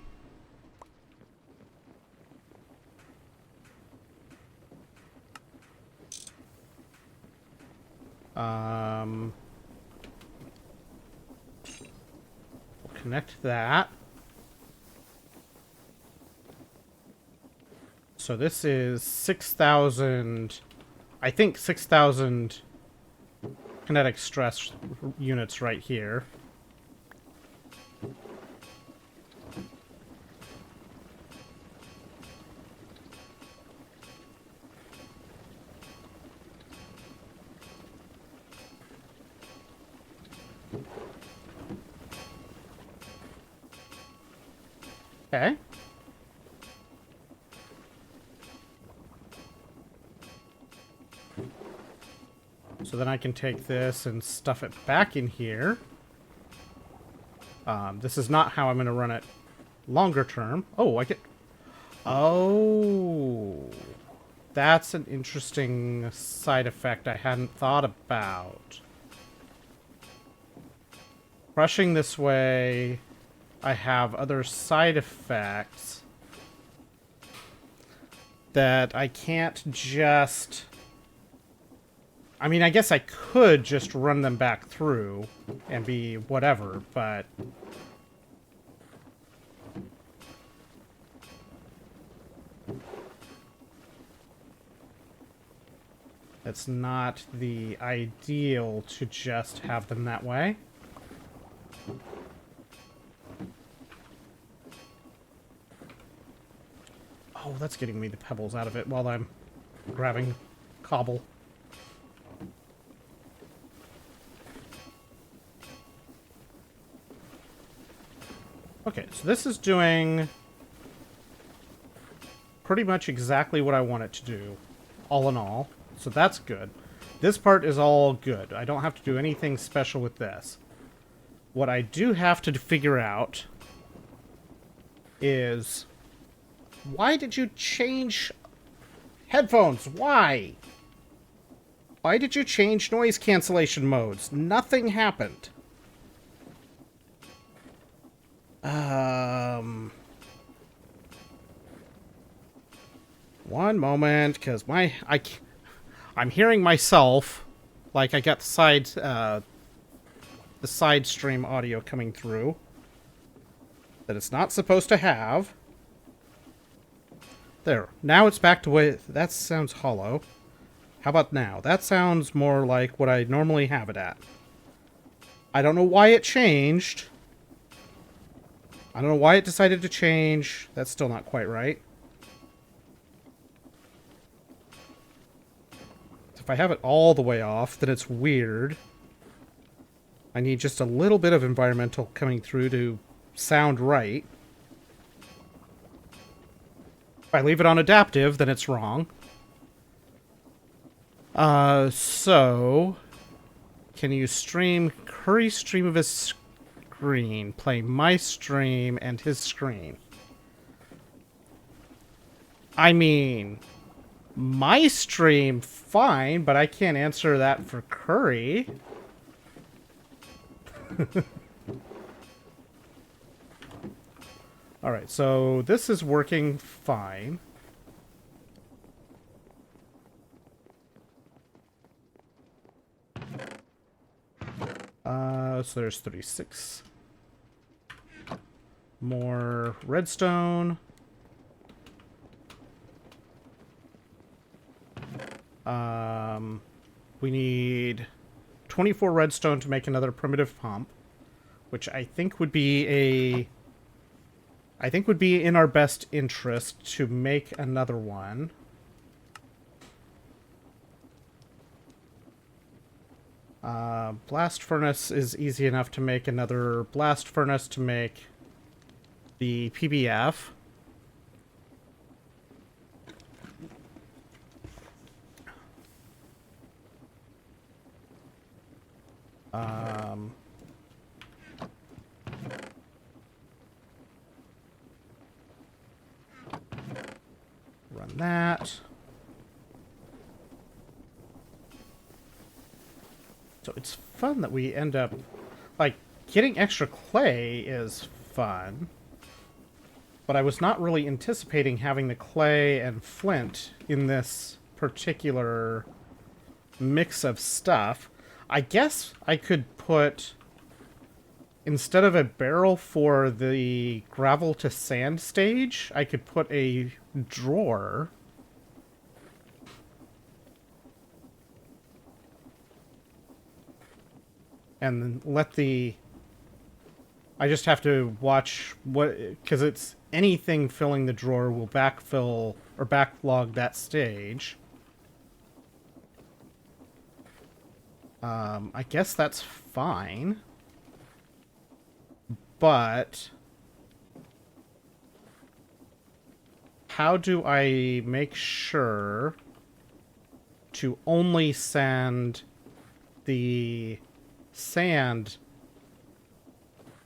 We'll connect that. So this is 6,000, I think 6,000 kinetic stress units right here. Okay. So then I can take this and stuff it back in here. This is not how I'm going to run it longer term. Oh, I get... Oh. That's an interesting side effect I hadn't thought about. Rushing this way, I have other side effects that I can't just... I mean, I guess I could just run them back through and be whatever, but... It's not the ideal to just have them that way. Oh, that's getting me the pebbles out of it while I'm grabbing cobble. Okay, so this is doing pretty much exactly what I want it to do, all in all. So that's good. This part is all good. I don't have to do anything special with this. What I do have to figure out is, why did you change headphones? Why? Why did you change noise cancellation modes? Nothing happened. One moment, because I'm hearing myself, like I got the side stream audio coming through that it's not supposed to have. There. Now it's back to what... That sounds hollow. How about now? That sounds more like what I normally have it at. I don't know why it changed. I don't know why it decided to change. That's still not quite right. If I have it all the way off, then it's weird. I need just a little bit of environmental coming through to sound right. If I leave it on adaptive, then it's wrong. So... Can you stream Curry's stream of his screen? Play my stream and his screen. I mean... My stream, fine, but I can't answer that for Curry. Alright, so this is working fine. So there's 36. More redstone. We need 24 redstone to make another primitive pump, which I think would be in our best interest to make another one. Blast furnace is easy enough to make another blast furnace to make the PBF. Run that. So it's fun that we end up, like, getting extra clay is fun. But I was not really anticipating having the clay and flint in this particular mix of stuff. I guess I could put, instead of a barrel for the gravel to sand stage, I could put a drawer. And then let the... I just have to watch what... Because it's anything filling the drawer will backfill or backlog that stage. I guess that's fine. But... how do I make sure to only send the sand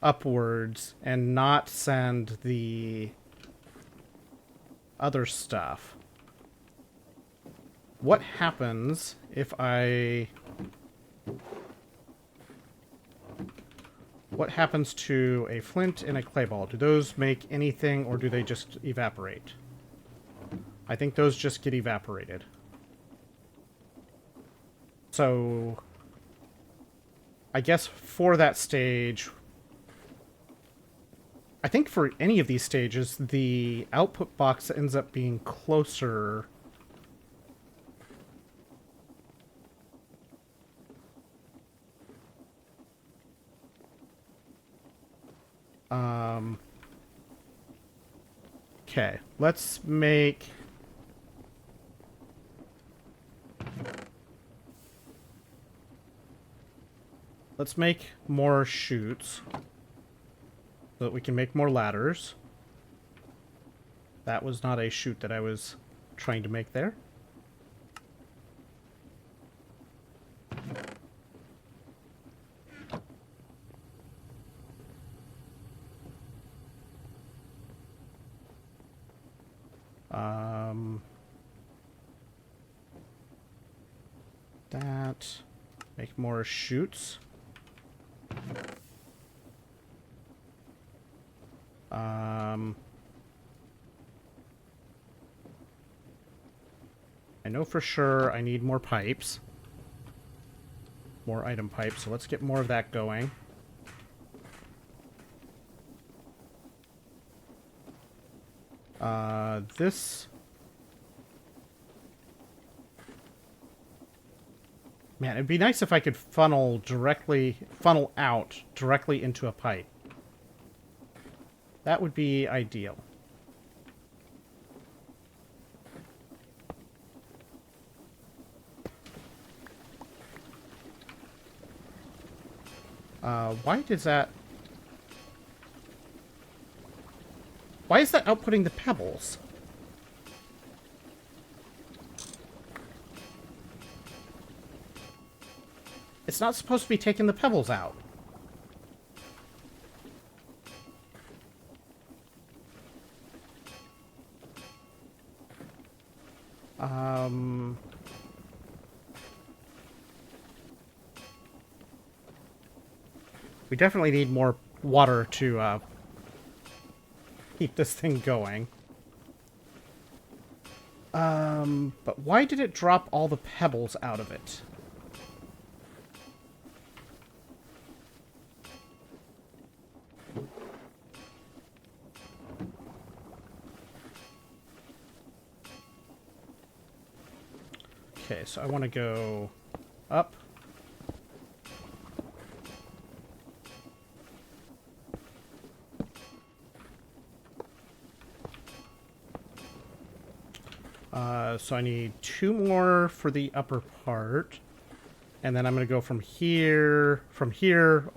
upwards and not send the other stuff? What happens if I... What happens to a flint and a clay ball? Do those make anything, or do they just evaporate? I think those just get evaporated. So... I guess for that stage... I think for any of these stages, the output box ends up being closer Okay, let's make... Let's make more chutes so that we can make more ladders. That was not a chute that I was trying to make there. That. Make more chutes. I know for sure I need more pipes. More item pipes, so let's get more of that going. This... Man, it'd be nice if I could funnel out directly into a pipe. That would be ideal. Why does that... Why is that outputting the pebbles? It's not supposed to be taking the pebbles out. We definitely need more water to keep this thing going. But why did it drop all the pebbles out of it? Okay, so I want to go up. So I need 2 more for the upper part. And then I'm going to go from here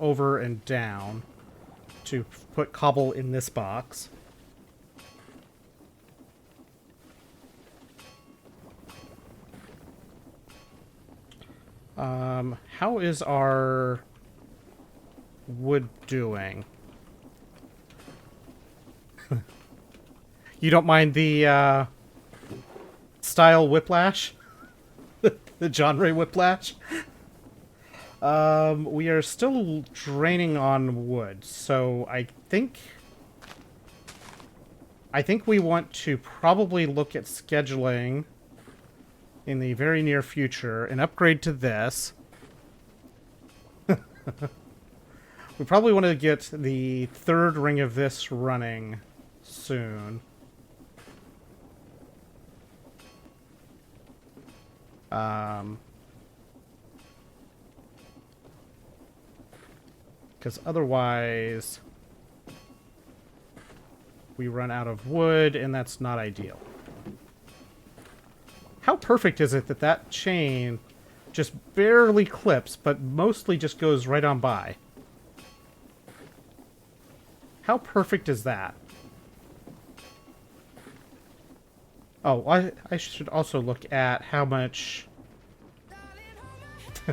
over and down to put cobble in this box. How is our wood doing? You don't mind the style whiplash? The genre whiplash? We are still draining on wood, so I think we want to probably look at scheduling in the very near future an upgrade to this. We probably want to get the 3rd ring of this running soon. Because otherwise we run out of wood, and that's not ideal. How perfect is it that that chain just barely clips, but mostly just goes right on by? How perfect is that? Oh, I should also look at how much...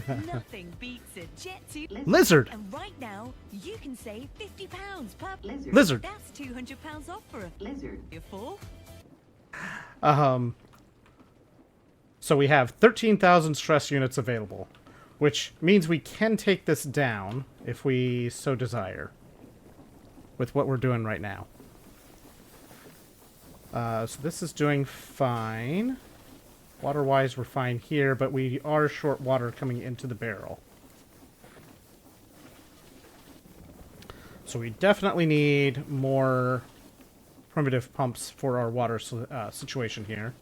Nothing beats a jet to Lizard! And right now, you can save £50 per Lizard! That's £200 off for a lizard. For? So we have 13,000 stress units available, which means we can take this down if we so desire with what we're doing right now. So this is doing fine. Water-wise, we're fine here, but we are short water coming into the barrel. So we definitely need more primitive pumps for our water situation here.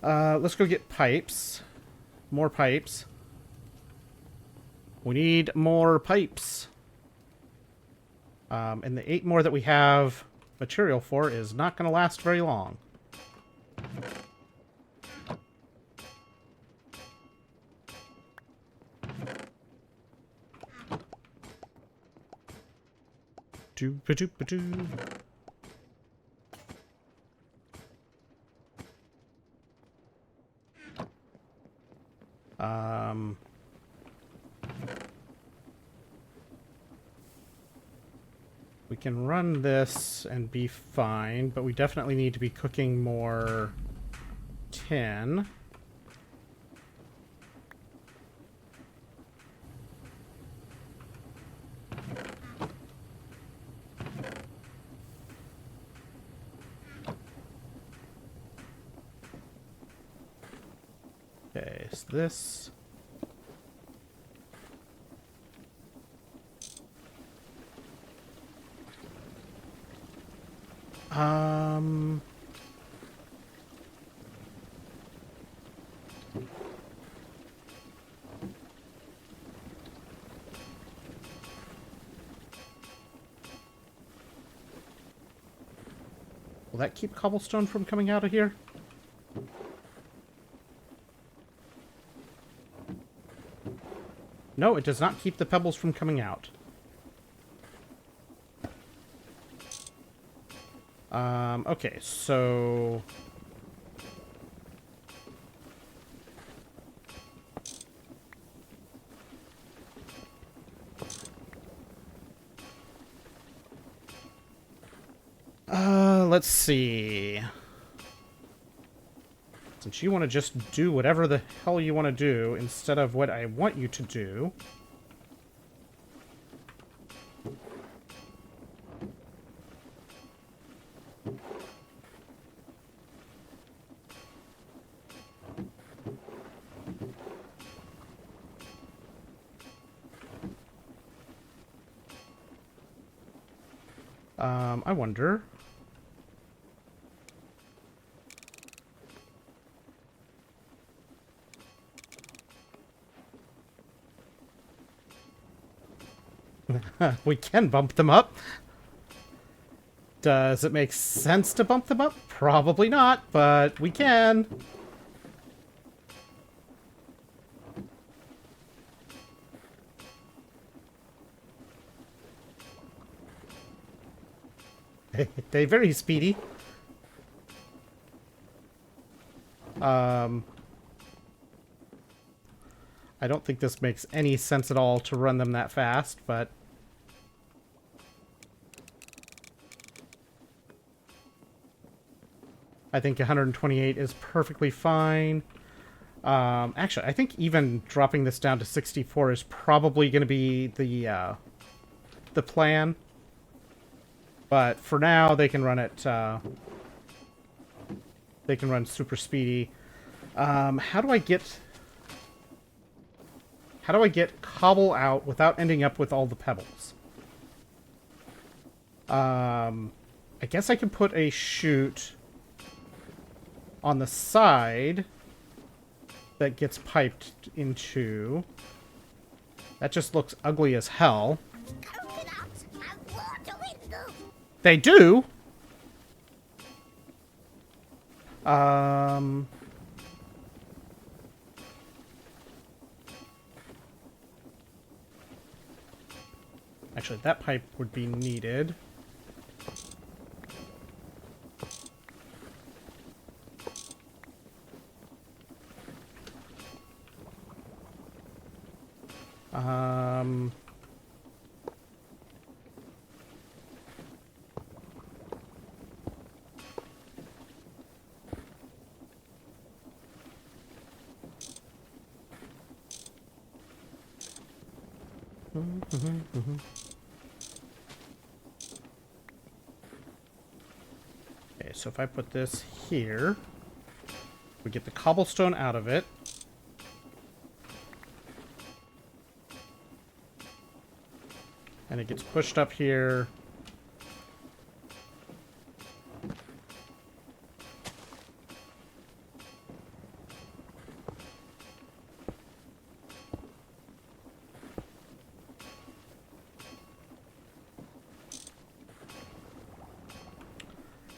Let's go get pipes. More pipes. We need more pipes. And the 8 more that we have material for is not going to last very long. Doo-ba-doo-ba-doo. We can run this and be fine, but we definitely need to be cooking more tin. Okay, so this... Will that keep cobblestone from coming out of here? No, it does not keep the pebbles from coming out. Okay, so... let's see. Since you want to just do whatever the hell you want to do instead of what I want you to do... I wonder... we can bump them up. Does it make sense to bump them up? Probably not, but we can. They're very speedy. I don't think this makes any sense at all to run them that fast, but... I think 128 is perfectly fine. Actually, I think even dropping this down to 64 is probably going to be the plan. But for now, they can run it... they can run super speedy. How do I get cobble out without ending up with all the pebbles? I guess I can put a chute on the side that gets piped into. That just looks ugly as hell. They do? Actually, that pipe would be needed. Okay, so if I put this here, we get the cobblestone out of it. And it gets pushed up here.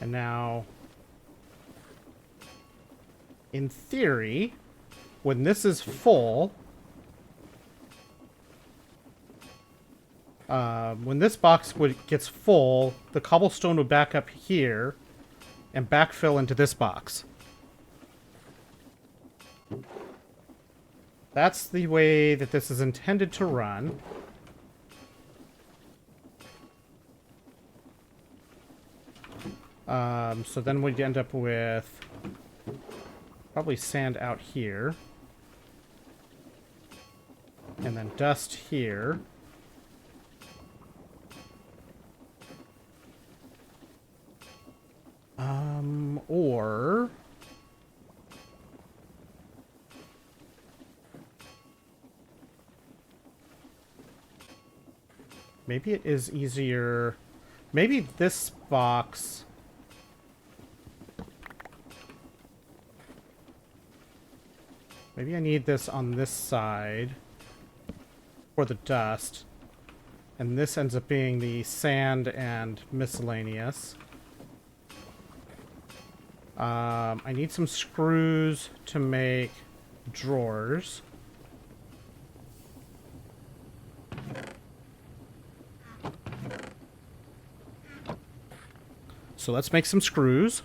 And now, in theory, when this is full, when this box gets full, the cobblestone will back up here and backfill into this box. That's the way that this is intended to run. So then we'd end up with probably sand out here. And then dust here. Or... maybe it is easier... maybe this box... maybe I need this on this side for the dust. And this ends up being the sand and miscellaneous. I need some screws to make drawers. So let's make some screws.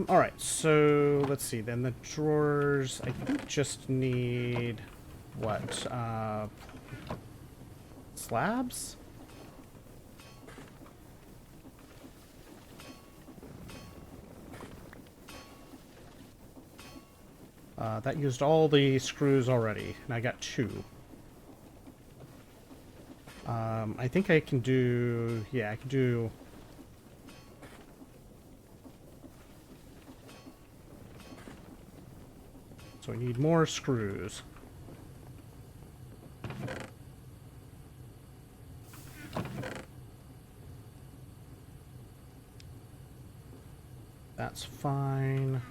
Alright, so let's see, then the drawers, I think just need, what, slabs? That used all the screws already, and I got 2. I think I can do, yeah, I can do... so we need more screws. That's fine.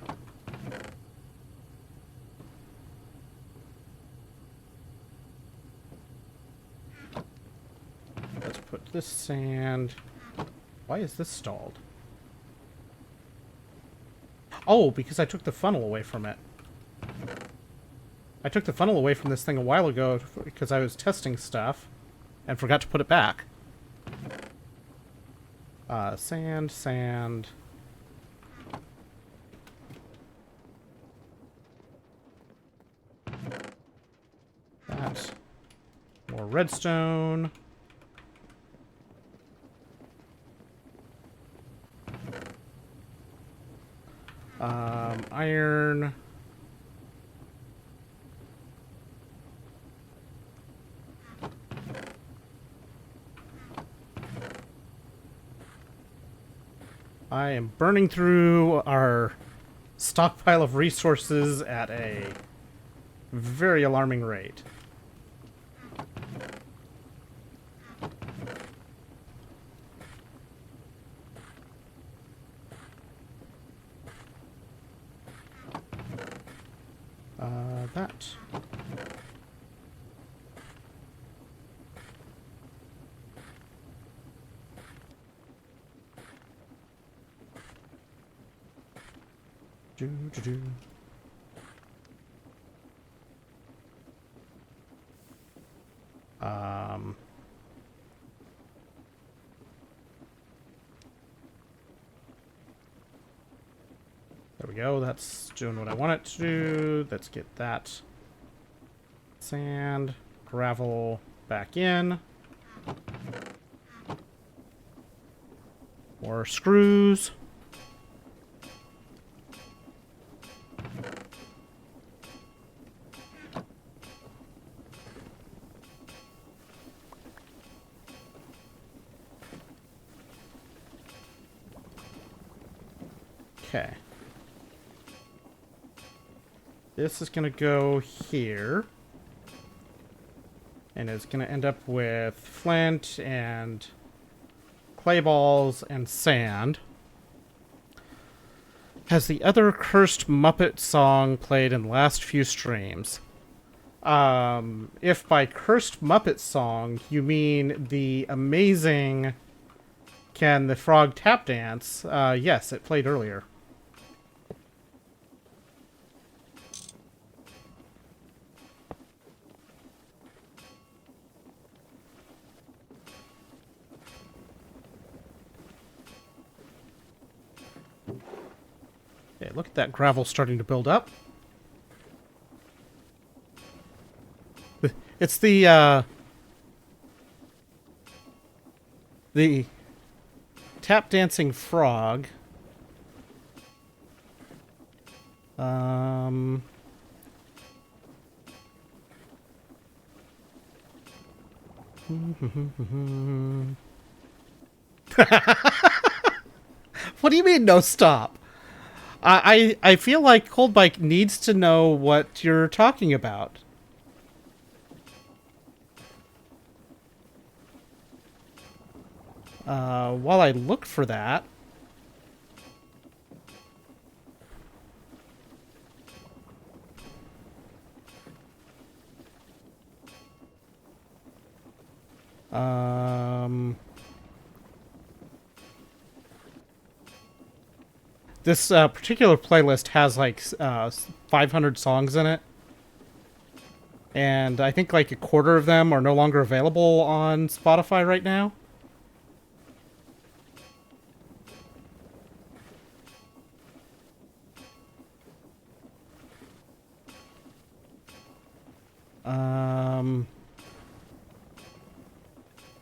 Let's put this sand... why is this stalled? Oh, because I took the funnel away from it. I took the funnel away from this thing a while ago because I was testing stuff and forgot to put it back. Sand, sand. That. More redstone. Iron. I am burning through our stockpile of resources at a very alarming rate. That. Do. There we go. That's doing what I want it to do. Let's get that sand, gravel back in. More screws. Okay. This is going to go here. And it's going to end up with flint and clay balls and sand. Has the other cursed Muppet song played in the last few streams? If by cursed Muppet song you mean the amazing Can the Frog Tap Dance, yes, it played earlier. Okay, look at that gravel starting to build up. It's the tap dancing frog. What do you mean, no stop? I feel like Cold Bike needs to know what you're talking about. While I look for that... This particular playlist has like 500 songs in it. And I think like a quarter of them are no longer available on Spotify right now.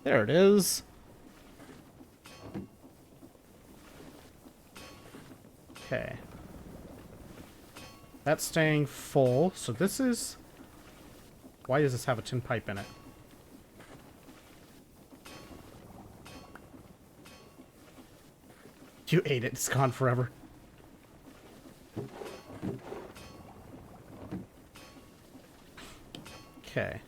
There it is. Okay. That's staying full. So this is... Why does this have a tin pipe in it? You ate it. It's gone forever. Okay.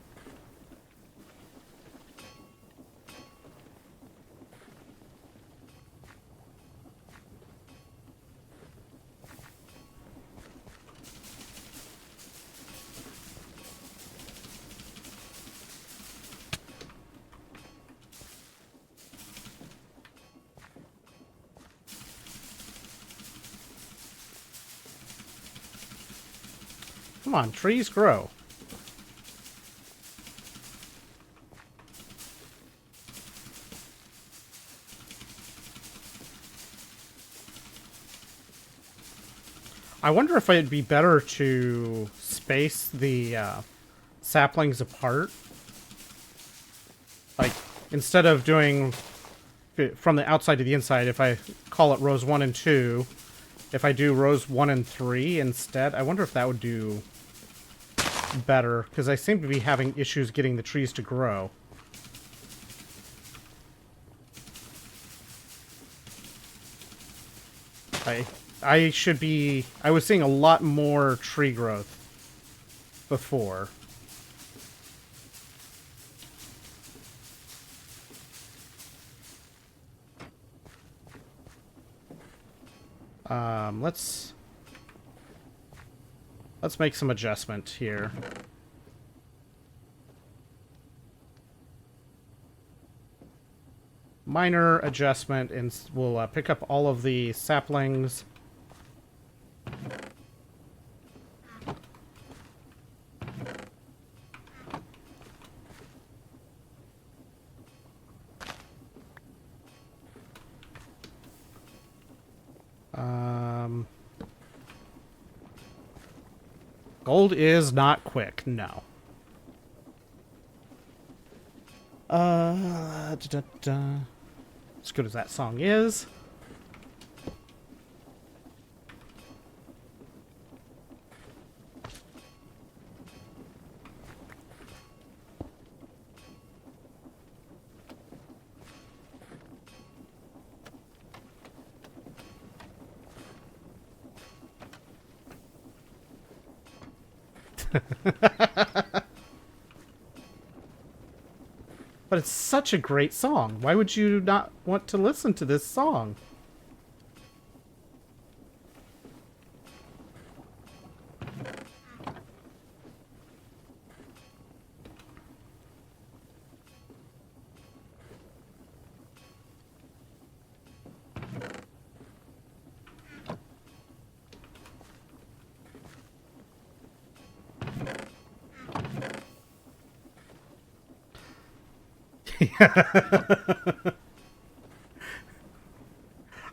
Come on, trees grow. I wonder if it'd be better to space the saplings apart. Like, instead of doing from the outside to the inside, if I call it rows 1 and 2, if I do rows 1 and 3 instead, I wonder if that would do better, because I seem to be having issues getting the trees to grow. I should be... I was seeing a lot more tree growth before. Let's make some adjustment here. Minor adjustment, and we'll pick up all of the saplings. Gold is not quick, no. As good as that song is. But it's such a great song. Why would you not want to listen to this song?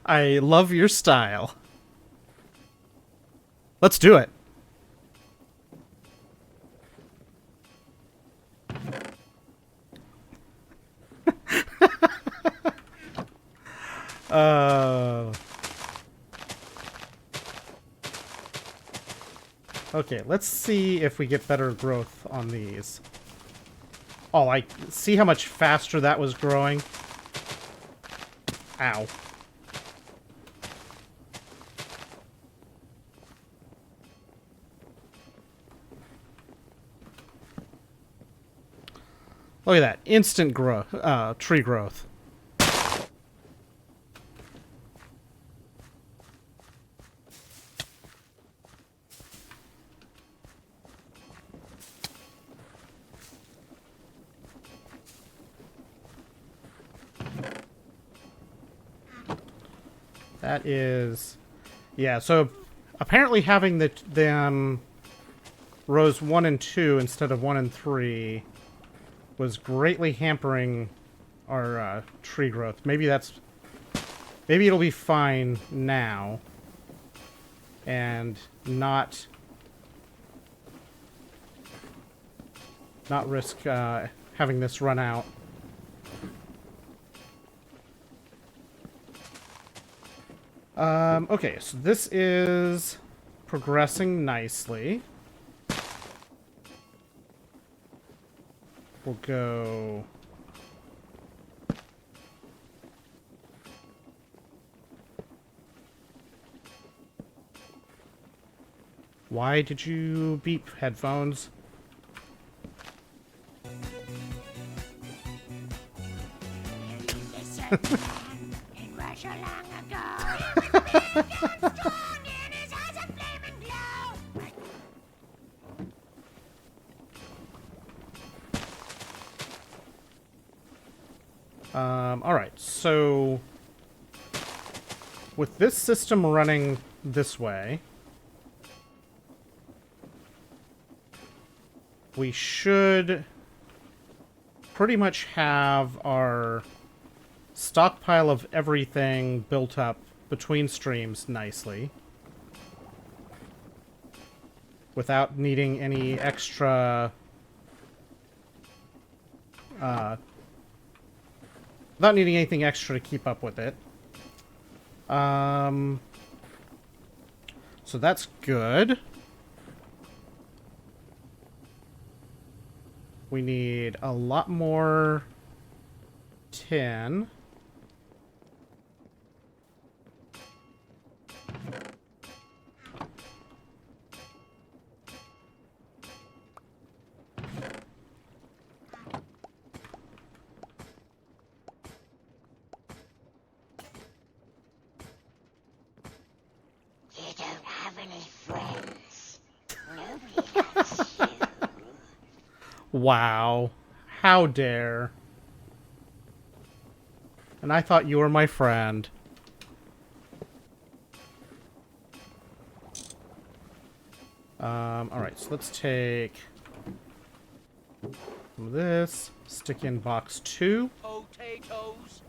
I love your style. Let's do it. uh, okay, let's see if we get better growth on these. Oh, like, see how much faster that was growing? Ow. Look at that. Instant growth, tree growth. That is... Yeah, so apparently having them rows 1 and 2 instead of 1 and 3 was greatly hampering our tree growth. Maybe it'll be fine now and not risk having this run out. Okay, so this is progressing nicely. We'll go... Why did you beep, headphones? Alright, so with this system running this way, we should pretty much have our stockpile of everything built up between streams nicely without needing any extra without needing anything extra to keep up with it. So that's good. We need a lot more tin. You don't have any friends. Nobody likes you. Wow. How dare. And I thought you were my friend. Alright, so let's take some of this, stick in box 2. Potatoes.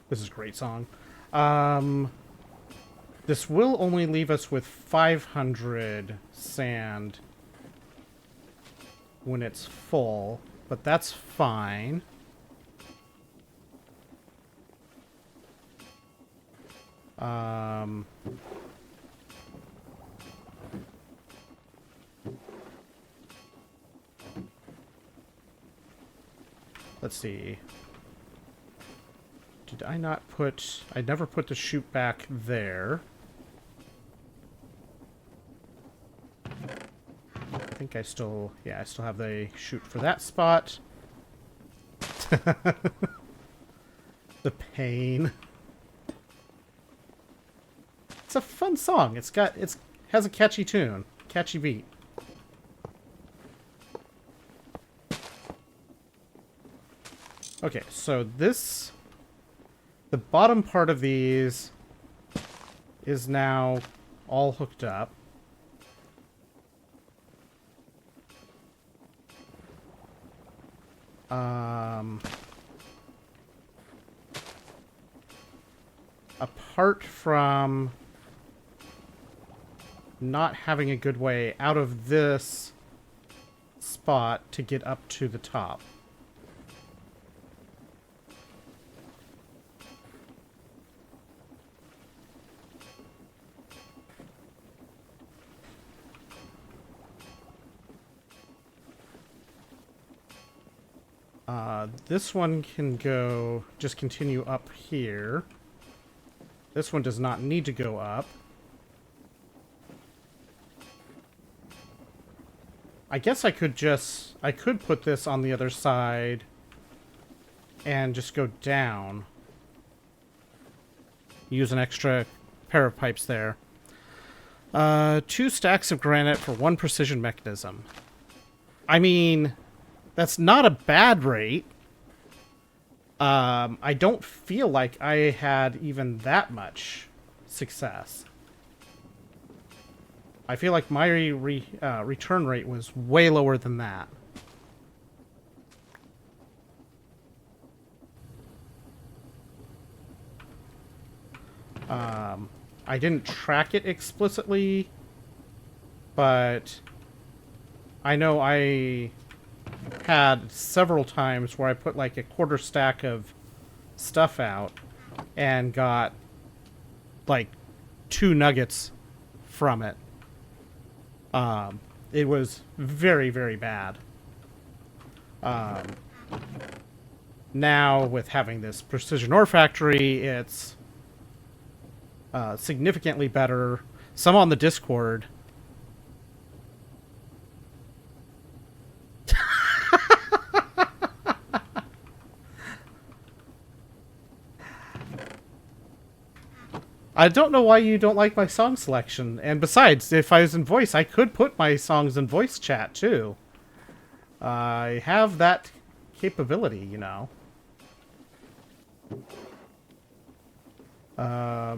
This is a great song. This will only leave us with 500 sand when it's full, but that's fine. Let's see. I not put... I never put the chute back there. I think I still... Yeah, I still have the chute for that spot. The pain. It's a fun song. It's has a catchy tune. Catchy beat. Okay, so this... The bottom part of these is now all hooked up. Apart from not having a good way out of this spot to get up to the top. This one can go, just continue up here. This one does not need to go up. I guess I could put this on the other side and just go down. Use an extra pair of pipes there. 2 stacks of granite for 1 precision mechanism. I mean, that's not a bad rate. I don't feel like I had even that much success. I feel like my return rate was way lower than that. I didn't track it explicitly, but I know I had several times where I put like a quarter stack of stuff out and got like 2 nuggets from it. It was very, very bad. Now with having this precision ore factory, it's significantly better. Some on the Discord I don't know why you don't like my song selection. And besides, if I was in voice, I could put my songs in voice chat, too. I have that capability, you know. I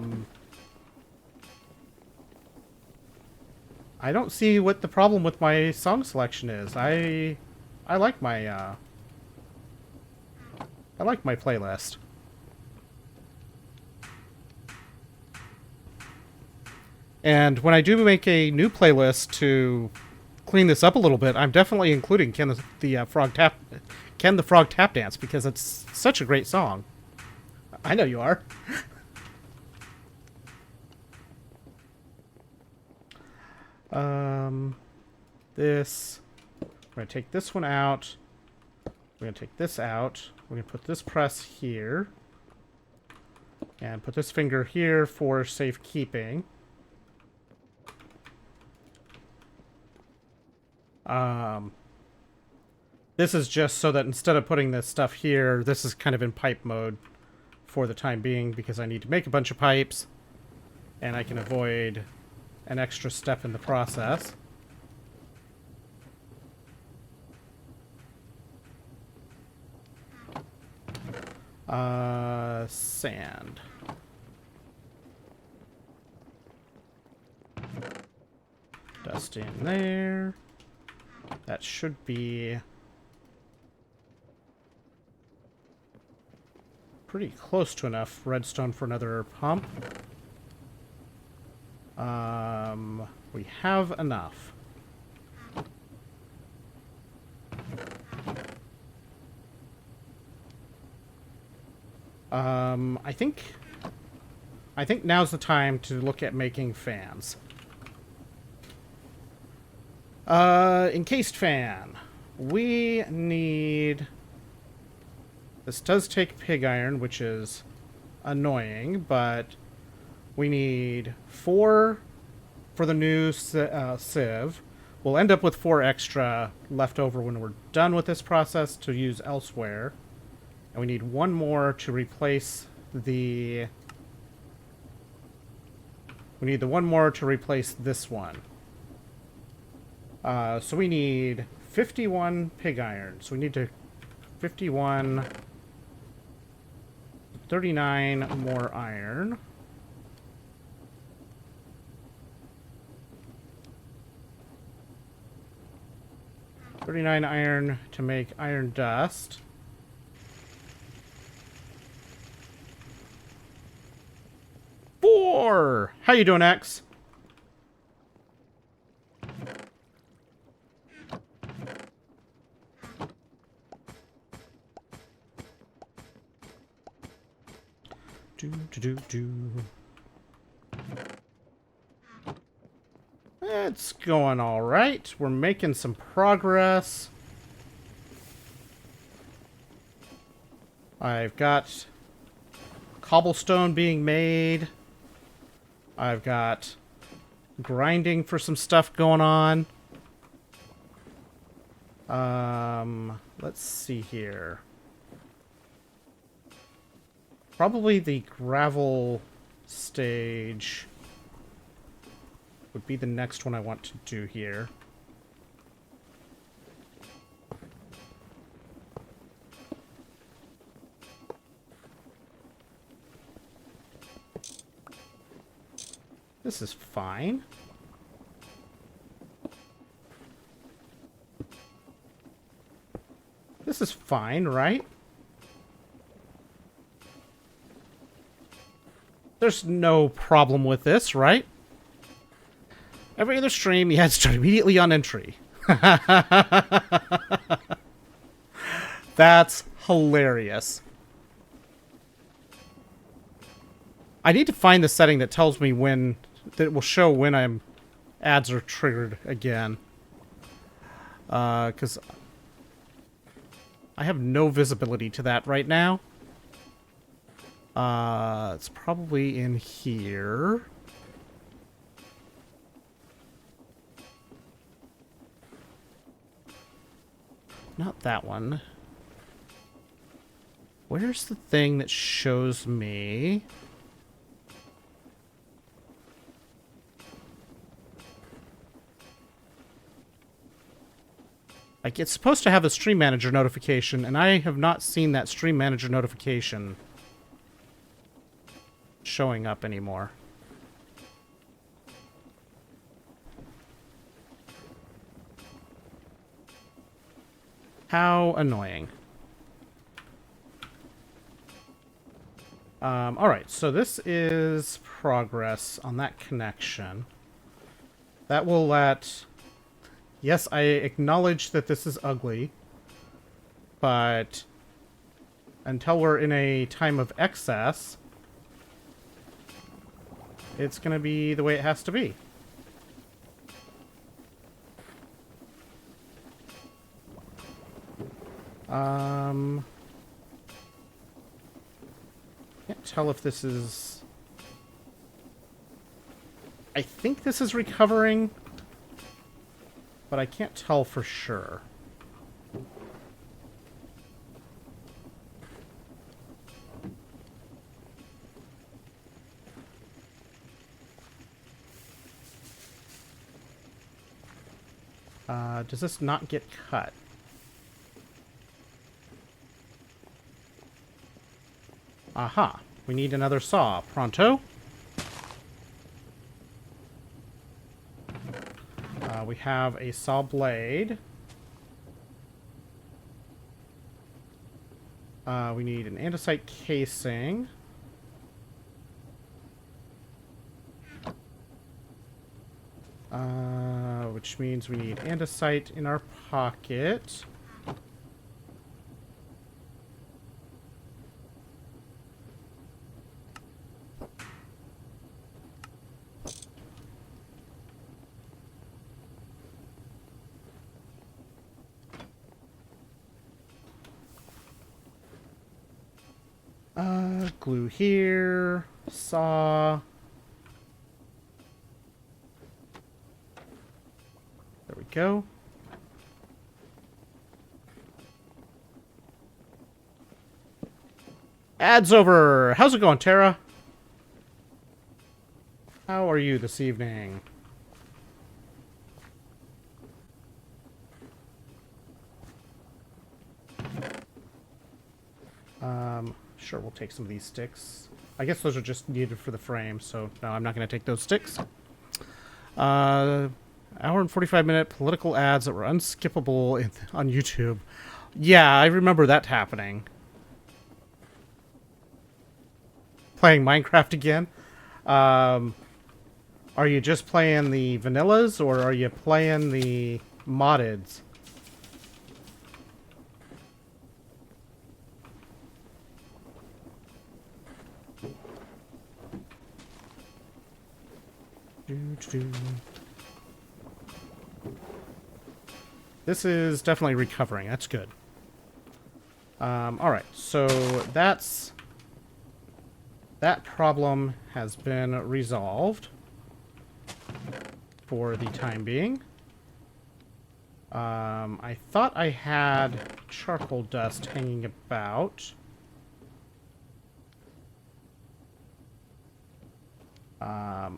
don't see what the problem with my song selection is. I like my playlist. And when I do make a new playlist to clean this up a little bit, I'm definitely including Ken the Frog Tap Dance, because it's such a great song. I know you are. This. We're going to take this one out. We're going to take this out. We're going to put this press here. And put this finger here for safekeeping. This is just so that instead of putting this stuff here, this is kind of in pipe mode for the time being, because I need to make a bunch of pipes, and I can avoid an extra step in the process. Sand. Dust in there. That should be pretty close to enough redstone for another pump. We have enough. I think now's the time to look at making fans. Encased fan. We need... This does take pig iron, which is annoying, but we need 4 for the new sieve. We'll end up with 4 extra left over when we're done with this process to use elsewhere. And we need 1 more to replace the... We need the 1 more to replace this one. So we need 51 pig iron. So we need to... 51... 39 more iron. $39 iron to make iron dust. Four! How you doing, X? Do. It's going all right. We're making some progress. I've got cobblestone being made. I've got grinding for some stuff going on. Let's see here. Probably the gravel stage would be the next one I want to do here. This is fine. This is fine, right? There's no problem with this, right? Every other stream, you had to start immediately on entry. That's hilarious. I need to find the setting that tells me when... that will show when ads are triggered again. Because I have no visibility to that right now. It's probably in here. Not that one. Where's the thing that shows me? Like, it's supposed to have a stream manager notification, and I have not seen that stream manager notification showing up anymore. How annoying. Alright, so this is progress on that connection. That will let... Yes, I acknowledge that this is ugly, but until we're in a time of excess, it's going to be the way it has to be. Can't tell if this is... I think this is recovering, but I can't tell for sure. Does this not get cut? Aha. We need another saw. Pronto? We have a saw blade. We need an andesite casing. Which means we need andesite in our pocket. Glue here. Saw. There we go. Ads over. How's it going, Tara? How are you this evening? Sure, we'll take some of these sticks. I guess those are just needed for the frame, so no, I'm not going to take those sticks. Hour and 45-minute political ads that were unskippable on YouTube. Yeah, I remember that happening. Playing Minecraft again. Are you just playing the vanillas, or are you playing the moddeds? This is definitely recovering. That's good. Alright, so that problem has been resolved for the time being. I thought I had charcoal dust hanging about.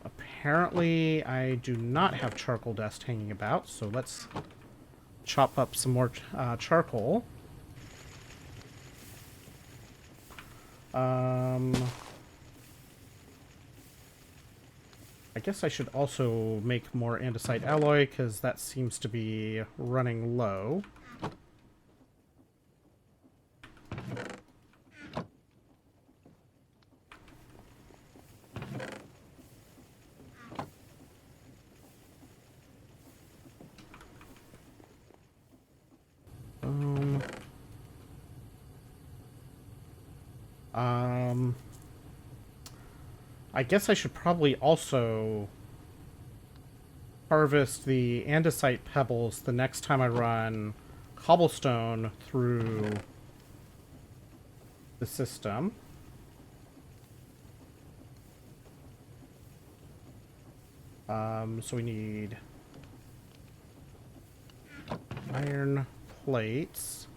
Apparently I do not have charcoal dust hanging about, so let's chop up some more charcoal. I guess I should also make more andesite alloy, because that seems to be running low. I guess I should probably also harvest the andesite pebbles the next time I run cobblestone through the system. So we need iron plates.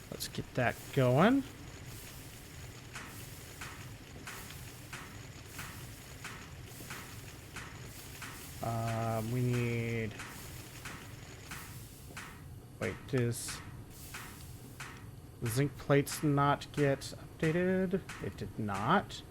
Let's get that going. We need... Wait, does the zinc plates not get updated? It did not.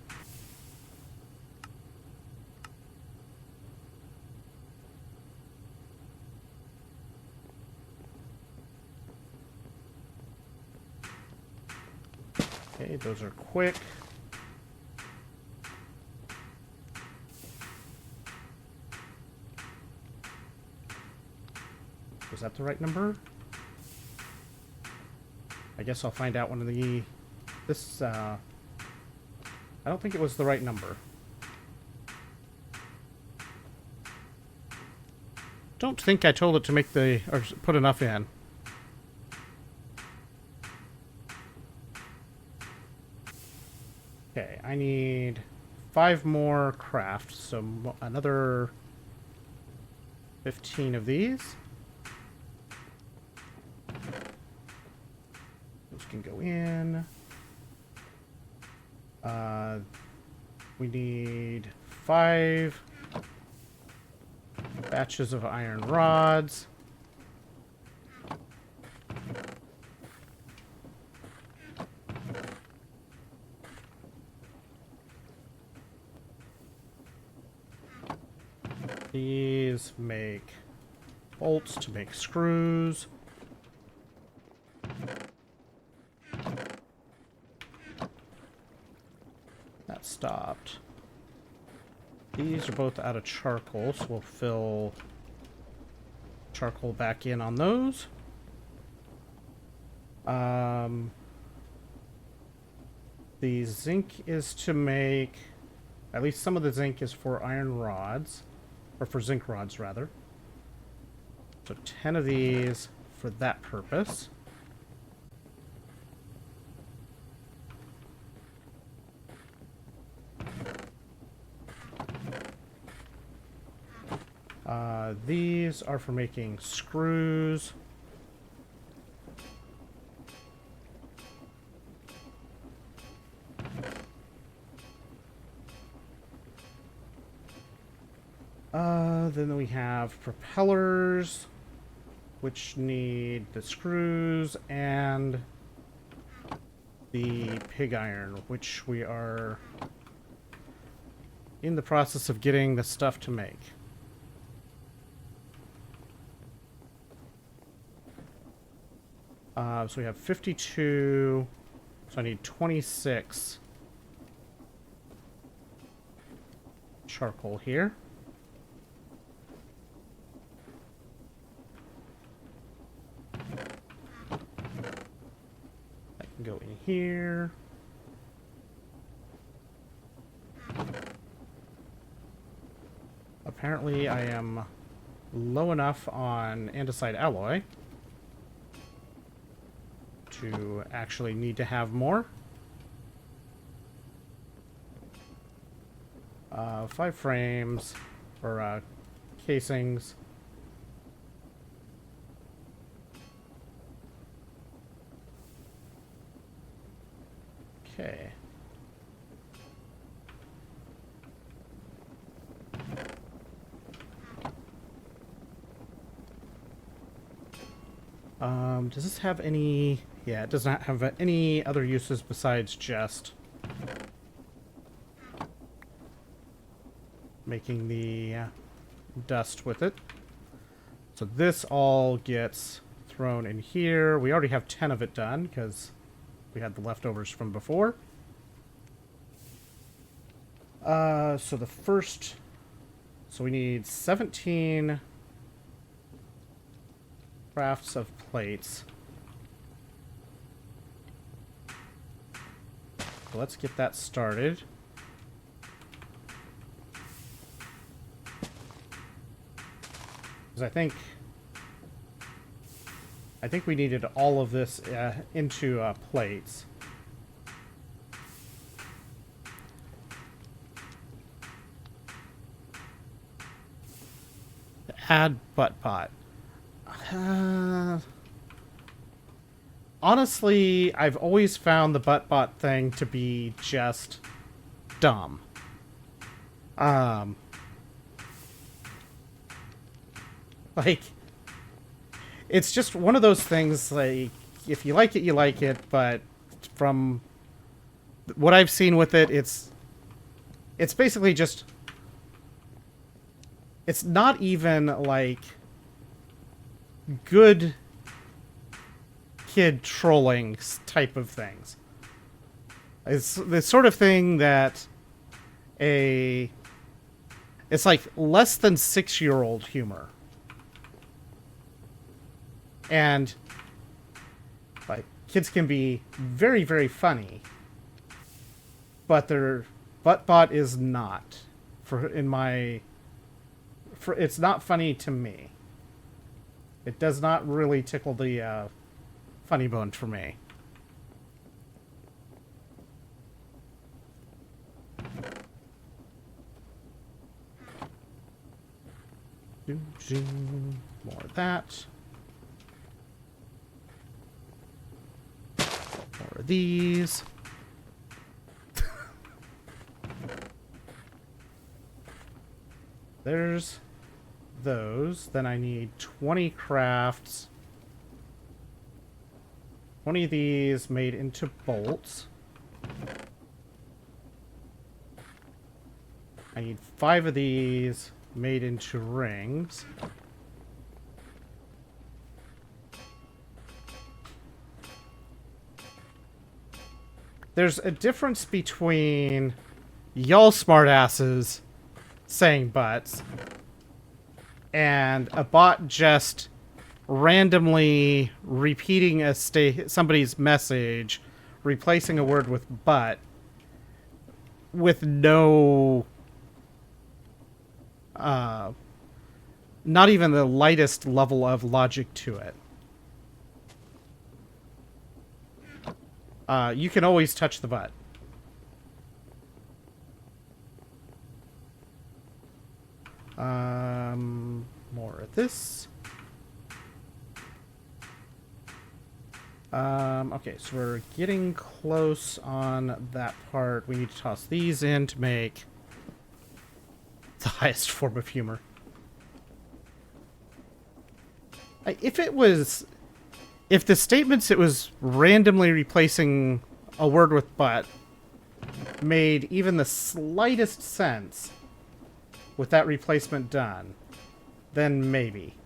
Okay, those are quick. Was that the right number? I guess I'll find out one of the... This, I don't think it was the right number. Don't think I told it to make the... or put enough in. Okay, I need 5 more craft, so another 15 of these. Those can go in. We need 5 batches of iron rods. These make bolts to make screws. That stopped. These are both out of charcoal, so we'll fill charcoal back in on those. The zinc is to make... At least some of the zinc is for iron rods. Or for zinc rods, rather. So 10 of these for for that purpose. These are for making screws. Then we have propellers, which need the screws and the pig iron, which we are in the process of getting the stuff to make. So we have 52, so I need 26 charcoal here. That can go in here. Apparently I am low enough on andesite alloy to actually need to have more. 5 frames, or casings. Okay. Does this have any... Yeah, it does not have any other uses besides just making the dust with it. So this all gets thrown in here. We already have 10 of it done because we had the leftovers from before. So the first... So we need 17 crafts of plates. So let's get that started. Because I think we needed all of this into plates. Add butt pot. Honestly, I've always found the butt bot thing to be just dumb. Like, it's just one of those things, like, if you like it, you like it, but from what I've seen with it, it's basically just... It's not even, like, good kid trolling type of things. It's the sort of thing that it's like less than 6-year-old humor. And like kids can be very, very funny, but their butt bot is not. It's not funny to me. It does not really tickle the funny bone for me. More of that. More of these. There's those. Then I need 20 crafts. 20 of these made into bolts. I need 5 of these made into rings. There's a difference between y'all smartasses saying butts and a bot just randomly repeating somebody's message, replacing a word with but, with no... not even the lightest level of logic to it. You can always touch the butt. More of this. Okay, so we're getting close on that part. We need to toss these in to make the highest form of humor. If the statements it was randomly replacing a word with but made even the slightest sense with that replacement done, then maybe.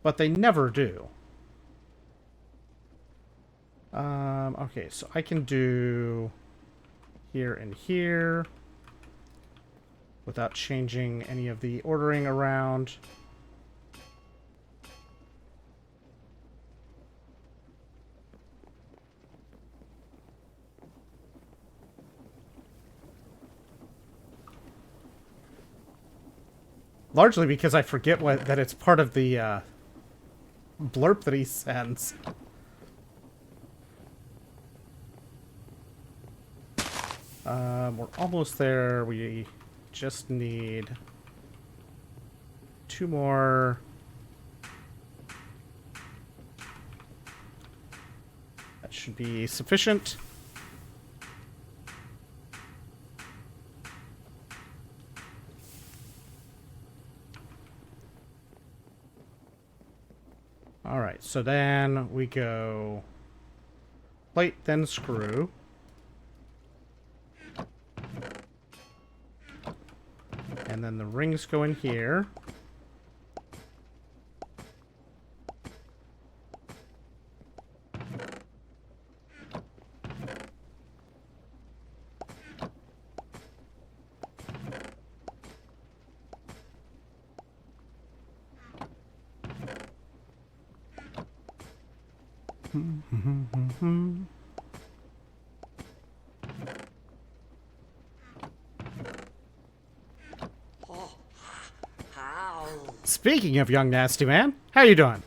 But they never do. Okay, so I can do here and here without changing any of the ordering around. Largely because I forget that it's part of the blurb that he sends. We're almost there. We just need 2 more. That should be sufficient. Alright, so then we go plate, then screw. And then the rings go in here. Speaking of young nasty man, how you doing?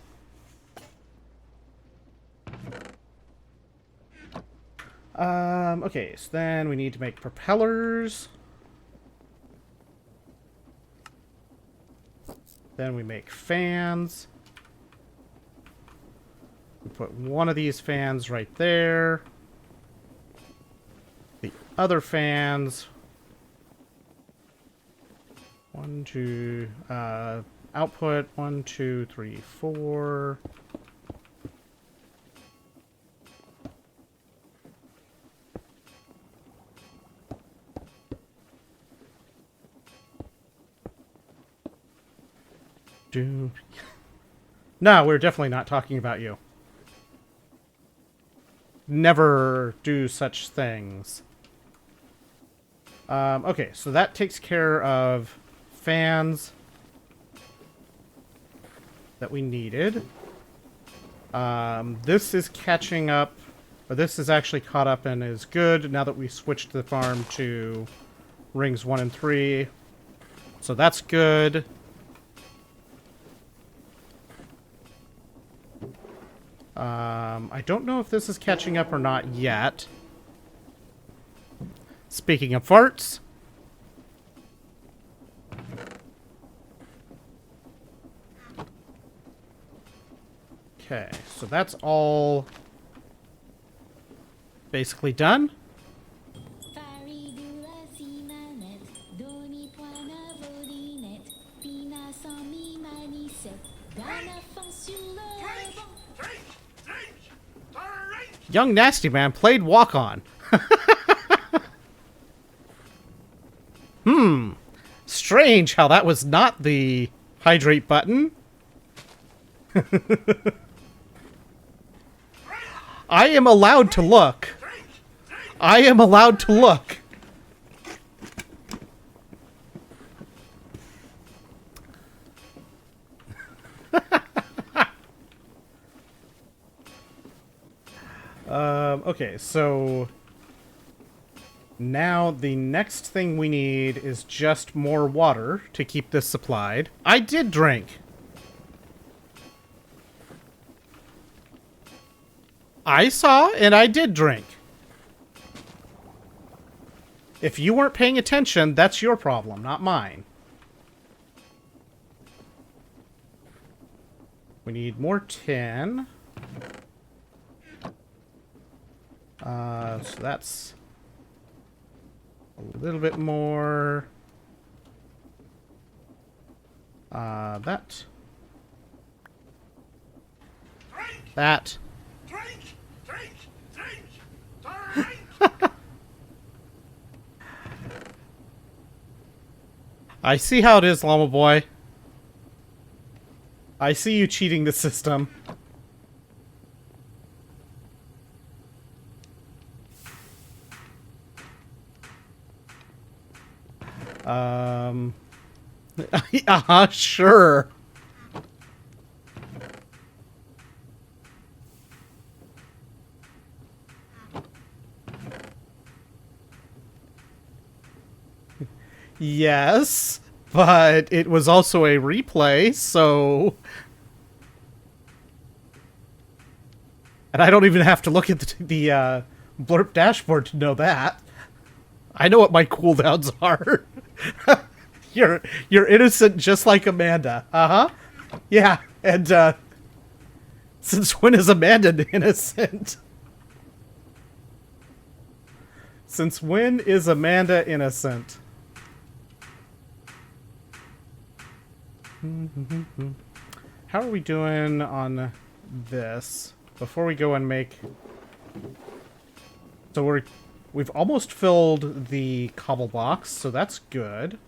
Okay, so then we need to make propellers. Then we make fans. We put one of these fans right there. The other fans. 1, 2, output 1, 2, 3, 4. No, we're definitely not talking about you. Never do such things. Okay, so that takes care of fans that we needed. This is catching up, or this is actually caught up and is good now that we switched the farm to rings 1 and 3. So that's good. I don't know if this is catching up or not yet. Speaking of farts. Okay, so that's all basically done. Young Nasty Man played Walk On. Strange how that was not the hydrate button. I am allowed to look. I am allowed to look. Okay, so now the next thing we need is just more water to keep this supplied. I did drink. I saw and I did drink. If you weren't paying attention, that's your problem, not mine. We need more tin. So that's a little bit more. That. That. I see how it is, Llama Boy. I see you cheating the system. Sure. Yes, but it was also a replay, so... And I don't even have to look at the blurb dashboard to know that. I know what my cooldowns are. You're innocent just like Amanda. Uh-huh. Yeah, and since when is Amanda innocent? Since when is Amanda innocent? How are we doing on this? Before we go and make... So we've almost filled the cobble box, so that's good.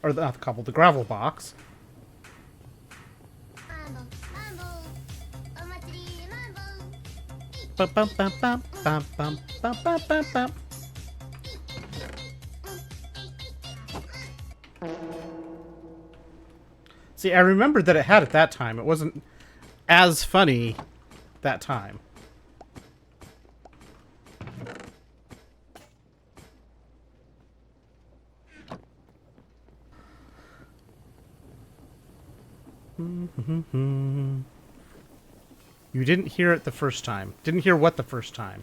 Or not the cobble, the gravel box. Bum, bum, bum, bum, bum, bum, bum, bum, bum, bum. See, I remembered that it had at that time. It wasn't as funny that time. You didn't hear it the first time. Didn't hear what the first time?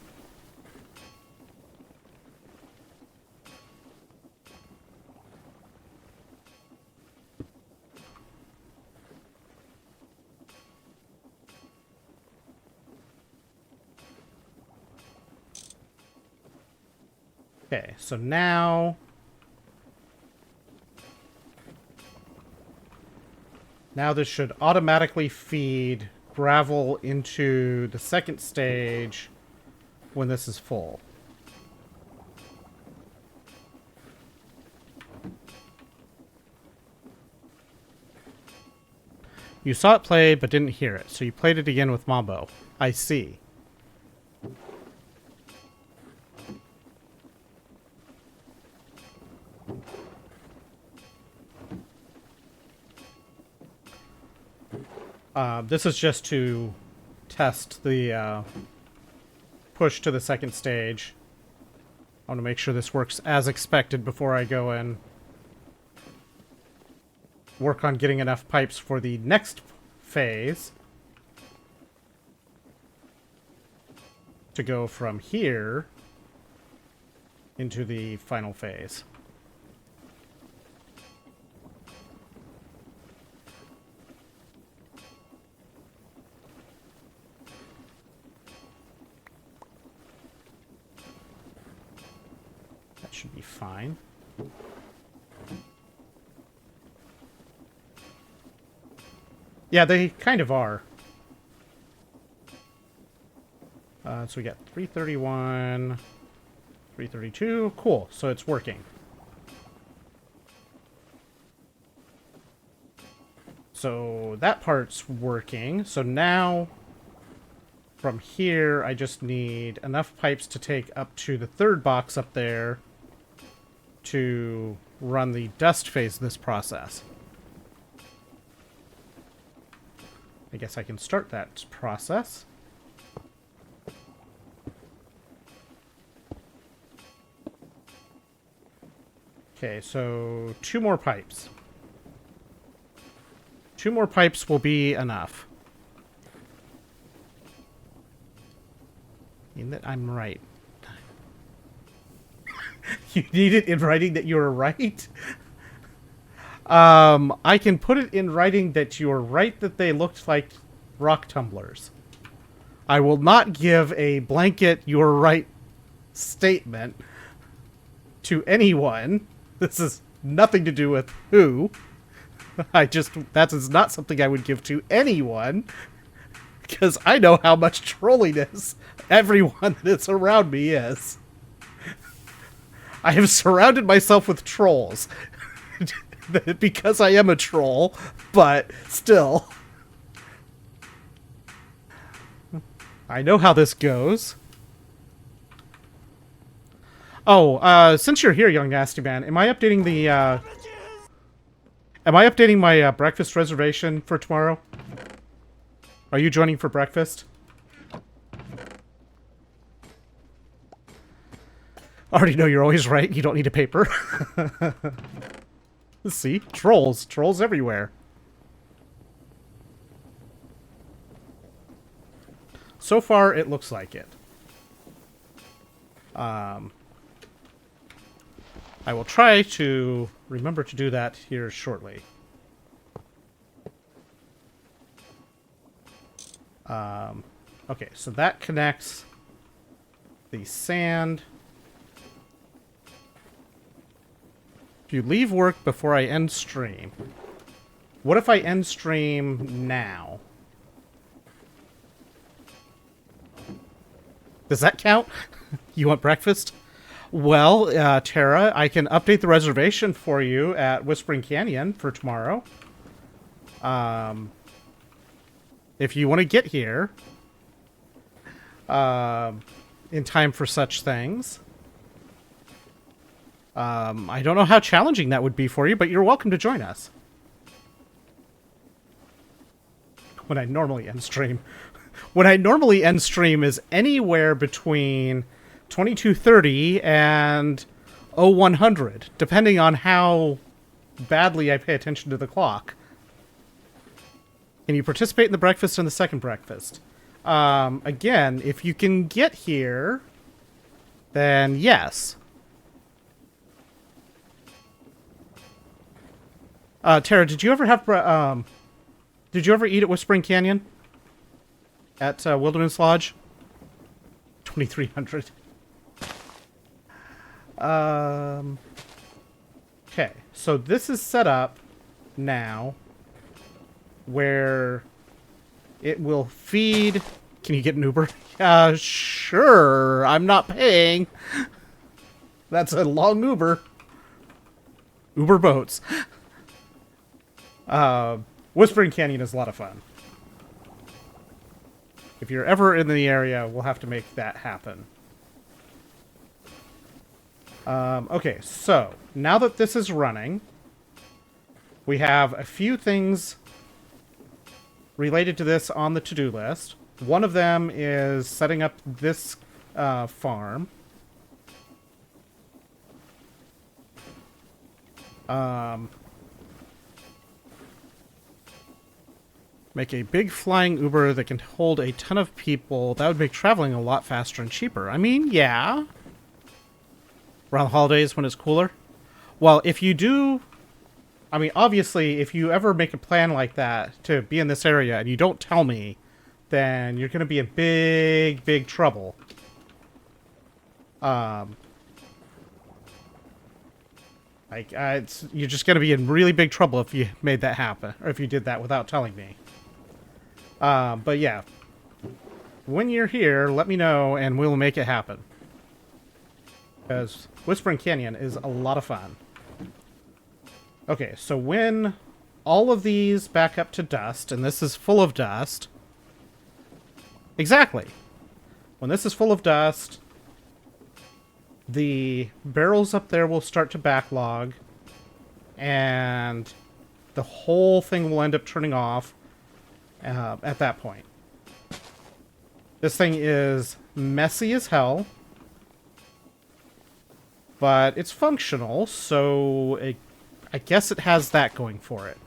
Okay, so now... Now this should automatically feed gravel into the second stage when this is full. You saw it play, but didn't hear it, so you played it again with Mambo. I see. This is just to test the push to the second stage. I want to make sure this works as expected before I go and work on getting enough pipes for the next phase to go from here into the final phase. That should be fine. Yeah, they kind of are. So we got 331, 332. Cool, so it's working. So that part's working. So now, from here, I just need enough pipes to take up to the third box up there to run the dust phase of this process. I guess I can start that process. Okay, so 2 more pipes. 2 more pipes will be enough. In that I'm right. You need it in writing that you're right? I can put it in writing that you're right that they looked like rock tumblers. I will not give a blanket "you're right" statement to anyone. This is nothing to do with who. That is not something I would give to anyone. Because I know how much trolliness everyone that's around me is. I have surrounded myself with trolls. Because I am a troll, but still. I know how this goes. Oh, since you're here, young nasty man, am I updating the, Am I updating my, breakfast reservation for tomorrow? Are you joining for breakfast? I already know you're always right. You don't need a paper. See? Trolls. Trolls everywhere. So far, it looks like it. I will try to remember to do that here shortly. Okay, so that connects the sand. If you leave work before I end stream, what if I end stream now? Does that count? You want breakfast? Well, Tara, I can update the reservation for you at Whispering Canyon for tomorrow. If you want to get here in time for such things. I don't know how challenging that would be for you, but you're welcome to join us. When I normally end stream. When I normally end stream is anywhere between 22:30 and 0100, depending on how badly I pay attention to the clock. Can you participate in the breakfast and the second breakfast? Again, if you can get here, then yes. Tara, did you ever have did you ever eat at Whispering Canyon? At Wilderness Lodge? 2300. Okay, so this is set up now where it will feed... Can you get an Uber? Sure. I'm not paying. That's a long Uber. Uber boats. Whispering Canyon is a lot of fun. If you're ever in the area, we'll have to make that happen. Okay, so now that this is running, we have a few things related to this on the to-do list. One of them is setting up this farm. Make a big flying Uber that can hold a ton of people. That would make traveling a lot faster and cheaper. I mean, yeah. Around the holidays when it's cooler. Well, if you do... I mean, obviously, if you ever make a plan like that to be in this area and you don't tell me, then you're going to be in big, big trouble. You're just going to be in really big trouble if you made that happen. Or if you did that without telling me. But yeah, when you're here, let me know and we'll make it happen. Because Whispering Canyon is a lot of fun. Okay, so when all of these back up to dust, and this is full of dust... Exactly. When this is full of dust, the barrels up there will start to backlog, and the whole thing will end up turning off at that point. This thing is messy as hell, but it's functional, so I guess it has that going for it.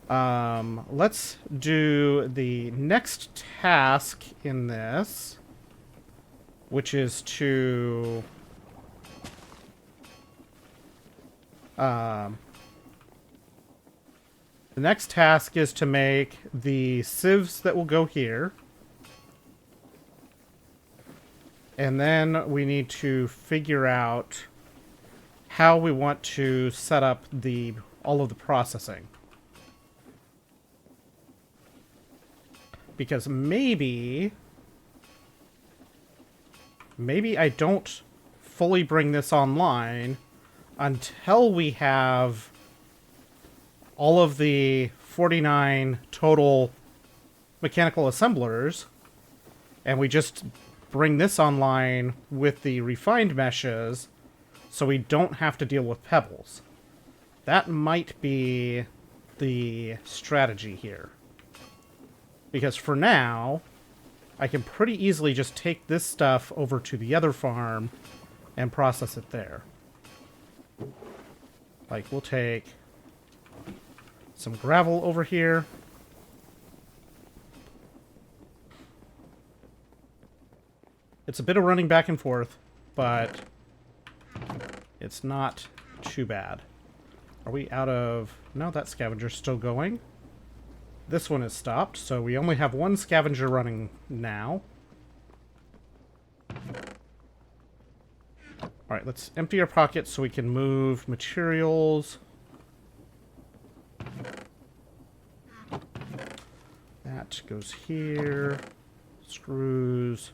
Let's do the next task in this. which is to the next task is to make the sieves that will go here. And then we need to figure out how we want to set up all of the processing. Because maybe I don't fully bring this online until we have all of the 49 total mechanical assemblers, and we just bring this online with the refined meshes so we don't have to deal with pebbles. That might be the strategy here. Because for now, I can pretty easily just take this stuff over to the other farm and process it there. Like, we'll take some gravel over here. It's a bit of running back and forth, but it's not too bad. Are we out of... No, that scavenger's still going. This one is stopped, so we only have one scavenger running now. Alright, let's empty our pockets so we can move materials. That goes here. Screws.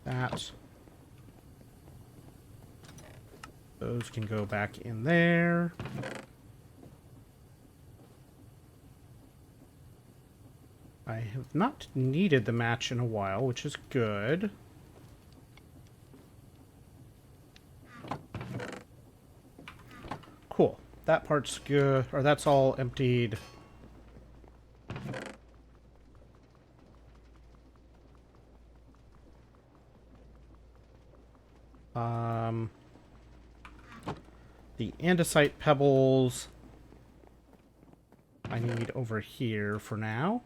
That. Those can go back in there. I have not needed the match in a while, which is good. Cool. That part's good, or that's all emptied. The andesite pebbles I need over here for now.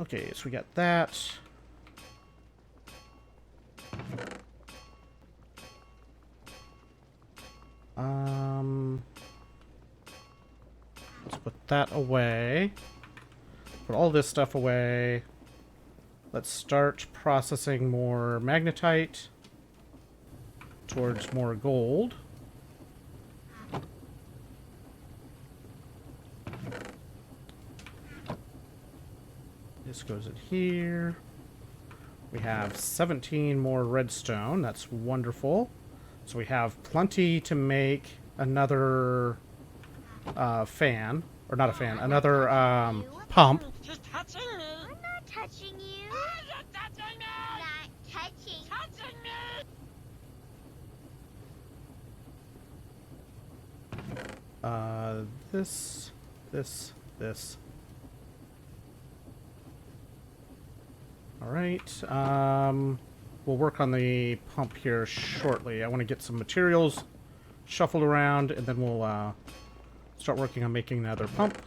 Okay, so we got that. Let's put that away. Put all this stuff away. Let's start processing more magnetite towards more gold. This goes in here. We have 17 more redstone. That's wonderful. So we have plenty to make another fan. Or not a fan, another pump. She's touching me. I'm not touching you. You're touching me. Not touching. Touching me. This. Alright, we'll work on the pump here shortly. I want to get some materials shuffled around, and then we'll start working on making another pump.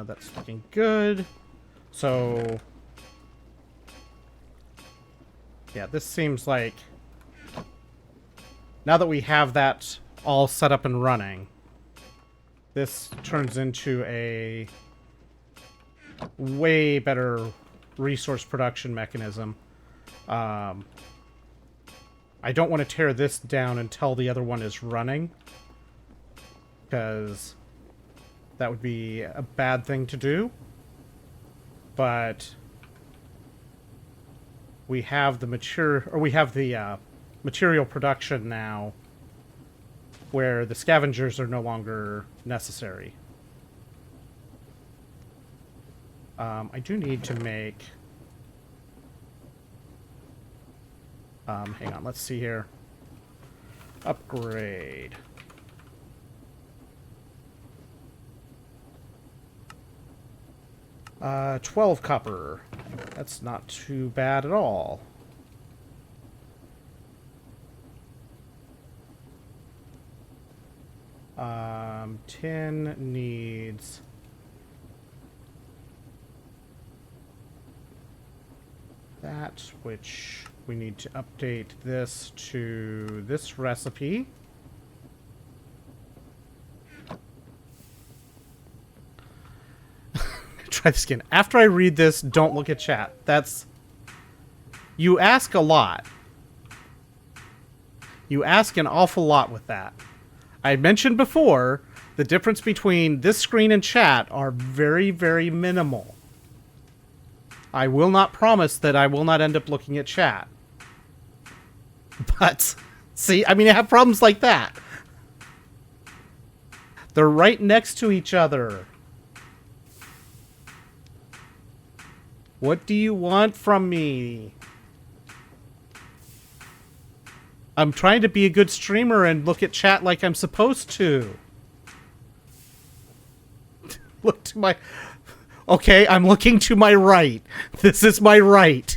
That's looking good. So, yeah, this seems like... Now that we have that all set up and running, this turns into a way better resource production mechanism. I don't want to tear this down until the other one is running, because that would be a bad thing to do. But we have the material production now where the scavengers are no longer necessary. I do need to make... hang on, let's see here. Upgrade. Uh, 12 copper. That's not too bad at all. Tin needs... that, which we need to update this to this recipe. Try this again. After I read this, don't look at chat. That's... You ask a lot. You ask an awful lot with that. I mentioned before, the difference between this screen and chat are very, very minimal. I will not promise that I will not end up looking at chat. But, see, I mean, I have problems like that. They're right next to each other. What do you want from me? I'm trying to be a good streamer and look at chat like I'm supposed to. Look to my... Okay, I'm looking to my right. This is my right.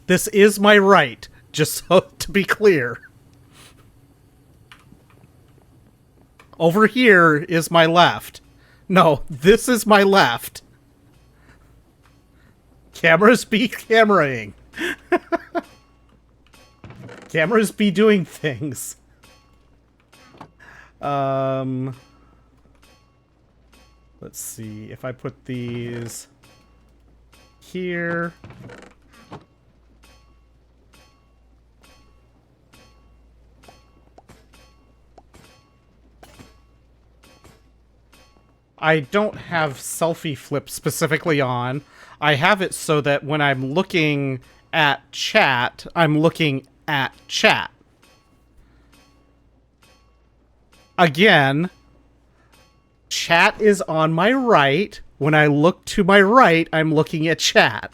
This is my right, just so to be clear. Over here is my left. No, this is my left. Cameras be cameraing. Cameras be doing things. Let's see. If I put these here... I don't have selfie flip specifically on. I have it so that when I'm looking at chat, I'm looking at chat. Again, chat is on my right. When I look to my right, I'm looking at chat.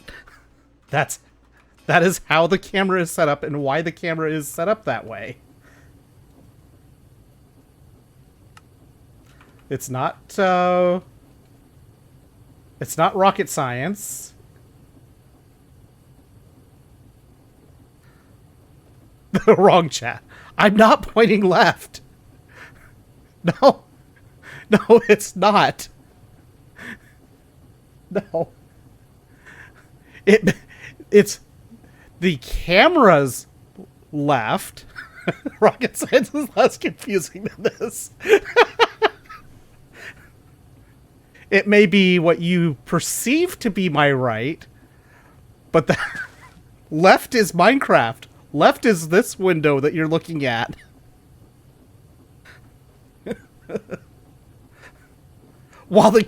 That is how the camera is set up and why the camera is set up that way. It's not rocket science. The wrong chat. I'm not pointing left. No. No, it's not. No. It's the camera's left. Rocket science is less confusing than this. It may be what you perceive to be my right, but the left is Minecraft. Left is this window that you're looking at. While the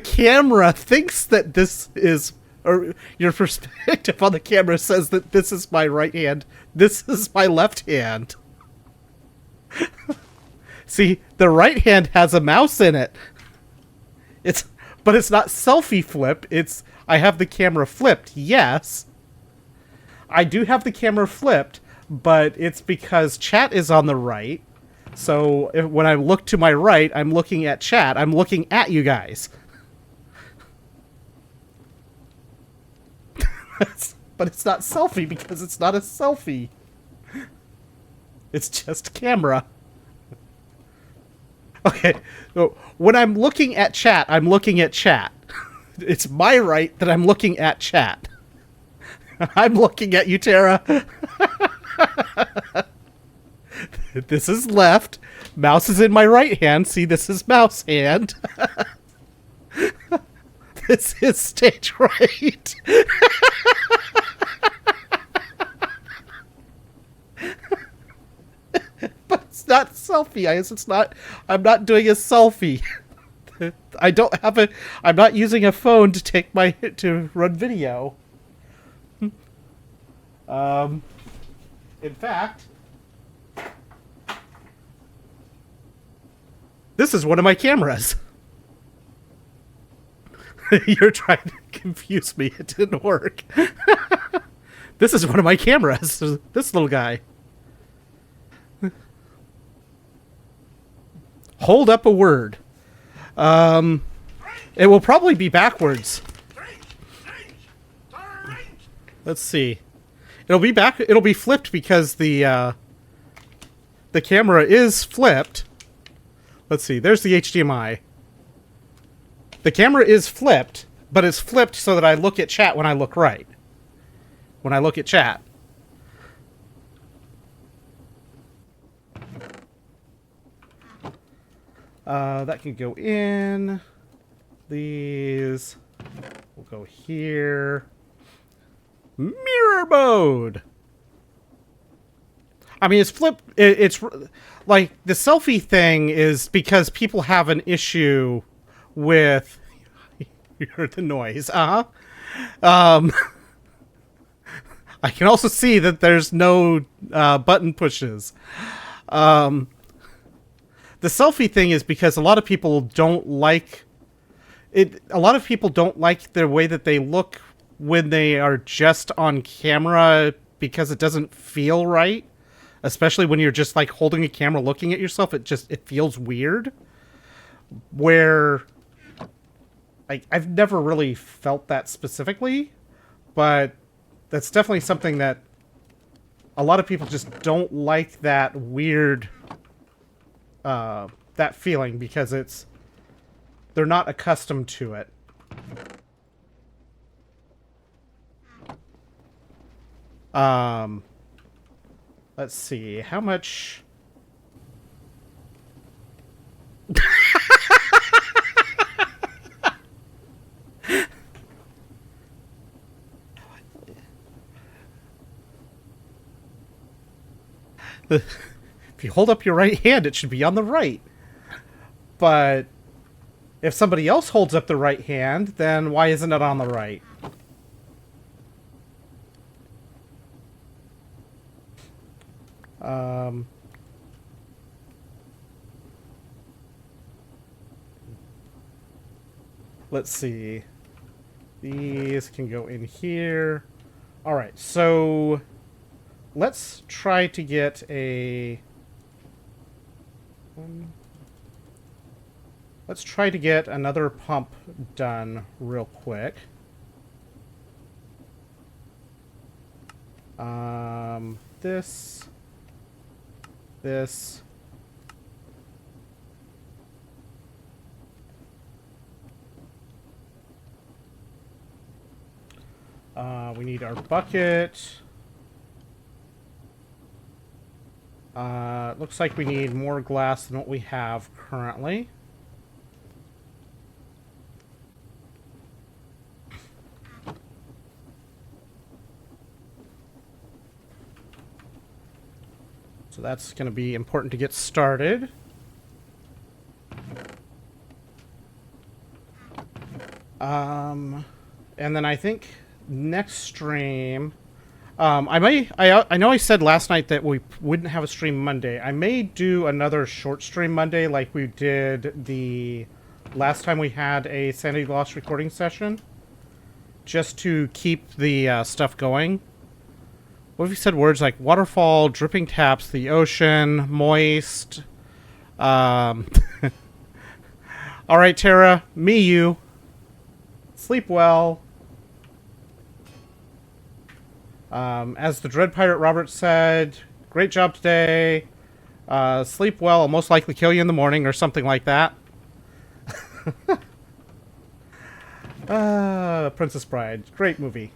camera thinks that this is, or your perspective on the camera says that this is my right hand, this is my left hand. See, the right hand has a mouse in it. But it's not selfie flip. I have the camera flipped. Yes, I do have the camera flipped, but it's because chat is on the right. So when I look to my right, I'm looking at chat. I'm looking at you guys. But it's not selfie because it's not a selfie. It's just camera. Okay, so when I'm looking at chat, I'm looking at chat. It's my right that I'm looking at chat. I'm looking at you, Tara. This is left. Mouse is in my right hand. See, this is mouse hand. This is stage right. But it's not selfie. I'm not doing a selfie. I'm not using a phone to run video. In fact, this is one of my cameras. You're trying to confuse me. It didn't work. This is one of my cameras. This little guy. Hold up a word. It will probably be backwards. Let's see. It'll be flipped because the camera is flipped. Let's see. There's the HDMI. The camera is flipped, but it's flipped so that I look at chat when I look right. When I look at chat. That can go in. These will go here. Mirror mode. I mean, it's flipped. It's like the selfie thing is because people have an issue with. You heard the noise, I can also see that there's no button pushes. The selfie thing is because a lot of people don't like it. A lot of people don't like the way that they look when they are just on camera because it doesn't feel right. Especially when you're just like holding a camera looking at yourself, it feels weird. Where I've never really felt that specifically, but that's definitely something that a lot of people just don't like, that weird that feeling, because they're not accustomed to it. Let's see, how much... If you hold up your right hand, it should be on the right. But if somebody else holds up the right hand, then why isn't it on the right? Let's see. These can go in here. Alright, so let's try to get a... Let's try to get another pump done real quick. This. We need our bucket. Looks like we need more glass than what we have currently. So that's going to be important to get started. And then I think next stream... I know I said last night that we wouldn't have a stream Monday. I may do another short stream Monday like we did the last time we had a Sanity Lost recording session. Just to keep the stuff going. What if you said words like waterfall, dripping taps, the ocean, moist? Alright, Tara. Me, you. Sleep well. As the Dread Pirate Robert said, great job today. Sleep well, I'll most likely kill you in the morning, or something like that. Princess Bride. Great movie.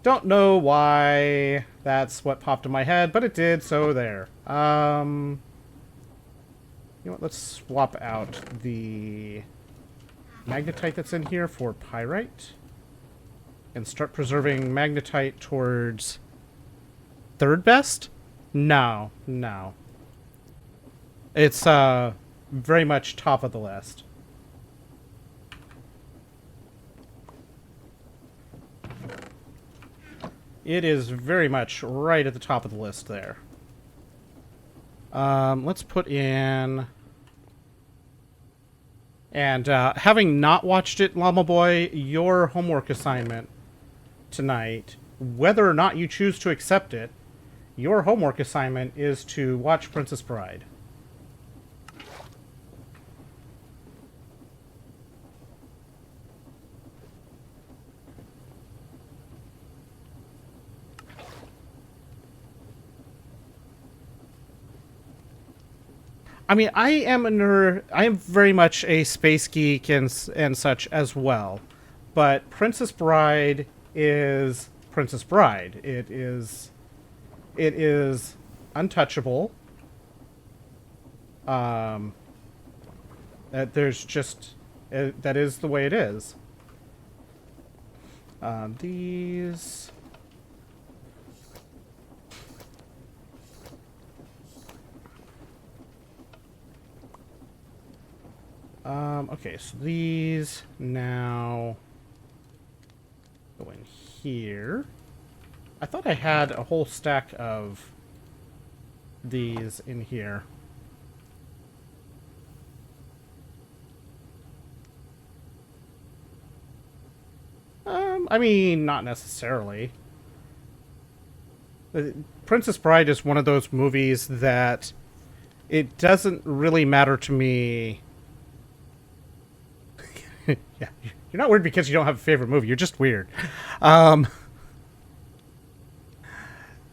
Don't know why that's what popped in my head, but it did, so there. You know what, let's swap out the magnetite that's in here for pyrite. And start preserving magnetite towards third best? No. It's, very much top of the list. It is very much right at the top of the list there. Let's put in... And having not watched it, Llama Boy, your homework assignment tonight, whether or not you choose to accept it, your homework assignment is to watch Princess Bride. I mean, I am a nerd. I am very much a space geek and such as well. But Princess Bride is Princess Bride. It is untouchable. There's just that is the way it is. These. Okay, so these now go in here. I thought I had a whole stack of these in here. I mean, not necessarily. Princess Bride is one of those movies that it doesn't really matter to me. Yeah, you're not weird because you don't have a favorite movie. You're just weird.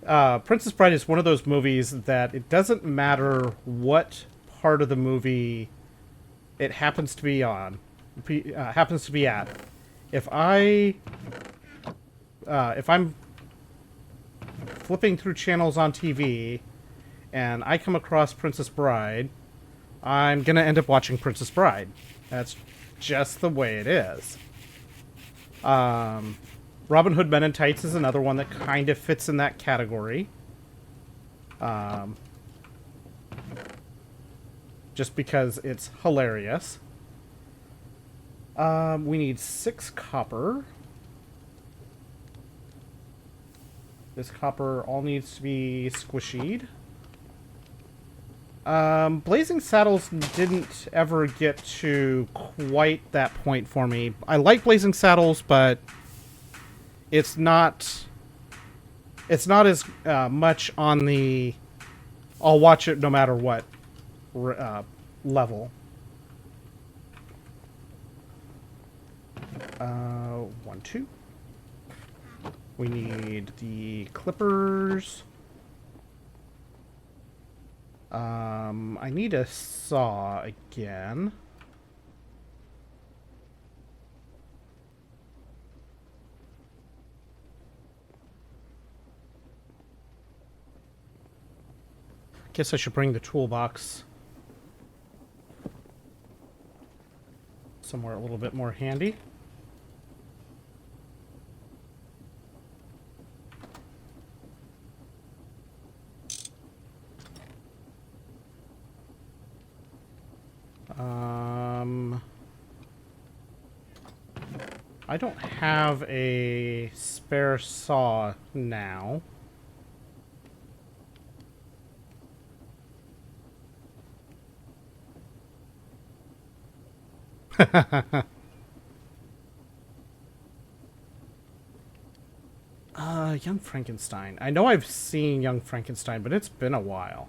Princess Bride is one of those movies that it doesn't matter what part of the movie it happens to be on, happens to be at. If I'm flipping through channels on TV and I come across Princess Bride, I'm gonna end up watching Princess Bride. That's just the way it is. Robin Hood Men in Tights is another one that kind of fits in that category. Just because it's hilarious. We need 6 copper. This copper all needs to be squishied. Blazing Saddles didn't ever get to quite that point for me. I like Blazing Saddles, but it's not as much on the I'll watch it no matter what level. 1, 2. We need the clippers. I need a saw again. Guess I should bring the toolbox somewhere a little bit more handy. I don't have a spare saw now. Young Frankenstein. I know I've seen Young Frankenstein, but it's been a while.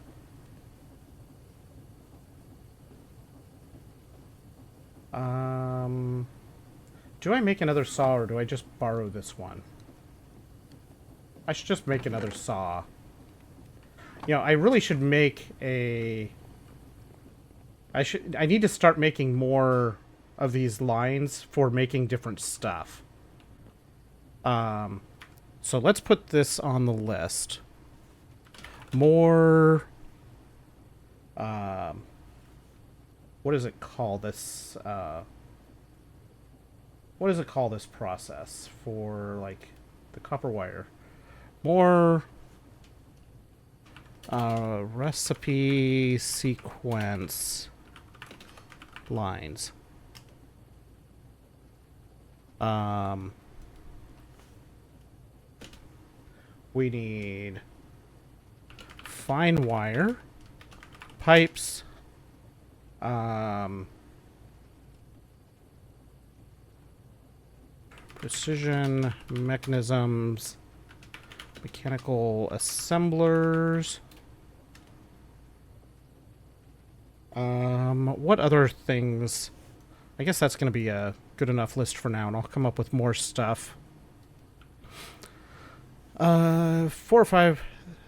Do I make another saw or do I just borrow this one? I should just make another saw. You know, I really should make a... I need to start making more of these lines for making different stuff. So let's put this on the list. More... what does it call this? What does it call this process for, like, the copper wire? More recipe sequence lines. We need fine wire, pipes, precision mechanisms, mechanical assemblers. What other things? I guess that's going to be a good enough list for now, and I'll come up with more stuff. 4 or 5,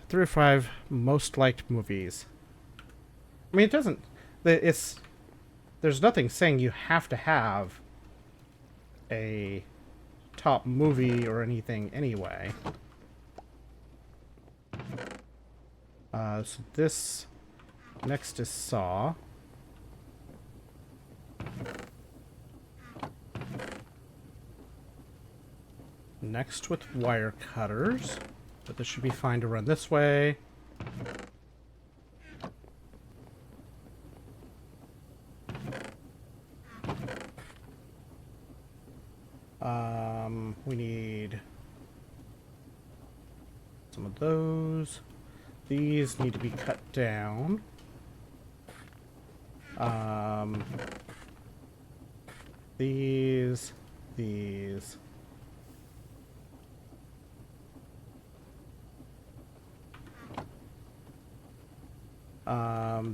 3 or 5 most liked movies. I mean, it doesn't. There's nothing saying you have to have a top movie or anything anyway. So this next is Saw. Next with wire cutters, but this should be fine to run this way. We need some of those. These need to be cut down. These.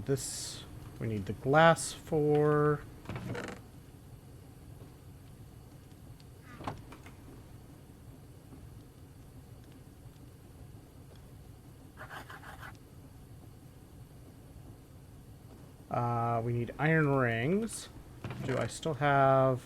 This we need the glass for. We need iron rings. Do I still have...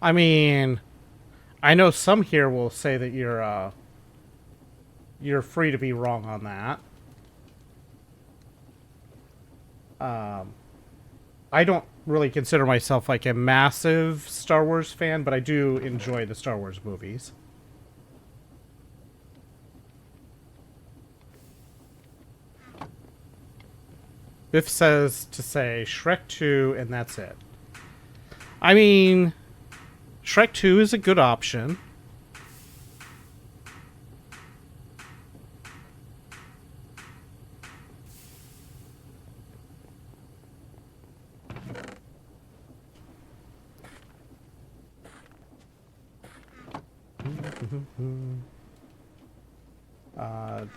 I mean, I know some here will say that you're free to be wrong on that. I don't really consider myself like a massive Star Wars fan, but I do enjoy the Star Wars movies. Biff says to say Shrek 2 and that's it. I mean, Shrek 2 is a good option.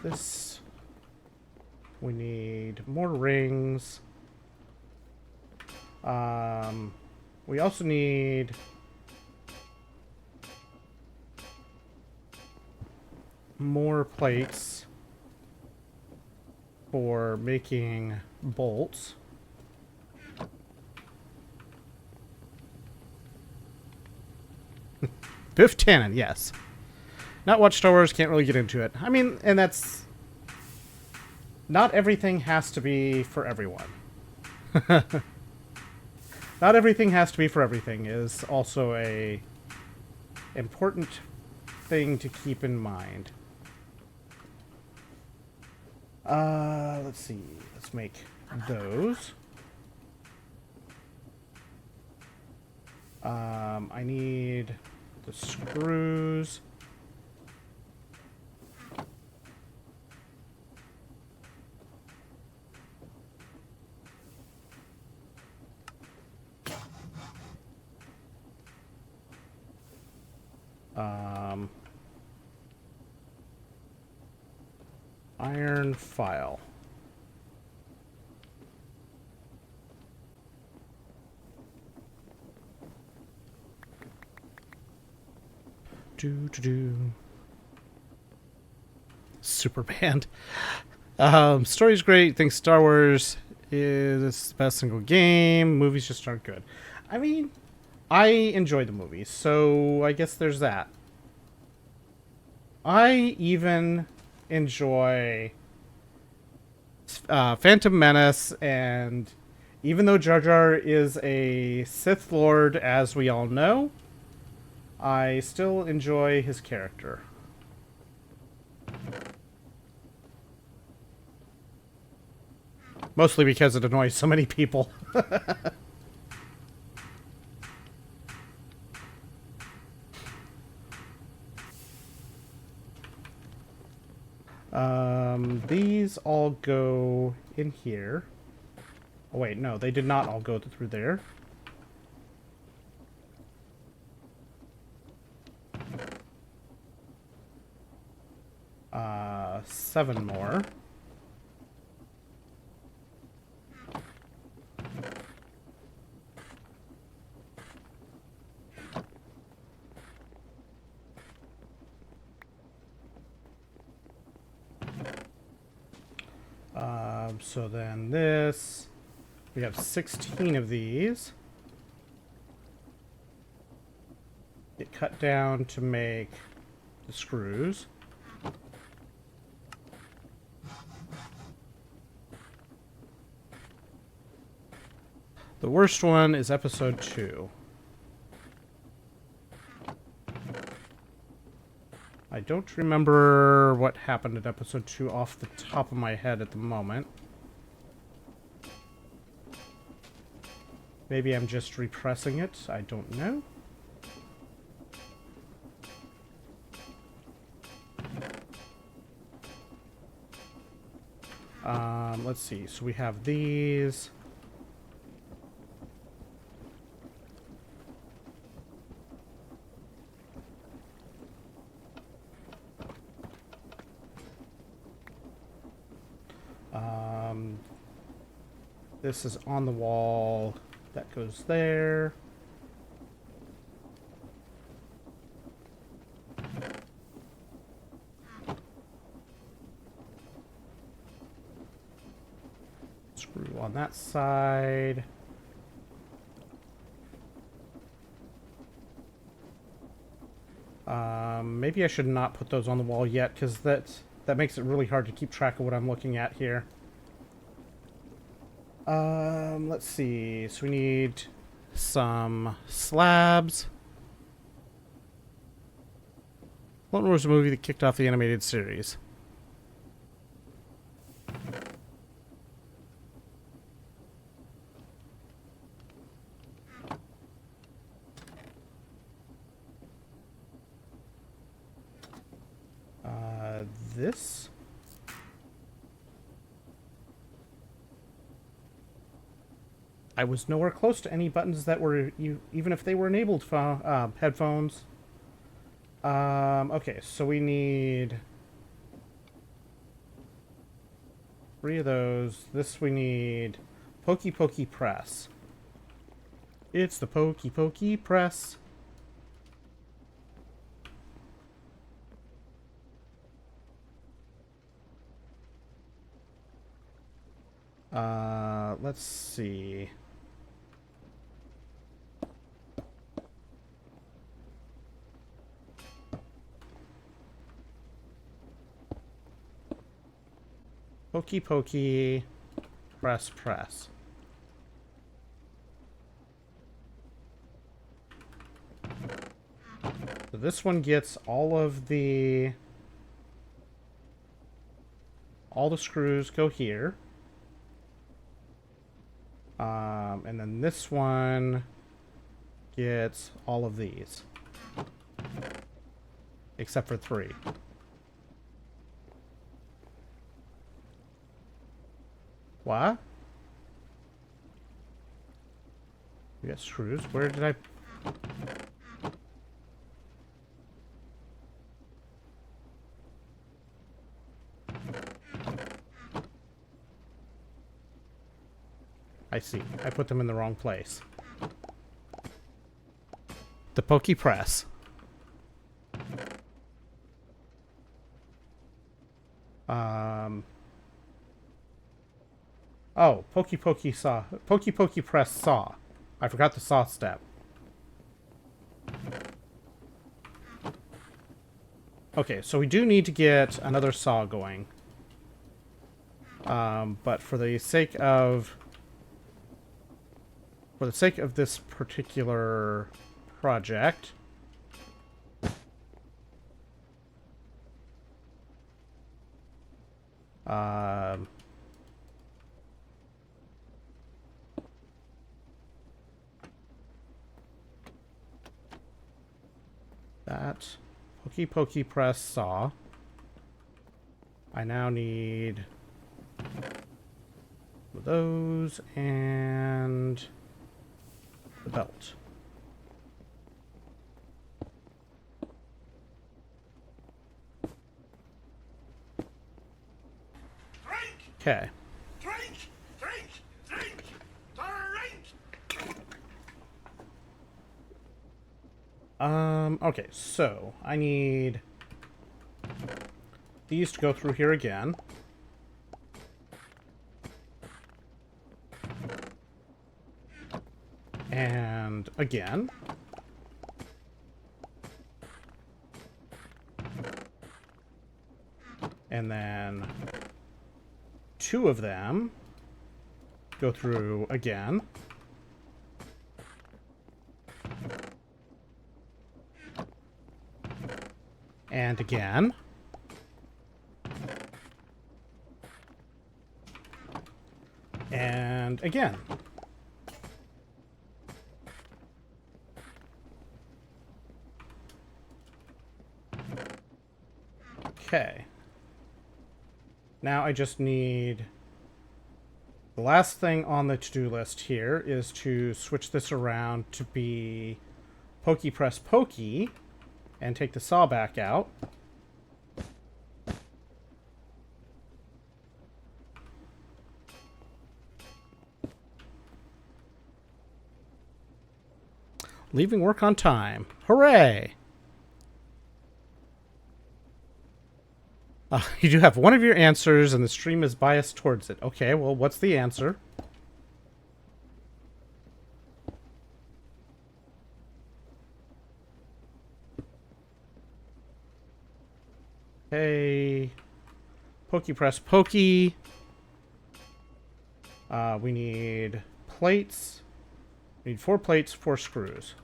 This... We need more rings. We also need... more plates for making bolts. Biff Tannen, yes. Not watch Star Wars, can't really get into it. I mean, and that's... Not everything has to be for everyone. Not everything has to be for everything is also a important thing to keep in mind. Let's see. Let's make those. I need the screws. Iron file. Super band. Story's great. Think Star Wars is the best single game. Movies just aren't good. I mean, I enjoy the movies, so I guess there's that. I even enjoy Phantom Menace, and even though Jar Jar is a Sith Lord, as we all know, I still enjoy his character. Mostly because it annoys so many people. These all go in here. Oh wait, no, they did not all go through there. Seven more. So then this, we have 16 of these. Get cut down to make the screws. The worst one is episode 2. I don't remember what happened at episode 2 off the top of my head at the moment. Maybe I'm just repressing it. I don't know. Let's see. So we have these. This is on the wall. That goes there. Screw on that side. Maybe I should not put those on the wall yet, because that makes it really hard to keep track of what I'm looking at here. Let's see. So we need some slabs. What was the movie that kicked off the animated series? This? I was nowhere close to any buttons that were, even if they were enabled headphones. Okay, so we need 3 of those. This we need Pokey Pokey Press. It's the Pokey Pokey Press. Let's see. Pokey Pokey Press Press. So this one gets all the screws go here. And then this one gets all of these. Except for 3. What? We got screws? Where did I... I see. I put them in the wrong place. The Pokey Press. Oh, Pokey Pokey Saw. Pokey Pokey Press Saw. I forgot the saw step. Okay, so we do need to get another saw going. But for the sake of... this particular project, Um, that pokey press saw. I now need those and the belt. Okay. Okay, so I need these to go through here again. And again. And then 2 of them go through again. And again. And again. Okay. Now I just need... The last thing on the to-do list here is to switch this around to be pokey press pokey and take the saw back out. Leaving work on time. Hooray! You do have one of your answers, and the stream is biased towards it. Okay, well, what's the answer? Okay. Pokey press pokey. We need plates. We need 4 plates, 4 screws.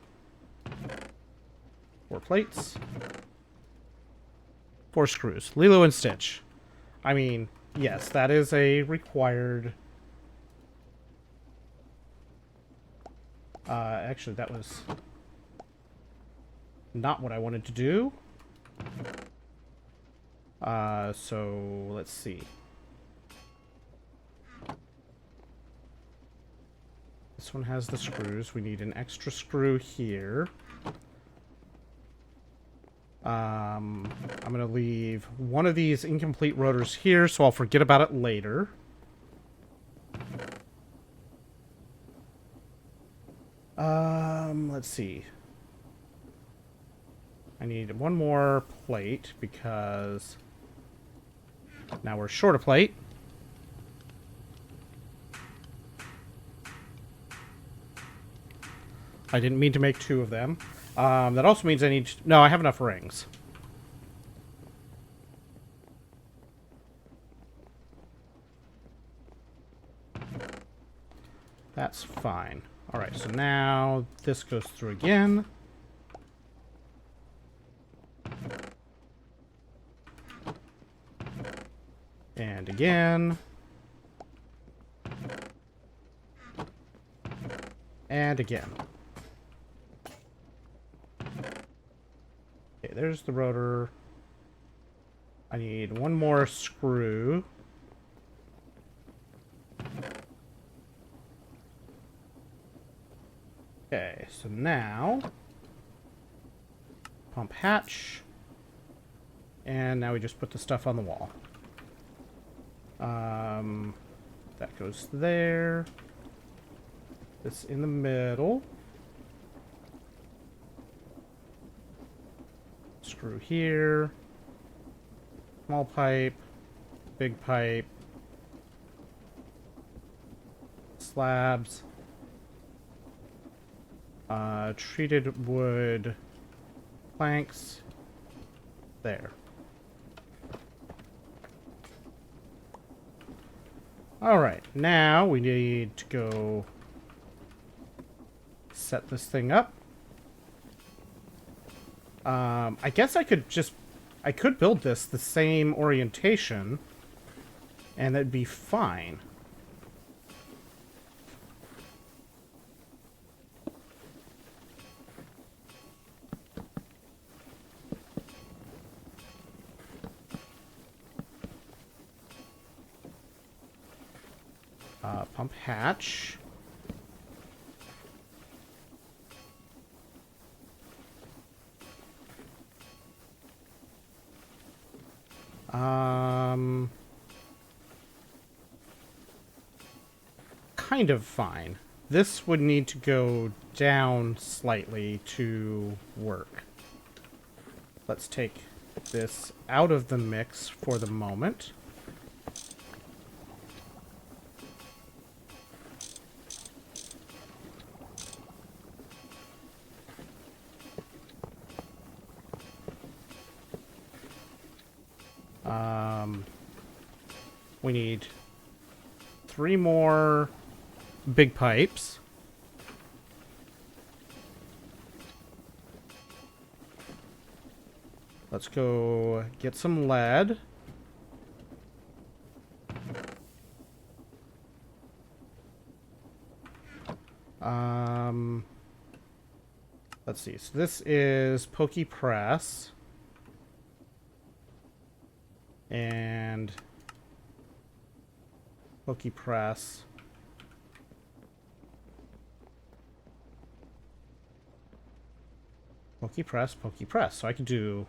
4 plates. 4 screws. Lilo and Stitch. I mean, yes, that is a required... actually, that was not what I wanted to do. So, let's see. This one has the screws. We need an extra screw here. I'm going to leave one of these incomplete rotors here, so I'll forget about it later. Let's see. I need one more plate because now we're short a plate. I didn't mean to make 2 of them. That also means I need... No, I have enough rings. That's fine. Alright, so now this goes through again. And again. And again. Okay, there's the rotor. I need one more screw. Okay, so now pump hatch. And now we just put the stuff on the wall. That goes there. This in the middle. Screw here. Small pipe. Big pipe. Slabs. Treated wood planks. There. Alright, now we need to go set this thing up. I guess I could build this the same orientation And that'd be fine. Pump hatch. Kind of fine. This would need to go down slightly to work. Let's take this out of the mix for the moment. We need 3 more big pipes. Let's go get some lead. Let's see. So this is Pokey Press. And Pokey Press. Pokey Press, Pokey Press. So I can do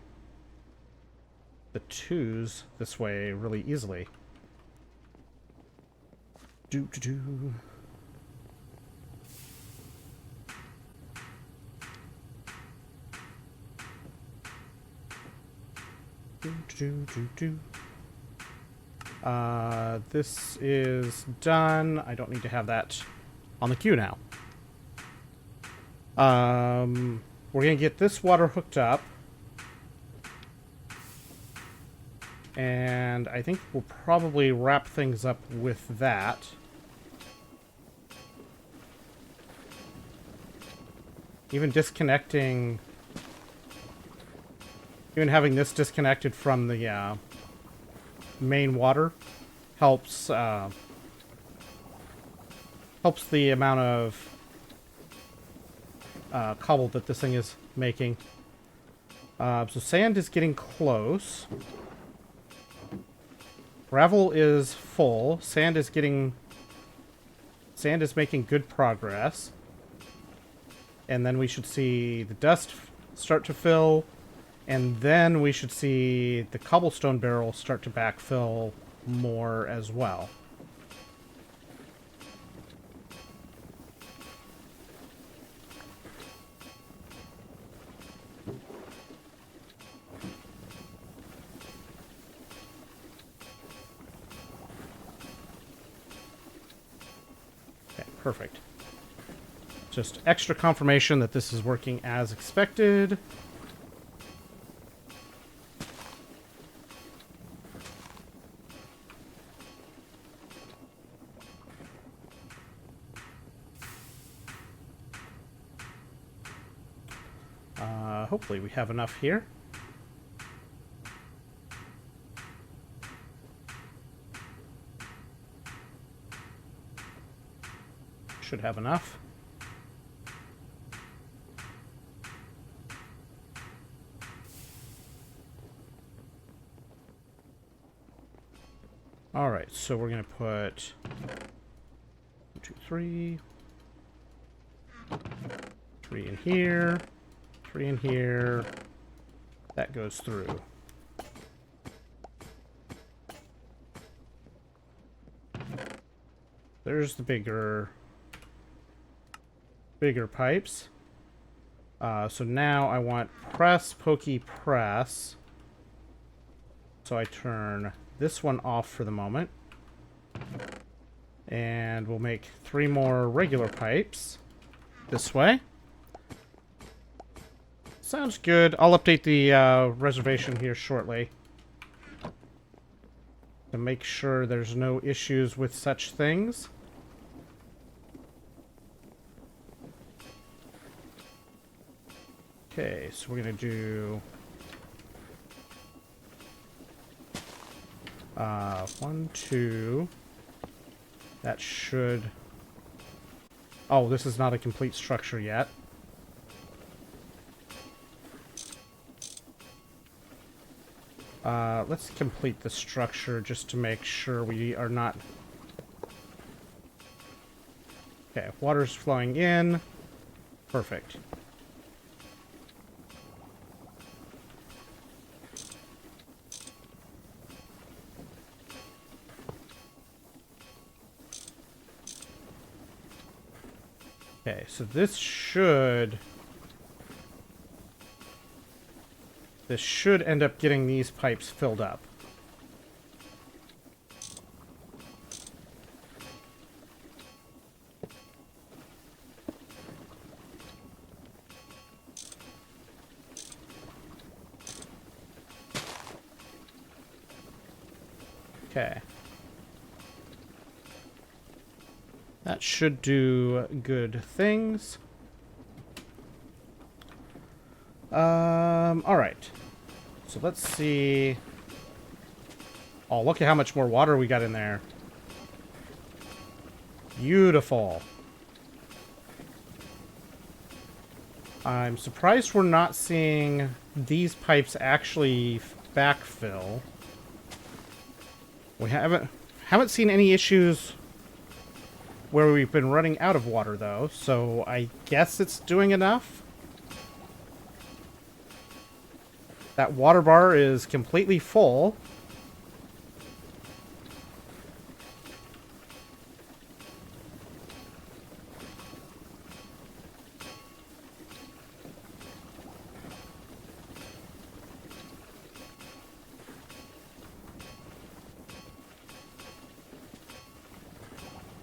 the 2s this way really easily. Do. This is done. I don't need to have that on the queue now. We're gonna get this water hooked up. And I think we'll probably wrap things up with that. Even having this disconnected from the main water helps the amount of cobble that this thing is making. So sand is getting close. Gravel is full. Sand is making good progress. And then we should see the dust start to fill. And then we should see the cobblestone barrel start to backfill more as well. Okay, perfect. Just extra confirmation that this is working as expected. Hopefully we have enough here. Should have enough. All right, so we're going to put 1, 2, 3. 3 in here. 3 in here. That goes through. There's the bigger pipes. So now I want press, pokey, press. So I turn this one off for the moment. And we'll make 3 more regular pipes this way. Sounds good. I'll update the reservation here shortly to make sure there's no issues with such things. Okay, so we're going to do 1, 2. That should... Oh, this is not a complete structure yet. Let's complete the structure just to make sure we are not... Okay, water's flowing in. Perfect. Okay, so this should end up getting these pipes filled up. Okay. That should do good things. Alright. So let's see. Oh, look at how much more water we got in there. Beautiful. I'm surprised we're not seeing these pipes actually backfill. We haven't seen any issues where we've been running out of water, though, so I guess it's doing enough. That water bar is completely full.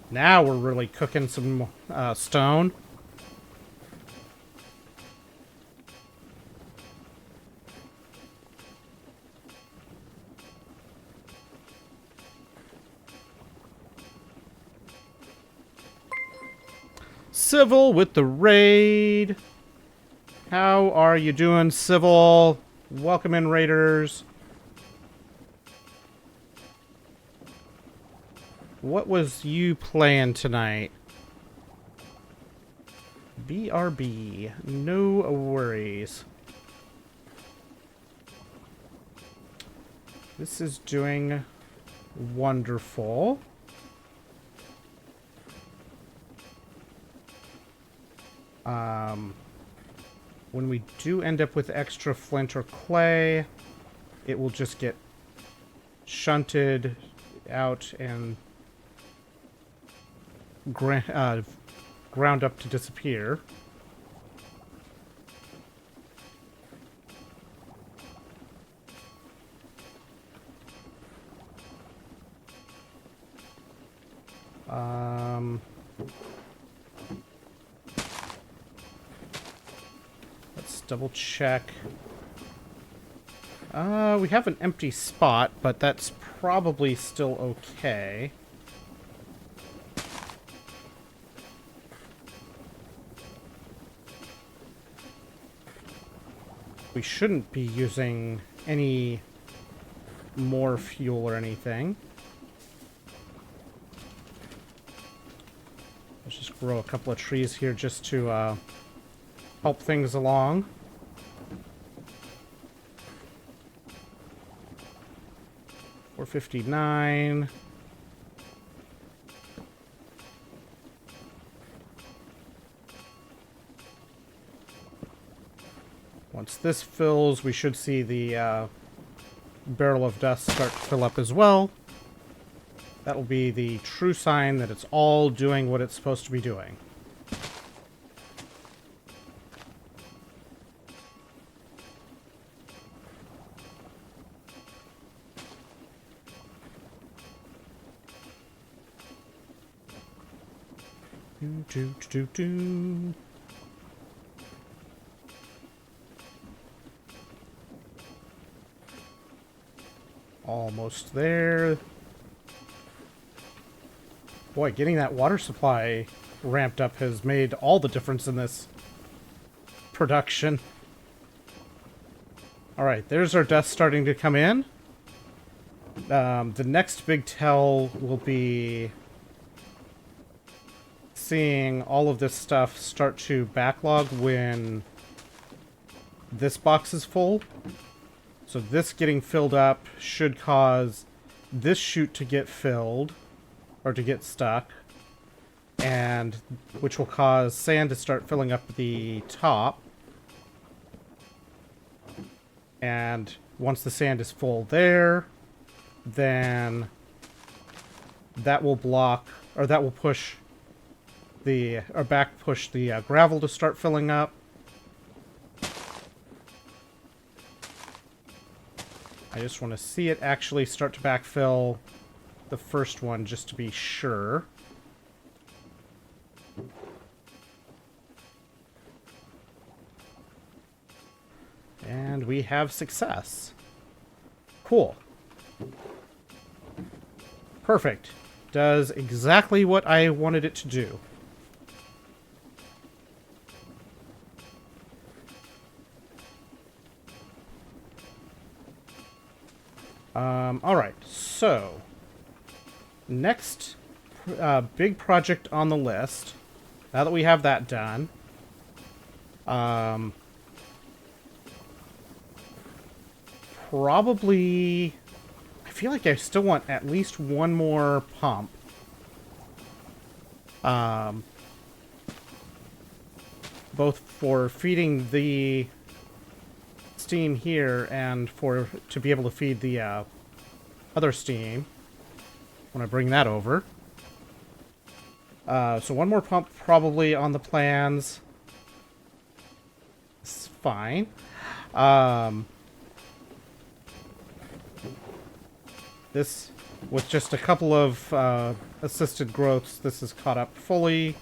Now we're really cooking some stone. Civil with the raid. How are you doing, Civil? Welcome in, raiders. What was you playing tonight? BRB. No worries. This is doing wonderful. When we do end up with extra flint or clay, it will just get shunted out and ground up to disappear. Let's double check. We have an empty spot, but that's probably still okay. We shouldn't be using any more fuel or anything. Let's just grow a couple of trees here just to help things along. $4.59. Once this fills, we should see the barrel of dust start to fill up as well. That'll be the true sign that it's all doing what it's supposed to be doing. Do. Almost there. Boy, getting that water supply ramped up has made all the difference in this production. Alright, there's our dust starting to come in. The next big tell will be seeing all of this stuff start to backlog when this box is full. So this getting filled up should cause this chute to get filled, or to get stuck, and which will cause sand to start filling up the top. And once the sand is full there, then that will block, or that will push the, or back push the gravel to start filling up. I just want to see it actually start to backfill the first one just to be sure. And we have success. Cool. Perfect. Does exactly what I wanted it to do. Alright, so next big project on the list, now that we have that done, probably, I feel like I still want at least one more pump. Both for feeding the steam here and to be able to feed the other steam when I bring that over. So one more pump probably on the plans. It's fine. This, with just a couple of assisted growths, this is caught up fully.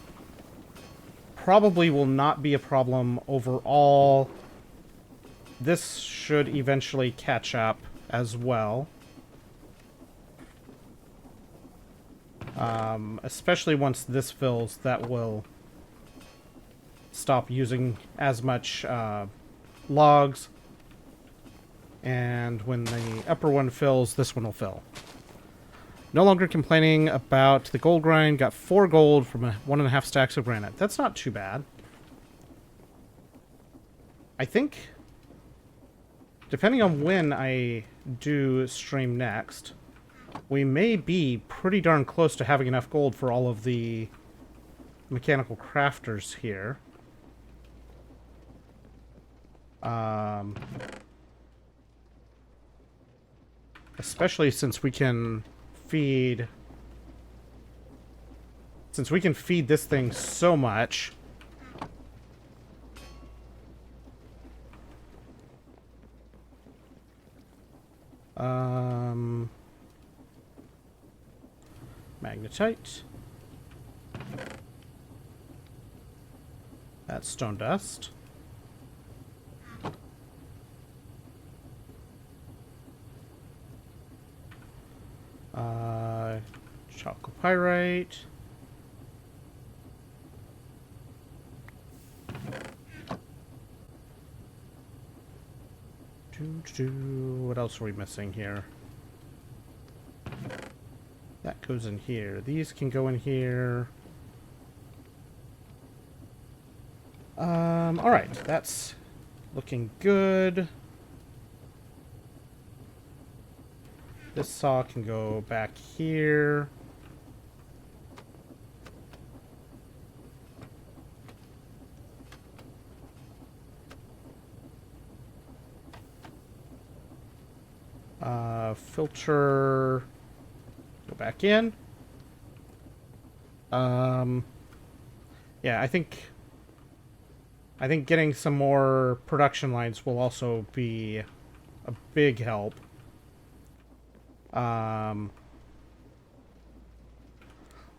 Probably will not be a problem overall. This should eventually catch up as well. Especially once this fills, that will stop using as much logs. And when the upper one fills, this one will fill. No longer complaining about the gold grind. Got 4 gold from 1.5 stacks of granite. That's not too bad. I think, depending on when I do stream next, we may be pretty darn close to having enough gold for all of the mechanical crafters here. Especially since we can feed... Since we can feed this thing so much... Magnetite. That's stone dust. Chalcopyrite. What else are we missing here? That goes in here. These can go in here. Alright, that's looking good. This saw can go back here. Filter, go back in. Yeah, I think getting some more production lines will also be a big help.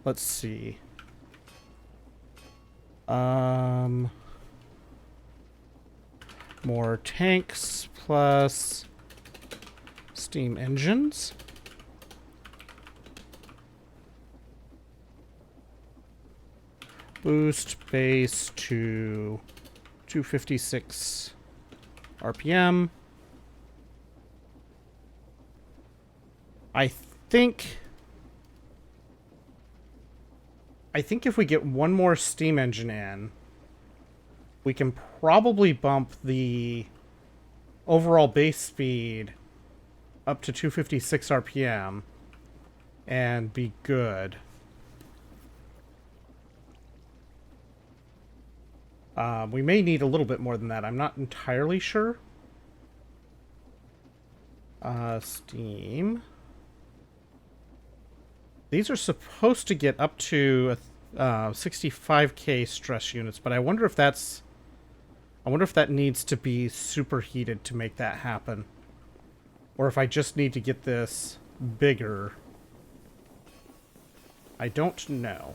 Let's see. More tanks plus steam engines. Boost base to 256 RPM. I think... I think if we get one more steam engine in, we can probably bump the overall base speed up to 256 RPM and be good. We may need a little bit more than that. I'm not entirely sure. Steam. These are supposed to get up to 65k stress units, but I wonder if that's... I wonder if that needs to be superheated to make that happen. Or if I just need to get this bigger. I don't know.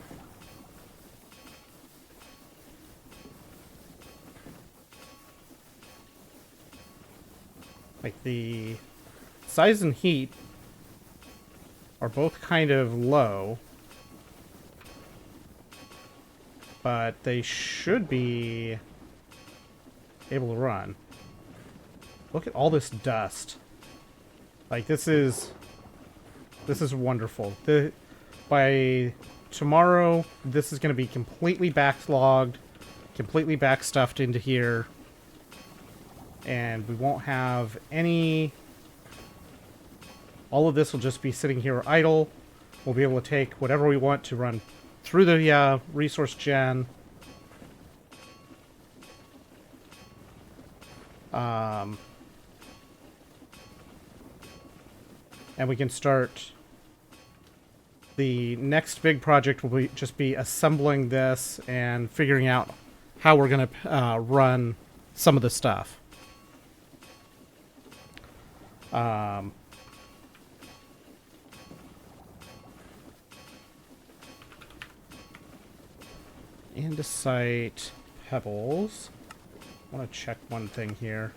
Like, the size and heat are both kind of low. But they should be able to run. Look at all this dust. Like, this is wonderful. By tomorrow, this is going to be completely backlogged, completely backstuffed into here. And we won't have any... All of this will just be sitting here idle. We'll be able to take whatever we want to run through the resource gen. And we can start... The next big project will just be assembling this and figuring out how we're going to run some of the stuff. Andesite pebbles. I want to check one thing here.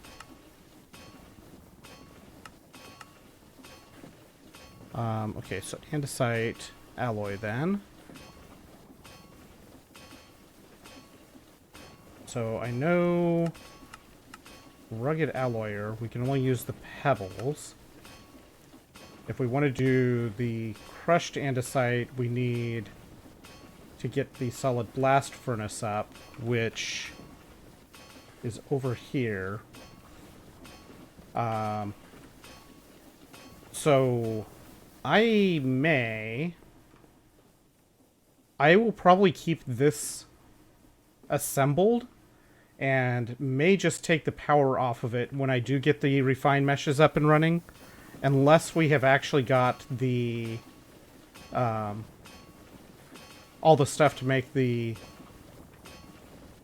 Okay, so andesite alloy then. So I know rugged alloyer, we can only use the pebbles. If we want to do the crushed andesite, we need to get the solid blast furnace up, which is over here. So I will probably keep this assembled and may just take the power off of it when I do get the refined meshes up and running, unless we have actually got the all the stuff to make the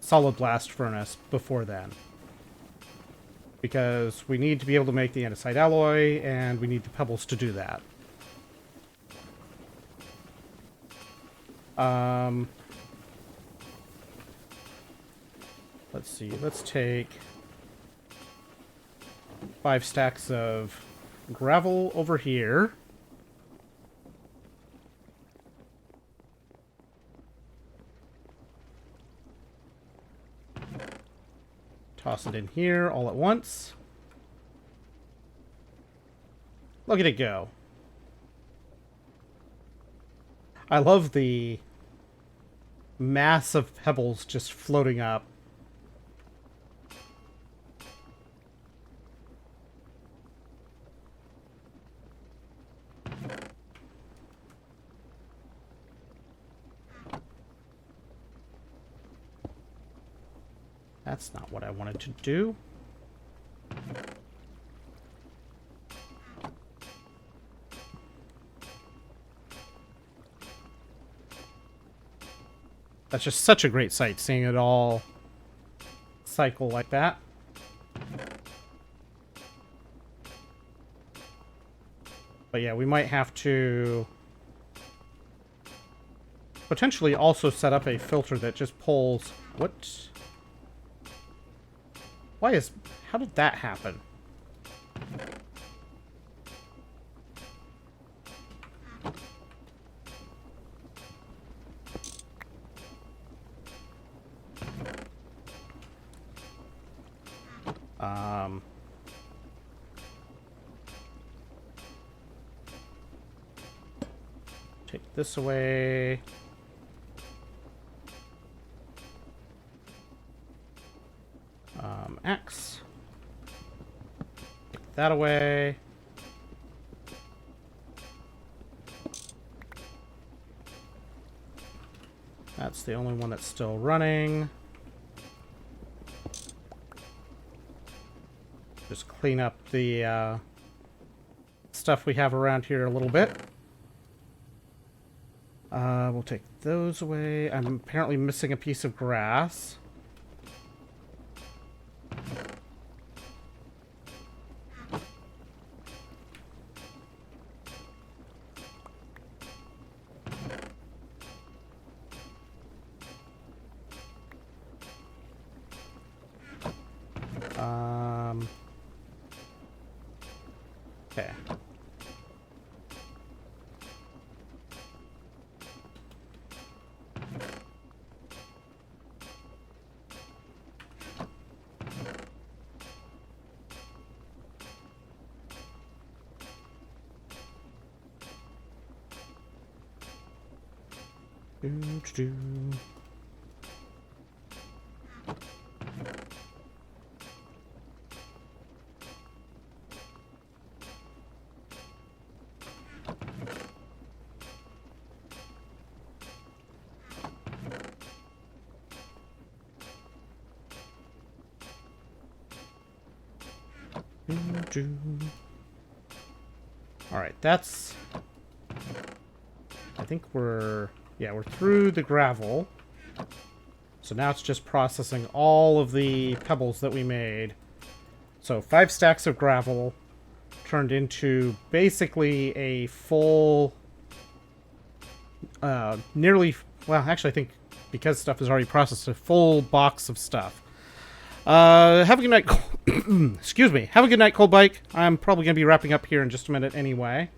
solid blast furnace before then. Because we need to be able to make the andesite alloy, and we need the pebbles to do that. Let's see, let's take 5 stacks of gravel over here. Toss it in here all at once. Look at it go. I love the mass of pebbles just floating up. That's not what I wanted to do. That's just such a great sight, seeing it all cycle like that. But yeah, we might have to potentially also set up a filter that just pulls... What? Why is... How did that happen? Take this away. X. Take that away. That's the only one that's still running. Just clean up the stuff we have around here a little bit. We'll take those away. I'm apparently missing a piece of grass. Okay. Do. All right, that's... I think we're through the gravel. So now it's just processing all of the pebbles that we made. So 5 stacks of gravel turned into basically a full... nearly... Well, actually, I think because stuff is already processed, a full box of stuff. Have a good night. Excuse me. Have a good night, Cold Bike. I'm probably going to be wrapping up here in just a minute anyway.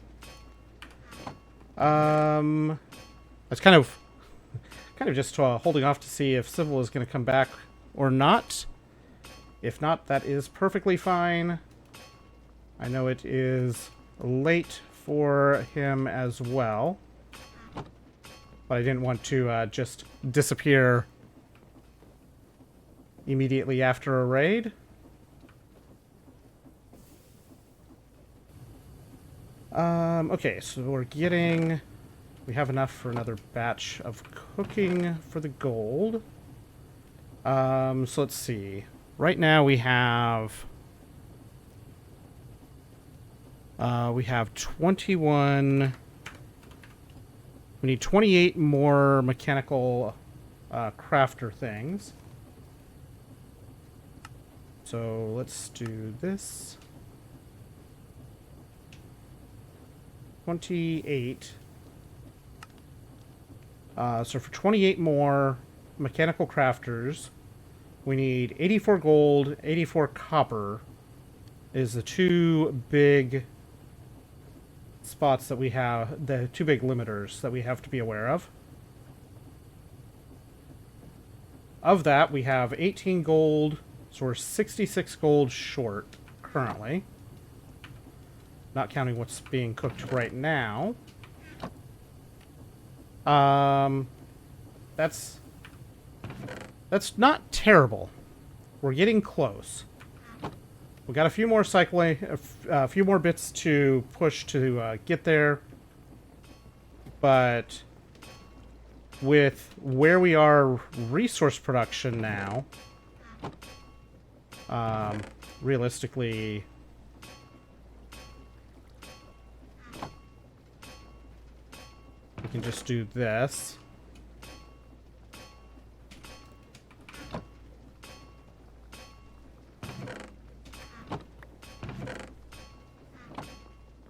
That's kind of just holding off to see if Civil is going to come back or not. If not, that is perfectly fine. I know it is late for him as well. But I didn't want to just disappear immediately after a raid. Okay, so we have enough for another batch of cooking for the gold. So let's see. Right now we have 21. We need 28 more mechanical crafter things. So let's do this. 28. So for 28 more mechanical crafters, we need 84 gold, 84 copper is the 2 big spots that we have, the 2 big limiters that we have to be aware of. Of that, we have 18 gold, so we're 66 gold short currently. Not counting what's being cooked right now. That's not terrible. We're getting close. We got a few more a few more bits to push to get there. But with where we are resource production now, realistically, we can just do this.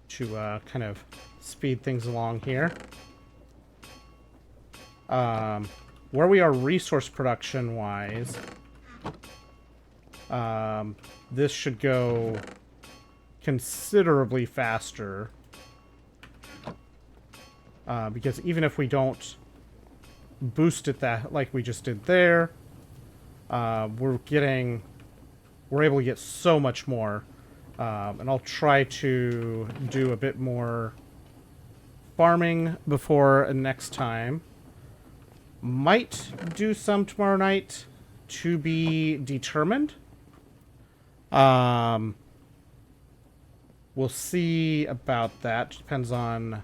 To kind of speed things along here. Where we are resource production wise, this should go considerably faster. Because even if we don't boost it that like we just did there, we're able to get so much more. And I'll try to do a bit more farming before next time. Might do some tomorrow night, to be determined. We'll see about that. Depends on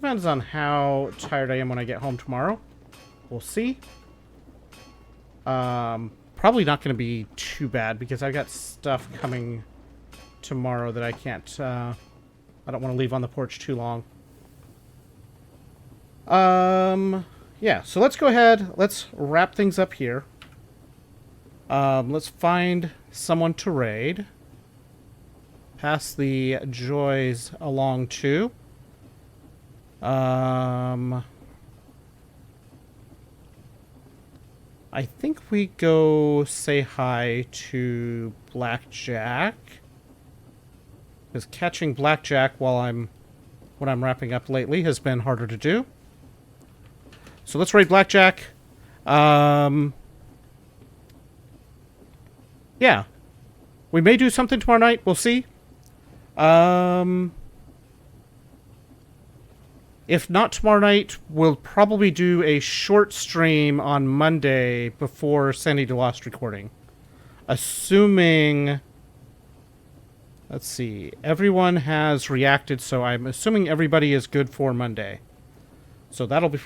how tired I am when I get home tomorrow. We'll see. Probably not going to be too bad because I've got stuff coming tomorrow that I can't. I don't want to leave on the porch too long. Yeah, so let's go ahead. Let's wrap things up here. Let's find someone to raid. Pass the joys along to. I think we go say hi to Blackjack. Because catching Blackjack when I'm wrapping up lately has been harder to do. So let's raid Blackjack. Yeah. We may do something tomorrow night. We'll see. If not tomorrow night, we'll probably do a short stream on Monday before Sandy DeLost recording. Assuming... Let's see. Everyone has reacted, so I'm assuming everybody is good for Monday. So that'll be